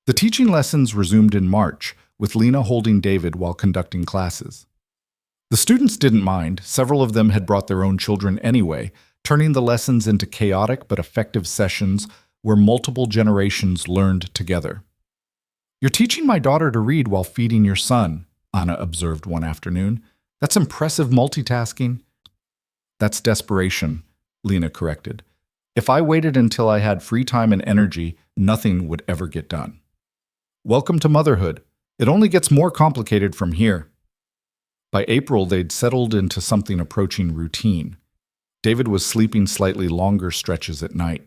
The teaching lessons resumed in March, with Lena holding David while conducting classes. The students didn't mind. Several of them had brought their own children anyway, turning the lessons into chaotic but effective sessions where multiple generations learned together. "You're teaching my daughter to read while feeding your son," Anna observed one afternoon. "That's impressive multitasking." "That's desperation," Lena corrected. If I waited until I had free time and energy, nothing would ever get done. Welcome to motherhood. It only gets more complicated from here. By April, they'd settled into something approaching routine. David was sleeping slightly longer stretches at night.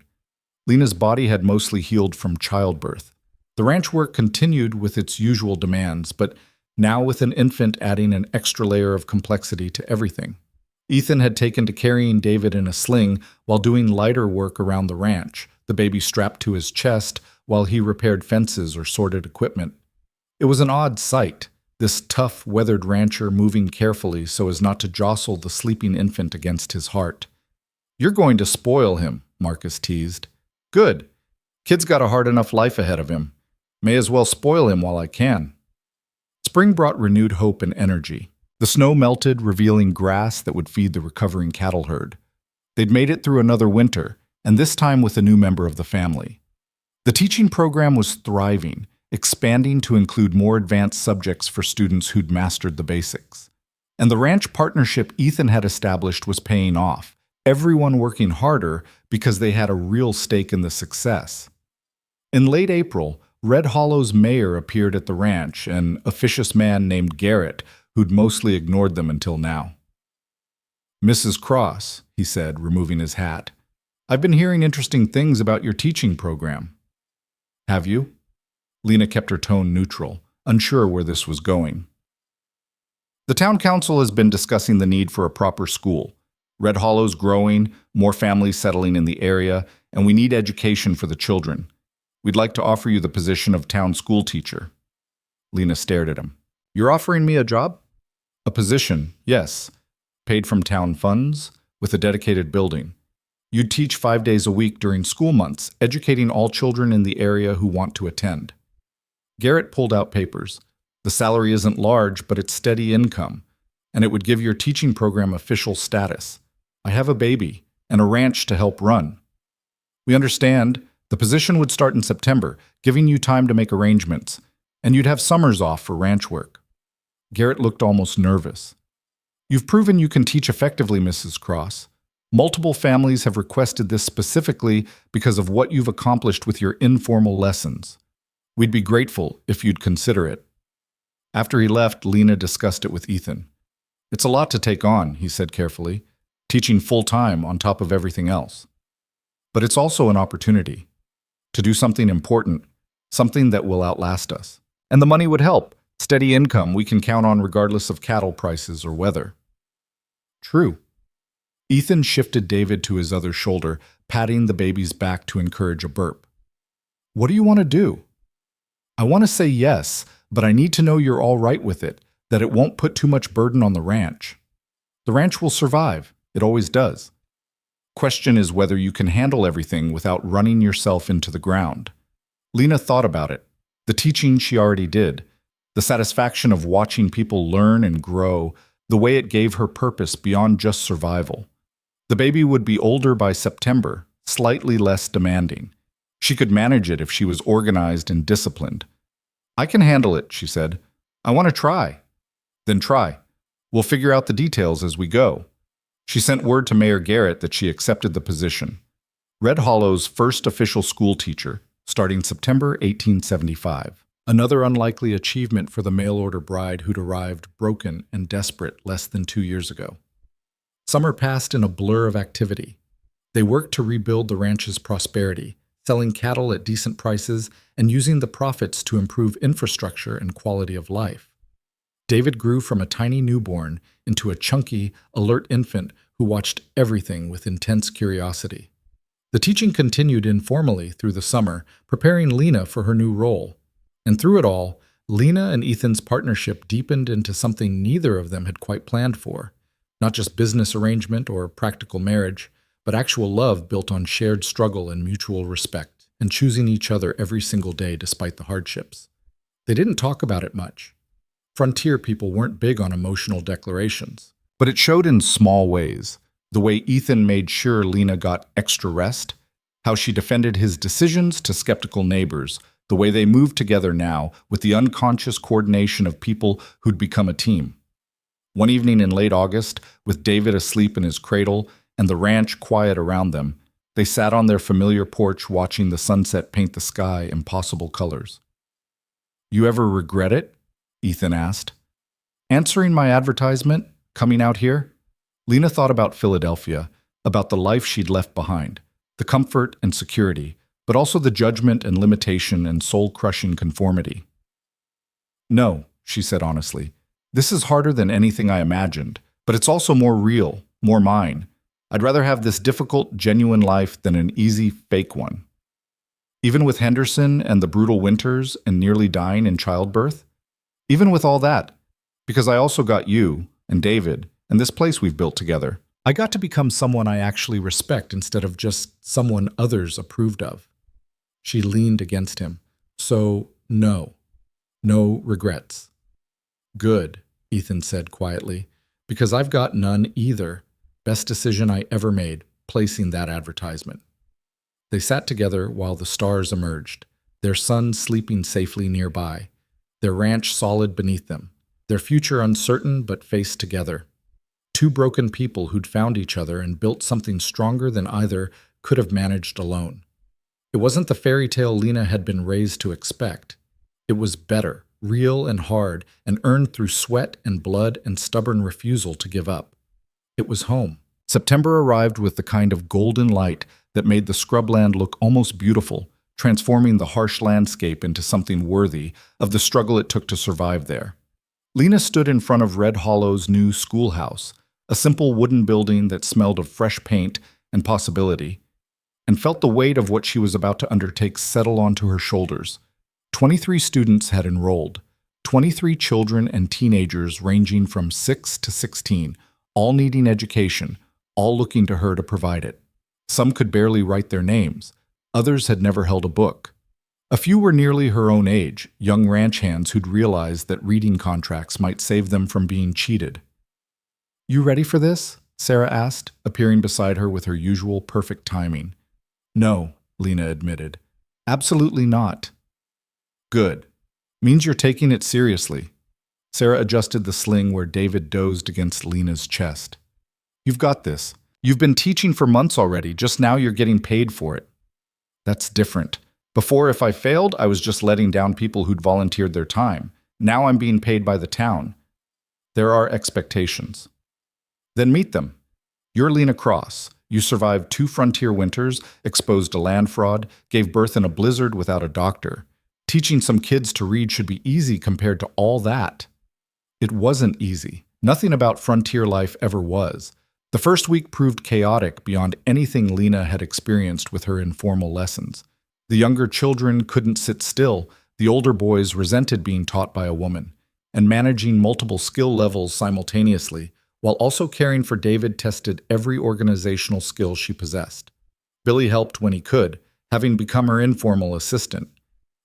Lena's body had mostly healed from childbirth. The ranch work continued with its usual demands, but now with an infant adding an extra layer of complexity to everything. Ethan had taken to carrying David in a sling while doing lighter work around the ranch, the baby strapped to his chest while he repaired fences or sorted equipment. It was an odd sight, this tough, weathered rancher moving carefully so as not to jostle the sleeping infant against his heart. "You're going to spoil him," Marcus teased. "Good. Kid's got a hard enough life ahead of him. May as well spoil him while I can." Spring brought renewed hope and energy. The snow melted, revealing grass that would feed the recovering cattle herd. They'd made it through another winter, and this time with a new member of the family. The teaching program was thriving, expanding to include more advanced subjects for students who'd mastered the basics. And the ranch partnership Ethan had established was paying off, everyone working harder because they had a real stake in the success. In late April, Red Hollow's mayor appeared at the ranch, an officious man named Garrett, who'd mostly ignored them until now. "Mrs. Cross," he said, removing his hat, "I've been hearing interesting things about your teaching program." "Have you?" Lena kept her tone neutral, unsure where this was going. "The town council has been discussing the need for a proper school. Red Hollow's growing, more families settling in the area, and we need education for the children. We'd like to offer you the position of town school teacher." Lena stared at him. "You're offering me a job?" "A position, yes. Paid from town funds, with a dedicated building. You'd teach 5 days a week during school months, educating all children in the area who want to attend." Garrett pulled out papers. "The salary isn't large, but it's steady income, and it would give your teaching program official status. I have a baby and a ranch to help run." "We understand. The position would start in September, giving you time to make arrangements, and you'd have summers off for ranch work." Garrett looked almost nervous. "You've proven you can teach effectively, Mrs. Cross. Multiple families have requested this specifically because of what you've accomplished with your informal lessons. We'd be grateful if you'd consider it." After he left, Lena discussed it with Ethan. "It's a lot to take on," he said carefully, "teaching full-time on top of everything else. But it's also an opportunity to do something important, something that will outlast us. And the money would help. Steady income we can count on regardless of cattle prices or weather." "True." Ethan shifted David to his other shoulder, patting the baby's back to encourage a burp. "What do you want to do?" "I want to say yes, but I need to know you're all right with it, that it won't put too much burden on the ranch. The ranch will survive. It always does. Question is whether you can handle everything without running yourself into the ground." Lena thought about it. The teaching she already did, the satisfaction of watching people learn and grow, the way it gave her purpose beyond just survival. The baby would be older by September, slightly less demanding. She could manage it if she was organized and disciplined. "I can handle it," she said. "I want to try." "Then try. We'll figure out the details as we go." She sent word to Mayor Garrett that she accepted the position. Red Hollow's first official school teacher, starting September 1875. Another unlikely achievement for the mail-order bride who'd arrived broken and desperate less than 2 years ago. Summer passed in a blur of activity. They worked to rebuild the ranch's prosperity, selling cattle at decent prices and using the profits to improve infrastructure and quality of life. David grew from a tiny newborn into a chunky, alert infant who watched everything with intense curiosity. The teaching continued informally through the summer, preparing Lena for her new role. And through it all, Lena and Ethan's partnership deepened into something neither of them had quite planned for. Not just business arrangement or practical marriage, but actual love built on shared struggle and mutual respect, and choosing each other every single day despite the hardships. They didn't talk about it much. Frontier people weren't big on emotional declarations. But it showed in small ways. The way Ethan made sure Lena got extra rest, how she defended his decisions to skeptical neighbors, the way they moved together now with the unconscious coordination of people who'd become a team. One evening in late August, with David asleep in his cradle and the ranch quiet around them, They sat on their familiar porch watching the sunset paint the sky impossible colors. "You ever regret it?" Ethan asked. "Answering my advertisement? Coming out here?" Lena thought about Philadelphia, about the life she'd left behind, the comfort and security, but also the judgment and limitation and soul-crushing conformity. "No," she said honestly. "This is harder than anything I imagined, but it's also more real, more mine. I'd rather have this difficult, genuine life than an easy, fake one." Even with Henderson and the brutal winters and nearly dying in childbirth? Even with all that? Because I also got you and David and this place we've built together. I got to become someone I actually respect instead of just someone others approved of. She leaned against him. "So, no. No regrets." "Good," Ethan said quietly, "because I've got none either. Best decision I ever made, placing that advertisement." They sat together while the stars emerged, their son sleeping safely nearby, their ranch solid beneath them, their future uncertain but faced together. Two broken people who'd found each other and built something stronger than either could have managed alone. It wasn't the fairy tale Lena had been raised to expect. It was better, real and hard, and earned through sweat and blood and stubborn refusal to give up. It was home. September arrived with the kind of golden light that made the scrubland look almost beautiful, transforming the harsh landscape into something worthy of the struggle it took to survive there. Lena stood in front of Red Hollow's new schoolhouse, a simple wooden building that smelled of fresh paint and possibility, and felt the weight of what she was about to undertake settle onto her shoulders. 23 students had enrolled, 23 children and teenagers ranging from 6 to 16, all needing education, all looking to her to provide it. Some could barely write their names. Others had never held a book. A few were nearly her own age, young ranch hands who'd realized that reading contracts might save them from being cheated. "You ready for this?" Sarah asked, appearing beside her with her usual perfect timing. "No," Lena admitted. "Absolutely not." "Good. Means you're taking it seriously." Sarah adjusted the sling where David dozed against Lena's chest. "You've got this. You've been teaching for months already, just now you're getting paid for it." "That's different. Before, if I failed, I was just letting down people who'd volunteered their time. Now I'm being paid by the town. There are expectations." "Then meet them. You're Lena Cross. You survived 2 frontier winters, exposed to land fraud, gave birth in a blizzard without a doctor. Teaching some kids to read should be easy compared to all that." It wasn't easy. Nothing about frontier life ever was. The first week proved chaotic beyond anything Lena had experienced with her informal lessons. The younger children couldn't sit still, the older boys resented being taught by a woman, and managing multiple skill levels simultaneously, while also caring for David tested every organizational skill she possessed. Billy helped when he could, having become her informal assistant.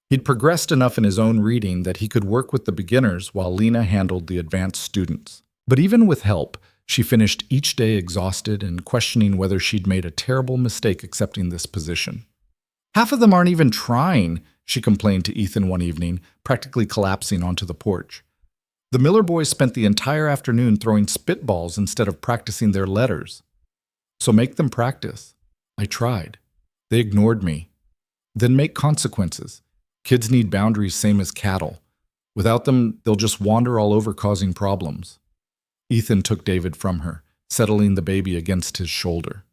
He'd progressed enough in his own reading that he could work with the beginners while Lena handled the advanced students. But even with help, she finished each day exhausted and questioning whether she'd made a terrible mistake accepting this position. "Half of them aren't even trying," she complained to Ethan one evening, practically collapsing onto the porch. "The Miller boys spent the entire afternoon throwing spitballs instead of practicing their letters." "So make them practice." "I tried. They ignored me." "Then make consequences. Kids need boundaries same as cattle. Without them, they'll just wander all over causing problems." Ethan took David from her, settling the baby against his shoulder.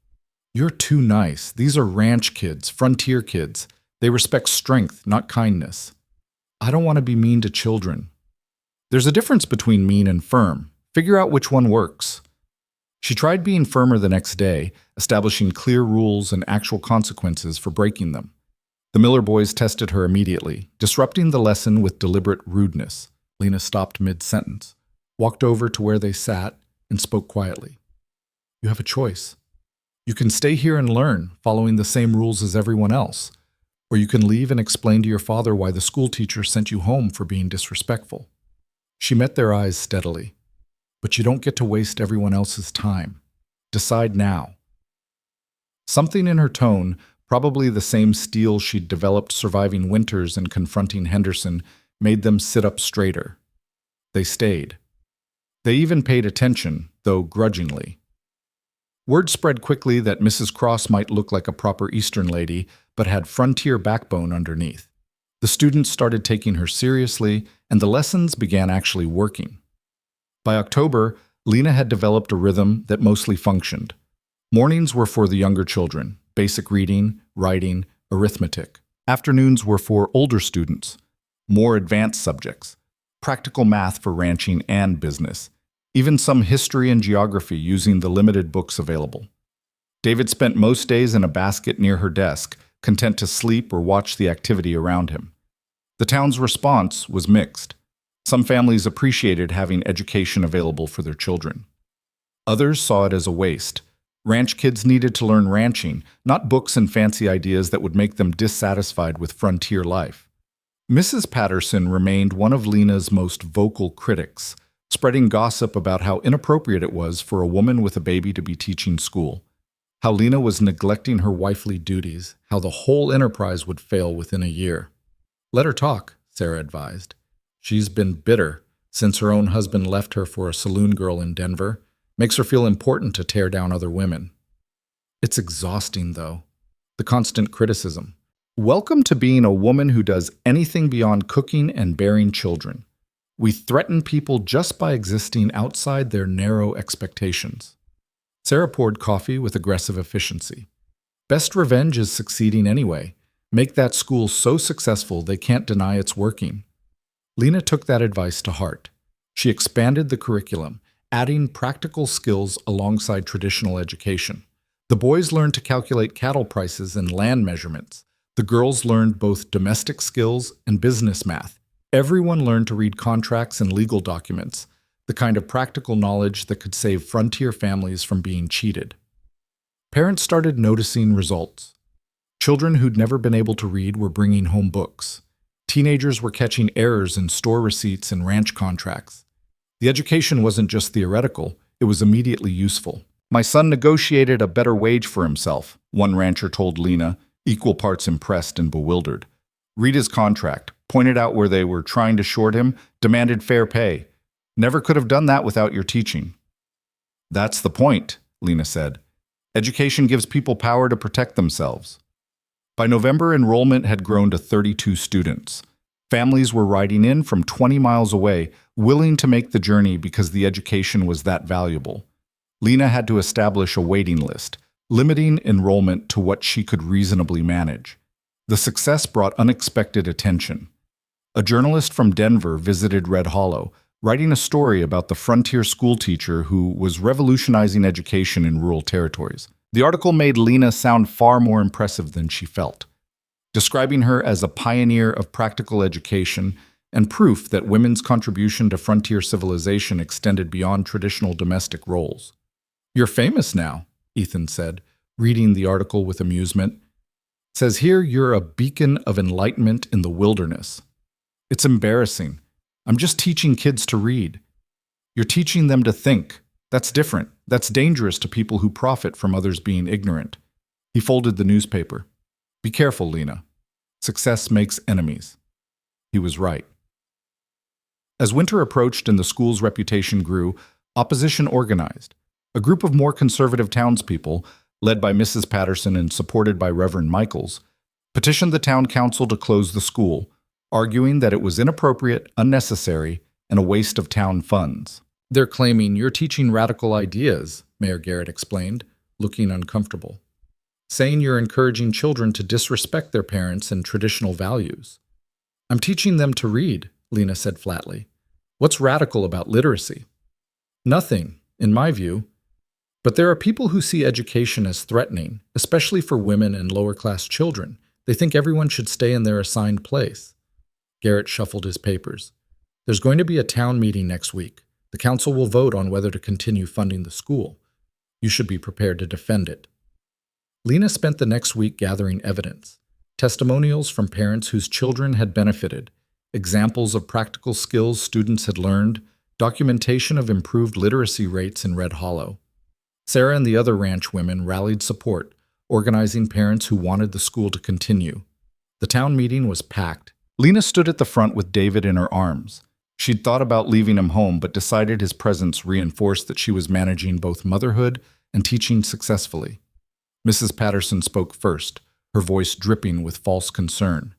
"You're too nice. These are ranch kids, frontier kids. They respect strength, not kindness." "I don't want to be mean to children." "There's a difference between mean and firm. Figure out which one works." She tried being firmer the next day, establishing clear rules and actual consequences for breaking them. The Miller boys tested her immediately, disrupting the lesson with deliberate rudeness. Lena stopped mid-sentence, walked over to where they sat, and spoke quietly. "You have a choice. You can stay here and learn, following the same rules as everyone else, or you can leave and explain to your father why the school teacher sent you home for being disrespectful." She met their eyes steadily. "But you don't get to waste everyone else's time. Decide now." Something in her tone, probably the same steel she'd developed surviving winters and confronting Henderson, made them sit up straighter. They stayed. They even paid attention, though grudgingly. Word spread quickly that Mrs. Cross might look like a proper Eastern lady, but had frontier backbone underneath. The students started taking her seriously, and the lessons began actually working. By October, Lena had developed a rhythm that mostly functioned. Mornings were for the younger children, basic reading, writing, arithmetic. Afternoons were for older students, more advanced subjects, practical math for ranching and business, even some history and geography using the limited books available. David spent most days in a basket near her desk, content to sleep or watch the activity around him. The town's response was mixed. Some families appreciated having education available for their children. Others saw it as a waste. Ranch kids needed to learn ranching, not books and fancy ideas that would make them dissatisfied with frontier life. Mrs. Patterson remained one of Lena's most vocal critics, spreading gossip about how inappropriate it was for a woman with a baby to be teaching school, how Lena was neglecting her wifely duties, how the whole enterprise would fail within a year. "Let her talk," Sarah advised. "She's been bitter since her own husband left her for a saloon girl in Denver. Makes her feel important to tear down other women." It's exhausting, though. The constant criticism. Welcome to being a woman who does anything beyond cooking and bearing children. We threaten people just by existing outside their narrow expectations. Sarah poured coffee with aggressive efficiency. Best revenge is succeeding anyway. Make that school so successful they can't deny it's working. Lena took that advice to heart. She expanded the curriculum, adding practical skills alongside traditional education. The boys learned to calculate cattle prices and land measurements. The girls learned both domestic skills and business math. Everyone learned to read contracts and legal documents, the kind of practical knowledge that could save frontier families from being cheated. Parents started noticing results. Children who'd never been able to read were bringing home books. Teenagers were catching errors in store receipts and ranch contracts. The education wasn't just theoretical, it was immediately useful. "My son negotiated a better wage for himself," one rancher told Lena, equal parts impressed and bewildered. "Read his contract, pointed out where they were trying to short him, demanded fair pay. Never could have done that without your teaching." "That's the point," Lena said. "Education gives people power to protect themselves." By November, enrollment had grown to 32 students. Families were riding in from 20 miles away, willing to make the journey because the education was that valuable. Lena had to establish a waiting list, limiting enrollment to what she could reasonably manage. The success brought unexpected attention. A journalist from Denver visited Red Hollow, writing a story about the frontier school teacher who was revolutionizing education in rural territories. The article made Lena sound far more impressive than she felt, describing her as a pioneer of practical education and proof that women's contribution to frontier civilization extended beyond traditional domestic roles. "You're famous now," Ethan said, reading the article with amusement. "It says here you're a beacon of enlightenment in the wilderness." "It's embarrassing. I'm just teaching kids to read." "You're teaching them to think. That's different. That's dangerous to people who profit from others being ignorant." He folded the newspaper. "Be careful, Lena. Success makes enemies." He was right. As winter approached and the school's reputation grew, opposition organized. A group of more conservative townspeople, led by Mrs. Patterson and supported by Reverend Michaels, petitioned the town council to close the school, arguing that it was inappropriate, unnecessary, and a waste of town funds. "They're claiming you're teaching radical ideas," Mayor Garrett explained, looking uncomfortable. "Saying you're encouraging children to disrespect their parents and traditional values." "I'm teaching them to read," Lena said flatly. "What's radical about literacy?" "Nothing, in my view. But there are people who see education as threatening, especially for women and lower-class children. They think everyone should stay in their assigned place." Garrett shuffled his papers. "There's going to be a town meeting next week. The council will vote on whether to continue funding the school. You should be prepared to defend it." Lena spent the next week gathering evidence, testimonials from parents whose children had benefited, examples of practical skills students had learned, documentation of improved literacy rates in Red Hollow. Sarah and the other ranch women rallied support, organizing parents who wanted the school to continue. The town meeting was packed. Lena stood at the front with David in her arms. She'd thought about leaving him home, but decided his presence reinforced that she was managing both motherhood and teaching successfully. Mrs. Patterson spoke first, her voice dripping with false concern.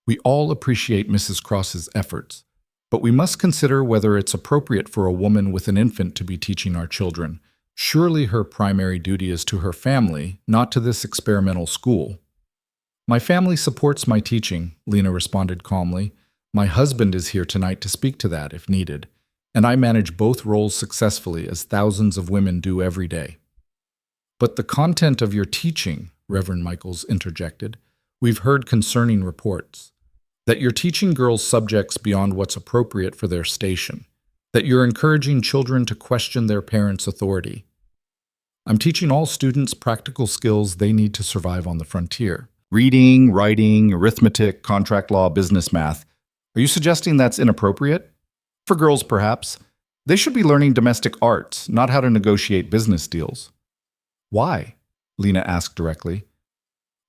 We all appreciate Mrs. Cross's efforts, but we must consider whether it's appropriate for a woman with an infant to be teaching our children. Surely her primary duty is to her family, not to this experimental school. My family supports my teaching, Lena responded calmly. My husband is here tonight to speak to that if needed, and I manage both roles successfully as thousands of women do every day. But the content of your teaching, Reverend Michaels interjected, we've heard concerning reports. That you're teaching girls subjects beyond what's appropriate for their station. That you're encouraging children to question their parents' authority. I'm teaching all students practical skills they need to survive on the frontier. Reading, writing, arithmetic, contract law, business math. Are you suggesting that's inappropriate? For girls, perhaps. They should be learning domestic arts, not how to negotiate business deals. Why? Lena asked directly.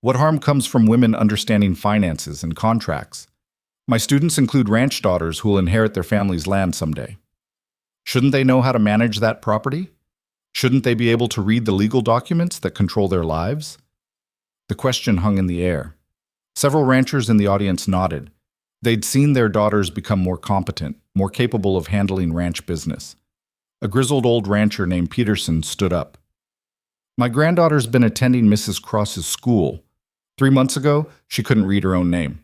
What harm comes from women understanding finances and contracts? My students include ranch daughters who will inherit their family's land someday. Shouldn't they know how to manage that property? Shouldn't they be able to read the legal documents that control their lives? The question hung in the air. Several ranchers in the audience nodded. They'd seen their daughters become more competent, more capable of handling ranch business. A grizzled old rancher named Peterson stood up. My granddaughter's been attending Mrs. Cross's school. 3 months ago, she couldn't read her own name.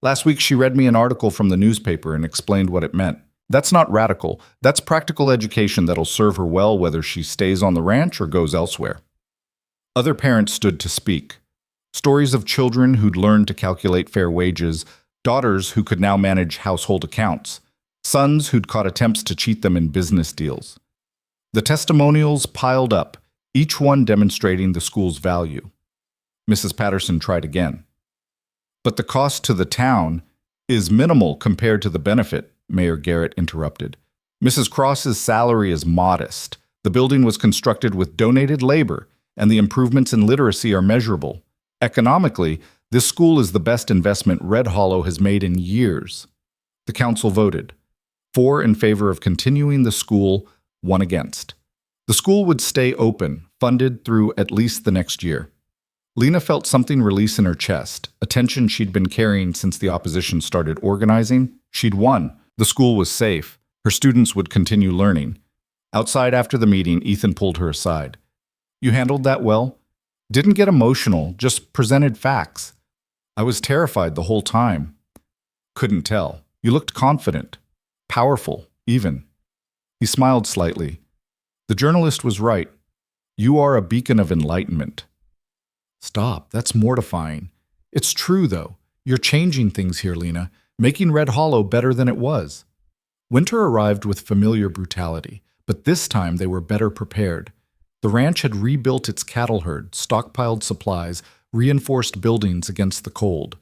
Last week, she read me an article from the newspaper and explained what it meant. That's not radical. That's practical education that'll serve her well whether she stays on the ranch or goes elsewhere. Other parents stood to speak. Stories of children who'd learned to calculate fair wages, daughters who could now manage household accounts, sons who'd caught attempts to cheat them in business deals. The testimonials piled up, each one demonstrating the school's value. Mrs. Patterson tried again. But the cost to the town is minimal compared to the benefit, Mayor Garrett interrupted. Mrs. Cross's salary is modest. The building was constructed with donated labor, and the improvements in literacy are measurable. Economically, this school is the best investment Red Hollow has made in years. The council voted. 4 in favor of continuing the school, 1 against. The school would stay open, funded through at least the next year. Lena felt something release in her chest, a tension she'd been carrying since the opposition started organizing. She'd won. The school was safe. Her students would continue learning. Outside after the meeting, Ethan pulled her aside. You handled that well? Didn't get emotional, just presented facts. I was terrified the whole time. Couldn't tell. You looked confident. Powerful, even. He smiled slightly. The journalist was right. You are a beacon of enlightenment. Stop, that's mortifying. It's true, though. You're changing things here, Lena, making Red Hollow better than it was. Winter arrived with familiar brutality, but this time they were better prepared. The ranch had rebuilt its cattle herd, stockpiled supplies, reinforced buildings against the cold.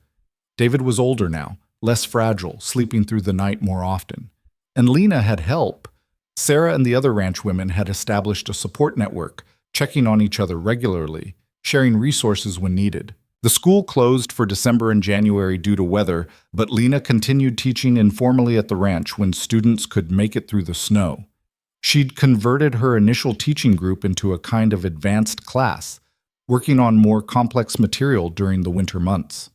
David was older now, less fragile, sleeping through the night more often. And Lena had help. Sarah and the other ranch women had established a support network, checking on each other regularly, sharing resources when needed. The school closed for December and January due to weather, but Lena continued teaching informally at the ranch when students could make it through the snow. She'd converted her initial teaching group into a kind of advanced class, working on more complex material during the winter months.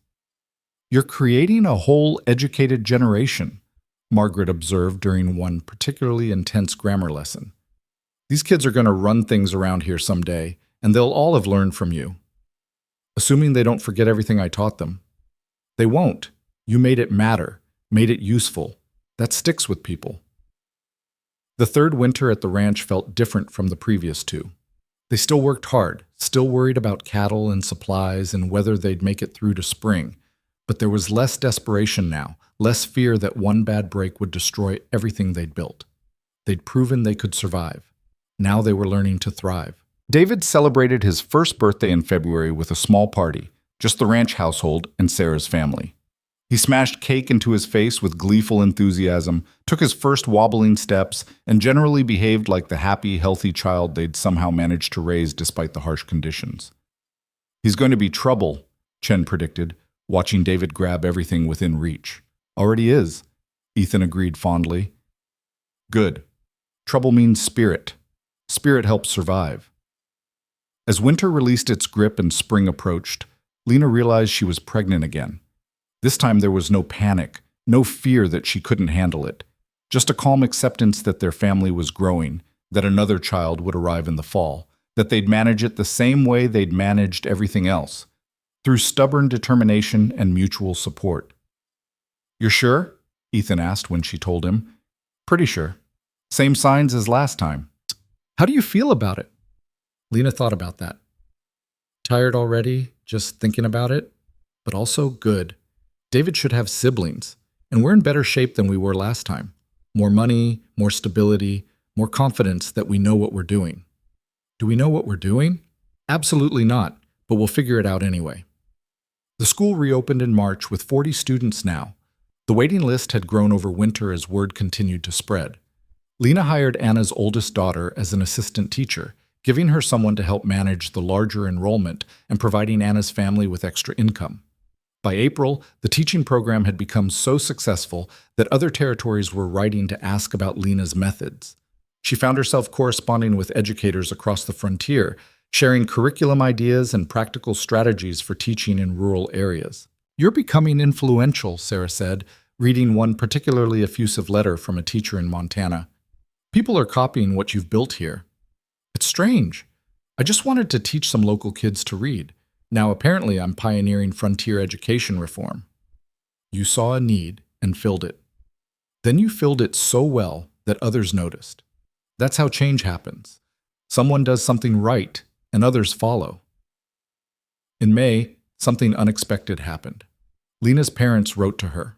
You're creating a whole educated generation, Margaret observed during one particularly intense grammar lesson. These kids are going to run things around here someday, and they'll all have learned from you. Assuming they don't forget everything I taught them. They won't. You made it matter, made it useful. That sticks with people. The third winter at the ranch felt different from the previous 2. They still worked hard, still worried about cattle and supplies and whether they'd make it through to spring. But there was less desperation now, less fear that one bad break would destroy everything they'd built. They'd proven they could survive. Now they were learning to thrive. David celebrated his first birthday in February with a small party, just the ranch household and Sarah's family. He smashed cake into his face with gleeful enthusiasm, took his first wobbling steps, and generally behaved like the happy, healthy child they'd somehow managed to raise despite the harsh conditions. He's going to be trouble, Chen predicted, watching David grab everything within reach. Already is, Ethan agreed fondly. Good. Trouble means spirit. Spirit helps survive. As winter released its grip and spring approached, Lena realized she was pregnant again. This time there was no panic, no fear that she couldn't handle it, just a calm acceptance that their family was growing, that another child would arrive in the fall, that they'd manage it the same way they'd managed everything else, through stubborn determination and mutual support. "You're sure?" Ethan asked when she told him. "Pretty sure. Same signs as last time." How do you feel about it? Lena thought about that. Tired already, just thinking about it, but also good. David should have siblings, and we're in better shape than we were last time. More money, more stability, more confidence that we know what we're doing. Do we know what we're doing? Absolutely not, but we'll figure it out anyway. The school reopened in March with 40 students now. The waiting list had grown over winter as word continued to spread. Lena hired Anna's oldest daughter as an assistant teacher, giving her someone to help manage the larger enrollment and providing Anna's family with extra income. By April, the teaching program had become so successful that other territories were writing to ask about Lena's methods. She found herself corresponding with educators across the frontier, sharing curriculum ideas and practical strategies for teaching in rural areas. "You're becoming influential," Sarah said, reading one particularly effusive letter from a teacher in Montana. "People are copying what you've built here. It's strange. I just wanted to teach some local kids to read. Now apparently I'm pioneering frontier education reform." You saw a need and filled it. Then you filled it so well that others noticed. That's how change happens. Someone does something right and others follow. In May, something unexpected happened. Lena's parents wrote to her.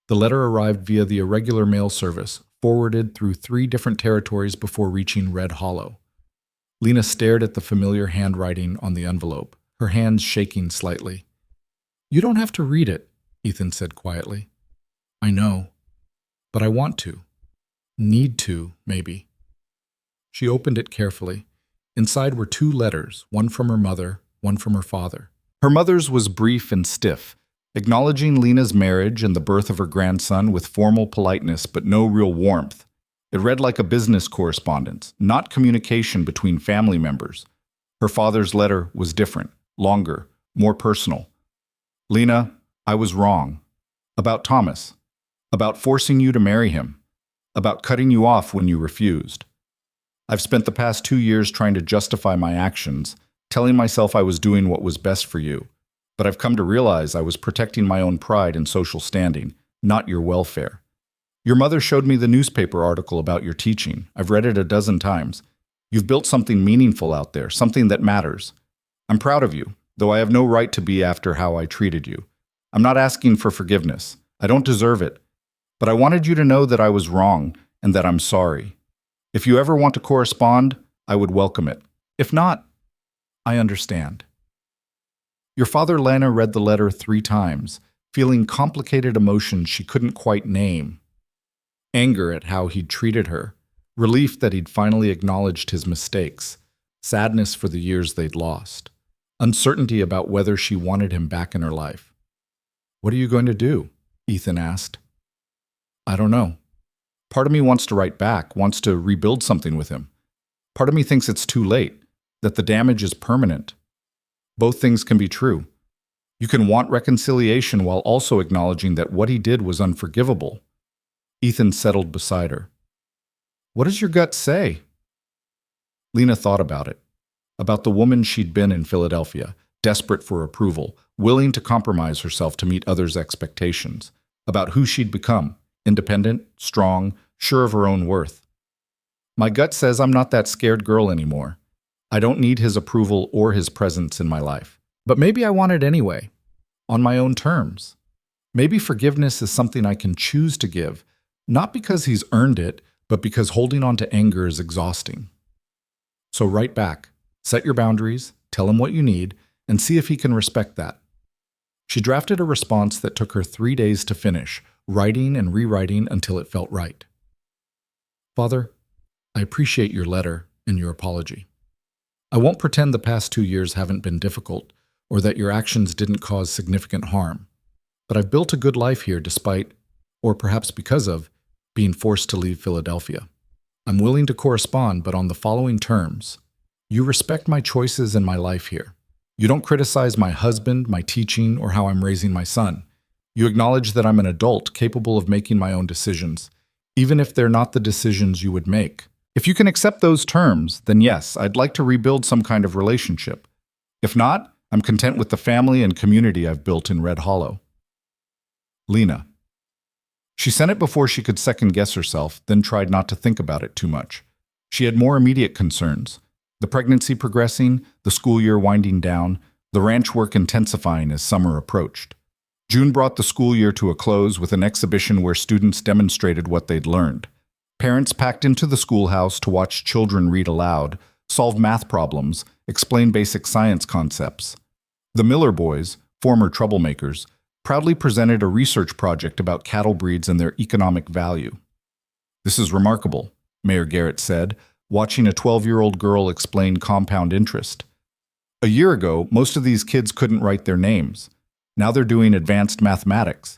The letter arrived via the irregular mail service, forwarded through 3 different territories before reaching Red Hollow. Lena stared at the familiar handwriting on the envelope, her hands shaking slightly. "You don't have to read it," Ethan said quietly. "I know, but I want to. Need to, maybe." She opened it carefully. Inside were 2 letters, one from her mother, one from her father. Her mother's was brief and stiff, acknowledging Lena's marriage and the birth of her grandson with formal politeness but no real warmth. It read like a business correspondence, not communication between family members. Her father's letter was different, longer, more personal. "Lena, I was wrong. About Thomas. About forcing you to marry him. About cutting you off when you refused. I've spent the past 2 years trying to justify my actions, telling myself I was doing what was best for you. But I've come to realize I was protecting my own pride and social standing, not your welfare. Your mother showed me the newspaper article about your teaching. I've read it a dozen times. You've built something meaningful out there, something that matters. I'm proud of you, though I have no right to be after how I treated you. I'm not asking for forgiveness. I don't deserve it. But I wanted you to know that I was wrong and that I'm sorry. If you ever want to correspond, I would welcome it. If not, I understand." Your father Lena read the letter 3 times, feeling complicated emotions she couldn't quite name. Anger at how he'd treated her, relief that he'd finally acknowledged his mistakes, sadness for the years they'd lost, uncertainty about whether she wanted him back in her life. "What are you going to do?" Ethan asked. "I don't know. Part of me wants to write back, wants to rebuild something with him. Part of me thinks it's too late, that the damage is permanent. Both things can be true. You can want reconciliation while also acknowledging that what he did was unforgivable." Ethan settled beside her. "What does your gut say?" Lena thought about it, about the woman she'd been in Philadelphia, desperate for approval, willing to compromise herself to meet others' expectations, about who she'd become, independent, strong, sure of her own worth. "My gut says I'm not that scared girl anymore. I don't need his approval or his presence in my life. But maybe I want it anyway, on my own terms. Maybe forgiveness is something I can choose to give, not because he's earned it, but because holding on to anger is exhausting. So write back, set your boundaries, tell him what you need, and see if he can respect that." She drafted a response that took her 3 days to finish, writing and rewriting until it felt right. "Father, I appreciate your letter and your apology. I won't pretend the past 2 years haven't been difficult or that your actions didn't cause significant harm. But I've built a good life here despite, or perhaps because of, being forced to leave Philadelphia. I'm willing to correspond, but on the following terms. You respect my choices and my life here. You don't criticize my husband, my teaching, or how I'm raising my son. You acknowledge that I'm an adult capable of making my own decisions, even if they're not the decisions you would make. If you can accept those terms, then yes, I'd like to rebuild some kind of relationship. If not, I'm content with the family and community I've built in Red Hollow. Lena. She sent it before she could second-guess herself, then tried not to think about it too much. She had more immediate concerns. The pregnancy progressing, the school year winding down, the ranch work intensifying as summer approached. June brought the school year to a close with an exhibition where students demonstrated what they'd learned. Parents packed into the schoolhouse to watch children read aloud, solve math problems, explain basic science concepts. The Miller boys, former troublemakers, proudly presented a research project about cattle breeds and their economic value. "This is remarkable," Mayor Garrett said, watching a 12-year-old girl explain compound interest. "A year ago, most of these kids couldn't write their names. Now they're doing advanced mathematics."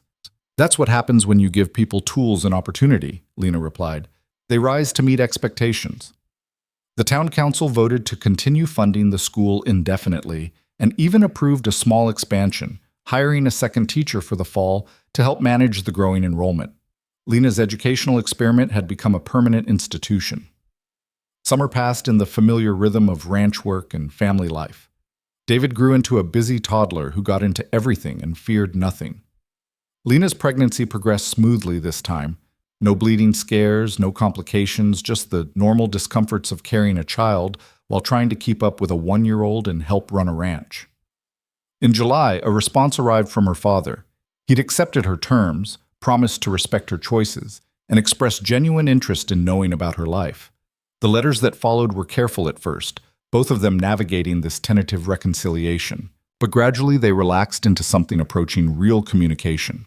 "That's what happens when you give people tools and opportunity," Lena replied. "They rise to meet expectations." The town council voted to continue funding the school indefinitely and even approved a small expansion, hiring a second teacher for the fall to help manage the growing enrollment. Lena's educational experiment had become a permanent institution. Summer passed in the familiar rhythm of ranch work and family life. David grew into a busy toddler who got into everything and feared nothing. Lena's pregnancy progressed smoothly this time. No bleeding scares, no complications, just the normal discomforts of carrying a child while trying to keep up with a 1-year-old and help run a ranch. In July, a response arrived from her father. He'd accepted her terms, promised to respect her choices, and expressed genuine interest in knowing about her life. The letters that followed were careful at first, both of them navigating this tentative reconciliation. But gradually they relaxed into something approaching real communication.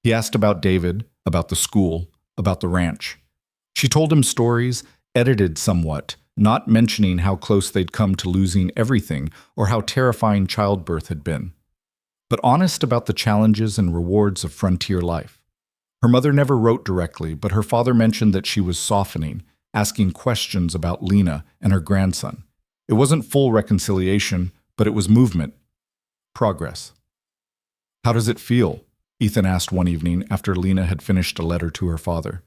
He asked about David, about the school, about the ranch. She told him stories, edited somewhat, not mentioning how close they'd come to losing everything or how terrifying childbirth had been. But honest about the challenges and rewards of frontier life. Her mother never wrote directly, but her father mentioned that she was softening, asking questions about Lena and her grandson. It wasn't full reconciliation, but it was movement. Progress. "How does it feel?" Ethan asked one evening after Lena had finished a letter to her father.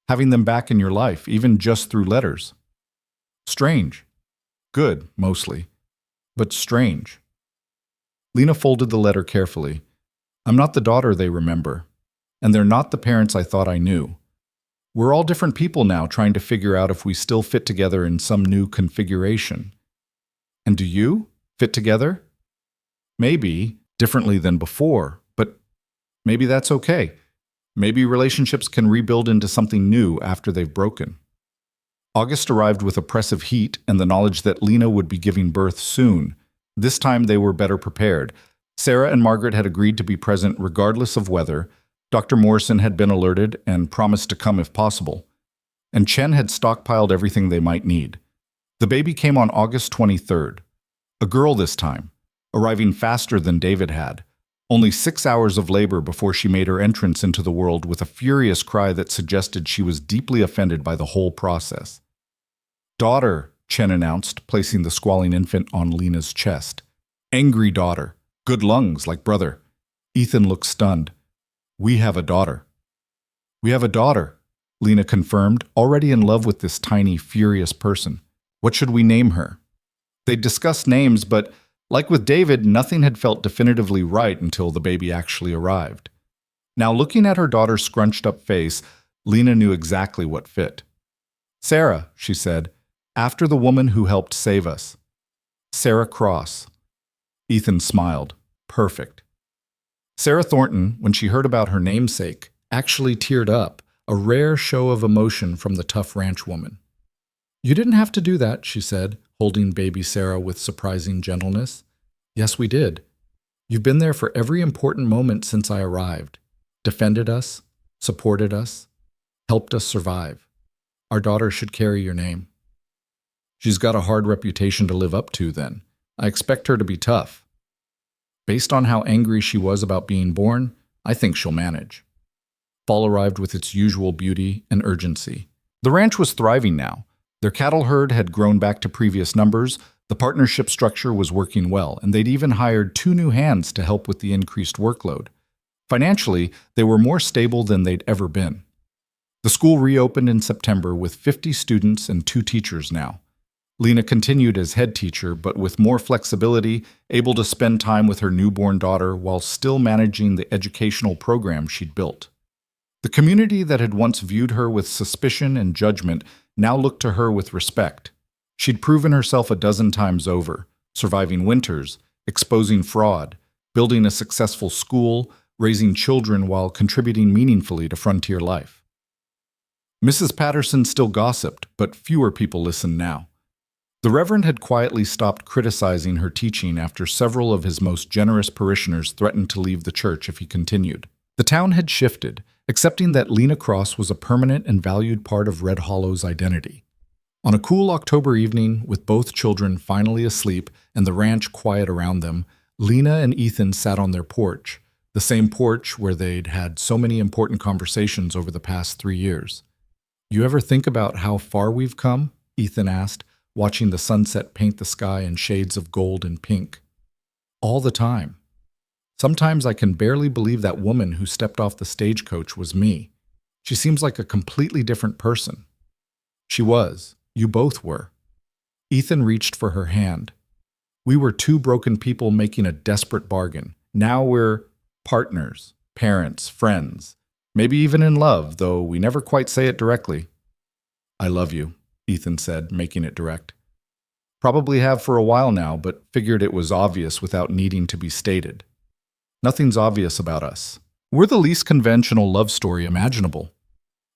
"Having them back in your life, even just through letters." "Strange. Good, mostly. But strange." Lena folded the letter carefully. "I'm not the daughter they remember, and they're not the parents I thought I knew. We're all different people now trying to figure out if we still fit together in some new configuration. And do you fit together? Maybe, differently than before, but maybe that's okay. Maybe relationships can rebuild into something new after they've broken." August arrived with oppressive heat and the knowledge that Lena would be giving birth soon. This time they were better prepared. Sarah and Margaret had agreed to be present regardless of weather. Dr. Morrison had been alerted and promised to come if possible. And Chen had stockpiled everything they might need. The baby came on August 23rd. A girl this time, arriving faster than David had. Only 6 hours of labor before she made her entrance into the world with a furious cry that suggested she was deeply offended by the whole process. "Daughter," Chen announced, placing the squalling infant on Lena's chest. "Angry daughter. Good lungs, like brother." Ethan looked stunned. "We have a daughter." "We have a daughter," Lena confirmed, already in love with this tiny, furious person. "What should we name her?" They'd discussed names, but like with David, nothing had felt definitively right until the baby actually arrived. Now, looking at her daughter's scrunched-up face, Lena knew exactly what fit. "Sarah," she said, "after the woman who helped save us. Sarah Cross." Ethan smiled. Perfect. Sarah Thornton, when she heard about her namesake, actually teared up, a rare show of emotion from the tough ranch woman. "You didn't have to do that," she said, holding baby Sarah with surprising gentleness. "Yes, we did. You've been there for every important moment since I arrived. Defended us, supported us, helped us survive. Our daughter should carry your name." "She's got a hard reputation to live up to, then. I expect her to be tough." Based on how angry she was about being born, I think she'll manage. Fall arrived with its usual beauty and urgency. The ranch was thriving now. Their cattle herd had grown back to previous numbers, the partnership structure was working well, and they'd even hired 2 new hands to help with the increased workload. Financially, they were more stable than they'd ever been. The school reopened in September with 50 students and 2 teachers now. Lena continued as head teacher, but with more flexibility, able to spend time with her newborn daughter while still managing the educational program she'd built. The community that had once viewed her with suspicion and judgment now looked to her with respect. She'd proven herself a dozen times over, surviving winters, exposing fraud, building a successful school, raising children while contributing meaningfully to frontier life. Mrs. Patterson still gossiped, but fewer people listened now. The Reverend had quietly stopped criticizing her teaching after several of his most generous parishioners threatened to leave the church if he continued. The town had shifted, accepting that Lena Cross was a permanent and valued part of Red Hollow's identity. On a cool October evening, with both children finally asleep and the ranch quiet around them, Lena and Ethan sat on their porch, the same porch where they'd had so many important conversations over the past 3 years. "You ever think about how far we've come?" Ethan asked, watching the sunset paint the sky in shades of gold and pink. "All the time. Sometimes I can barely believe that woman who stepped off the stagecoach was me. She seems like a completely different person." She was. You both were. Ethan reached for her hand. "We were 2 broken people making a desperate bargain. Now we're partners, parents, friends, maybe even in love, though we never quite say it directly." "I love you," Ethan said, making it direct. "Probably have for a while now, but figured it was obvious without needing to be stated. Nothing's obvious about us. We're the least conventional love story imaginable."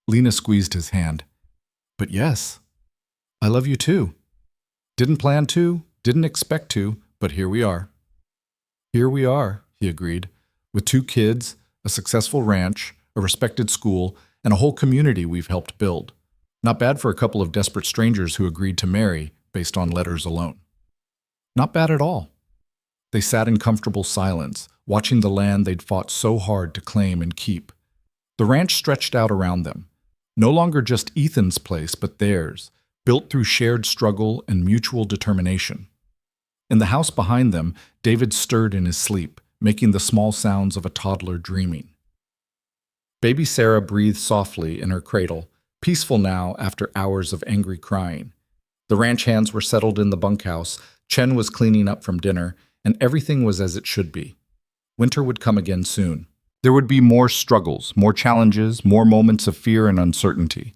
Lena squeezed his hand. "But yes, I love you too. Didn't plan to, didn't expect to, but here we are." "Here we are," he agreed, "with 2 kids, a successful ranch, a respected school, and a whole community we've helped build. Not bad for a couple of desperate strangers who agreed to marry based on letters alone." "Not bad at all." They sat in comfortable silence, watching the land they'd fought so hard to claim and keep. The ranch stretched out around them, no longer just Ethan's place, but theirs, built through shared struggle and mutual determination. In the house behind them, David stirred in his sleep, making the small sounds of a toddler dreaming. Baby Sarah breathed softly in her cradle, peaceful now after hours of angry crying. The ranch hands were settled in the bunkhouse, Chen was cleaning up from dinner, and everything was as it should be. Winter would come again soon. There would be more struggles, more challenges, more moments of fear and uncertainty.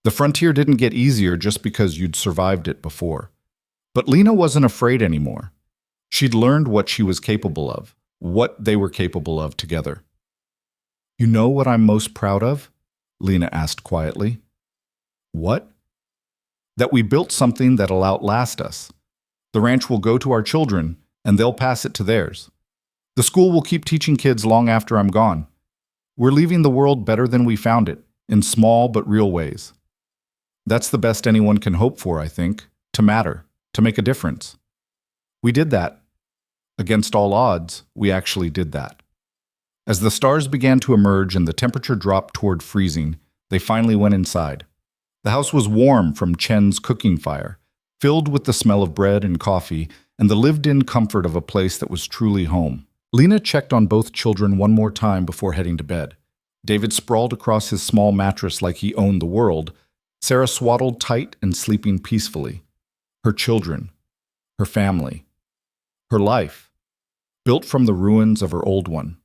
The frontier didn't get easier just because you'd survived it before. But Lena wasn't afraid anymore. She'd learned what she was capable of, what they were capable of together. "You know what I'm most proud of?" Lena asked quietly. "What?" "That we built something that'll outlast us. The ranch will go to our children, and they'll pass it to theirs. The school will keep teaching kids long after I'm gone. We're leaving the world better than we found it, in small but real ways. That's the best anyone can hope for, I think, to matter, to make a difference. We did that. Against all odds, we actually did that." As the stars began to emerge and the temperature dropped toward freezing, they finally went inside. The house was warm from Chen's cooking fire, filled with the smell of bread and coffee, and the lived-in comfort of a place that was truly home. Lena checked on both children one more time before heading to bed. David sprawled across his small mattress like he owned the world. Sarah swaddled tight and sleeping peacefully. Her children, her family, her life, built from the ruins of her old one.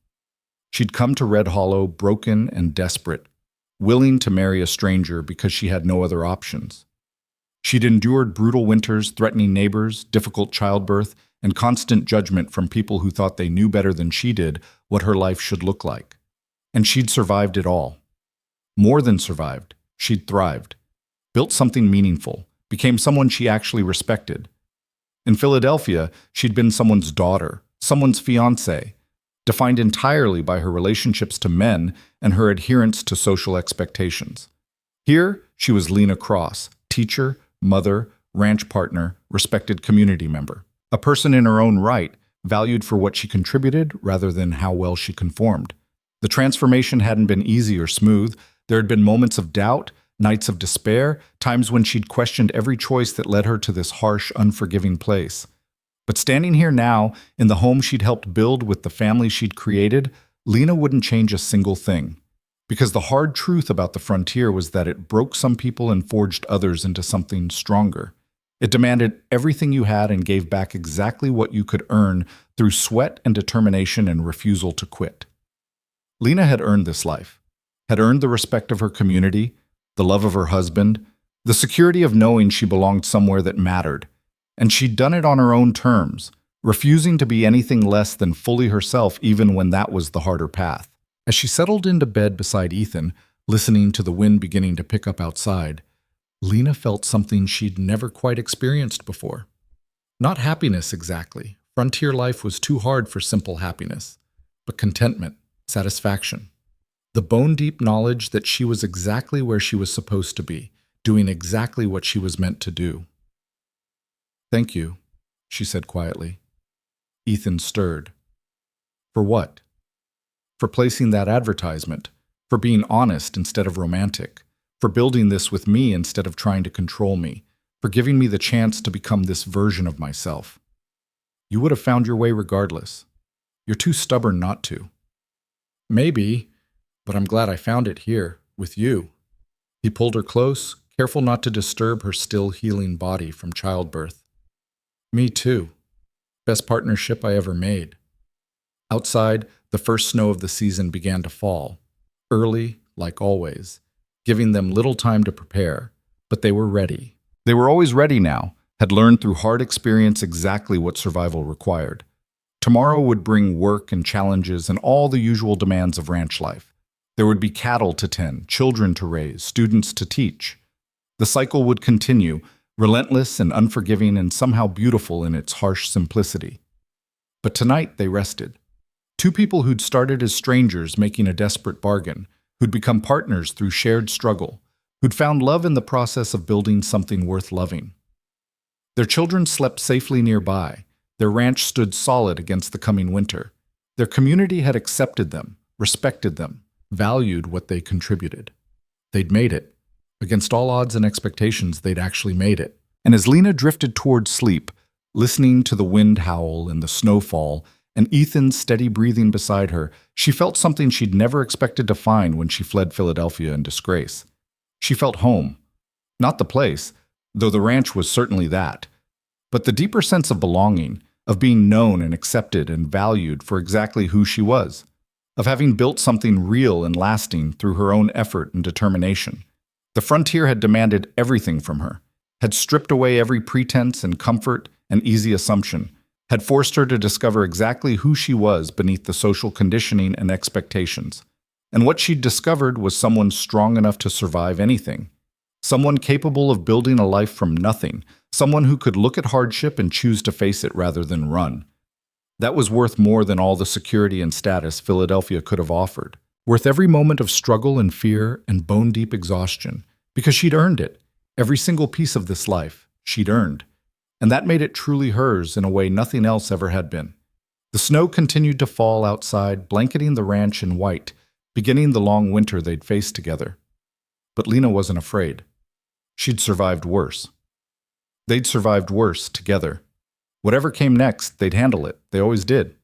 She'd come to Red Hollow broken and desperate, willing to marry a stranger because she had no other options. She'd endured brutal winters, threatening neighbors, difficult childbirth, and constant judgment from people who thought they knew better than she did what her life should look like. And she'd survived it all. More than survived, she'd thrived, built something meaningful, became someone she actually respected. In Philadelphia, she'd been someone's daughter, someone's fiancée, defined entirely by her relationships to men and her adherence to social expectations. Here, she was Lena Cross, teacher, mother, ranch partner, respected community member. A person in her own right, valued for what she contributed rather than how well she conformed. The transformation hadn't been easy or smooth. There had been moments of doubt, Nights of despair, times when she'd questioned every choice that led her to this harsh, unforgiving place. But standing here now, in the home she'd helped build with the family she'd created, Lena wouldn't change a single thing. Because the hard truth about the frontier was that it broke some people and forged others into something stronger. It demanded everything you had and gave back exactly what you could earn through sweat and determination and refusal to quit. Lena had earned this life, had earned the respect of her community, the love of her husband, the security of knowing she belonged somewhere that mattered. And she'd done it on her own terms, refusing to be anything less than fully herself even when that was the harder path. As she settled into bed beside Ethan, listening to the wind beginning to pick up outside, Lena felt something she'd never quite experienced before. Not happiness exactly. Frontier life was too hard for simple happiness, but contentment, satisfaction. The bone-deep knowledge that she was exactly where she was supposed to be, doing exactly what she was meant to do. "Thank you," she said quietly. Ethan stirred. "For what?" "For placing that advertisement, for being honest instead of romantic, for building this with me instead of trying to control me, for giving me the chance to become this version of myself. You would have found your way regardless. You're too stubborn not to." "Maybe, but I'm glad I found it here, with you." He pulled her close, careful not to disturb her still healing body from childbirth. "Me too. Best partnership I ever made." Outside, the first snow of the season began to fall, early, like always, giving them little time to prepare, but they were ready. They were always ready now, had learned through hard experience exactly what survival required. Tomorrow would bring work and challenges and all the usual demands of ranch life. There would be cattle to tend, children to raise, students to teach. The cycle would continue, relentless and unforgiving and somehow beautiful in its harsh simplicity. But tonight they rested. Two people who'd started as strangers making a desperate bargain, who'd become partners through shared struggle, who'd found love in the process of building something worth loving. Their children slept safely nearby. Their ranch stood solid against the coming winter. Their community had accepted them, respected them, valued what they contributed. They'd made it. Against all odds and expectations, they'd actually made it. And as Lena drifted toward sleep, listening to the wind howl and the snowfall, and Ethan's steady breathing beside her, she felt something she'd never expected to find when she fled Philadelphia in disgrace. She felt home. Not the place, though the ranch was certainly that, but the deeper sense of belonging, of being known and accepted and valued for exactly who she was, of having built something real and lasting through her own effort and determination. The frontier had demanded everything from her, had stripped away every pretense and comfort and easy assumption, had forced her to discover exactly who she was beneath the social conditioning and expectations. And what she'd discovered was someone strong enough to survive anything, someone capable of building a life from nothing, someone who could look at hardship and choose to face it rather than run. That was worth more than all the security and status Philadelphia could have offered, worth every moment of struggle and fear and bone-deep exhaustion, because she'd earned it. Every single piece of this life, she'd earned. And that made it truly hers in a way nothing else ever had been. The snow continued to fall outside, blanketing the ranch in white, beginning the long winter they'd faced together. But Lena wasn't afraid. She'd survived worse. They'd survived worse together. Whatever came next, they'd handle it. They always did.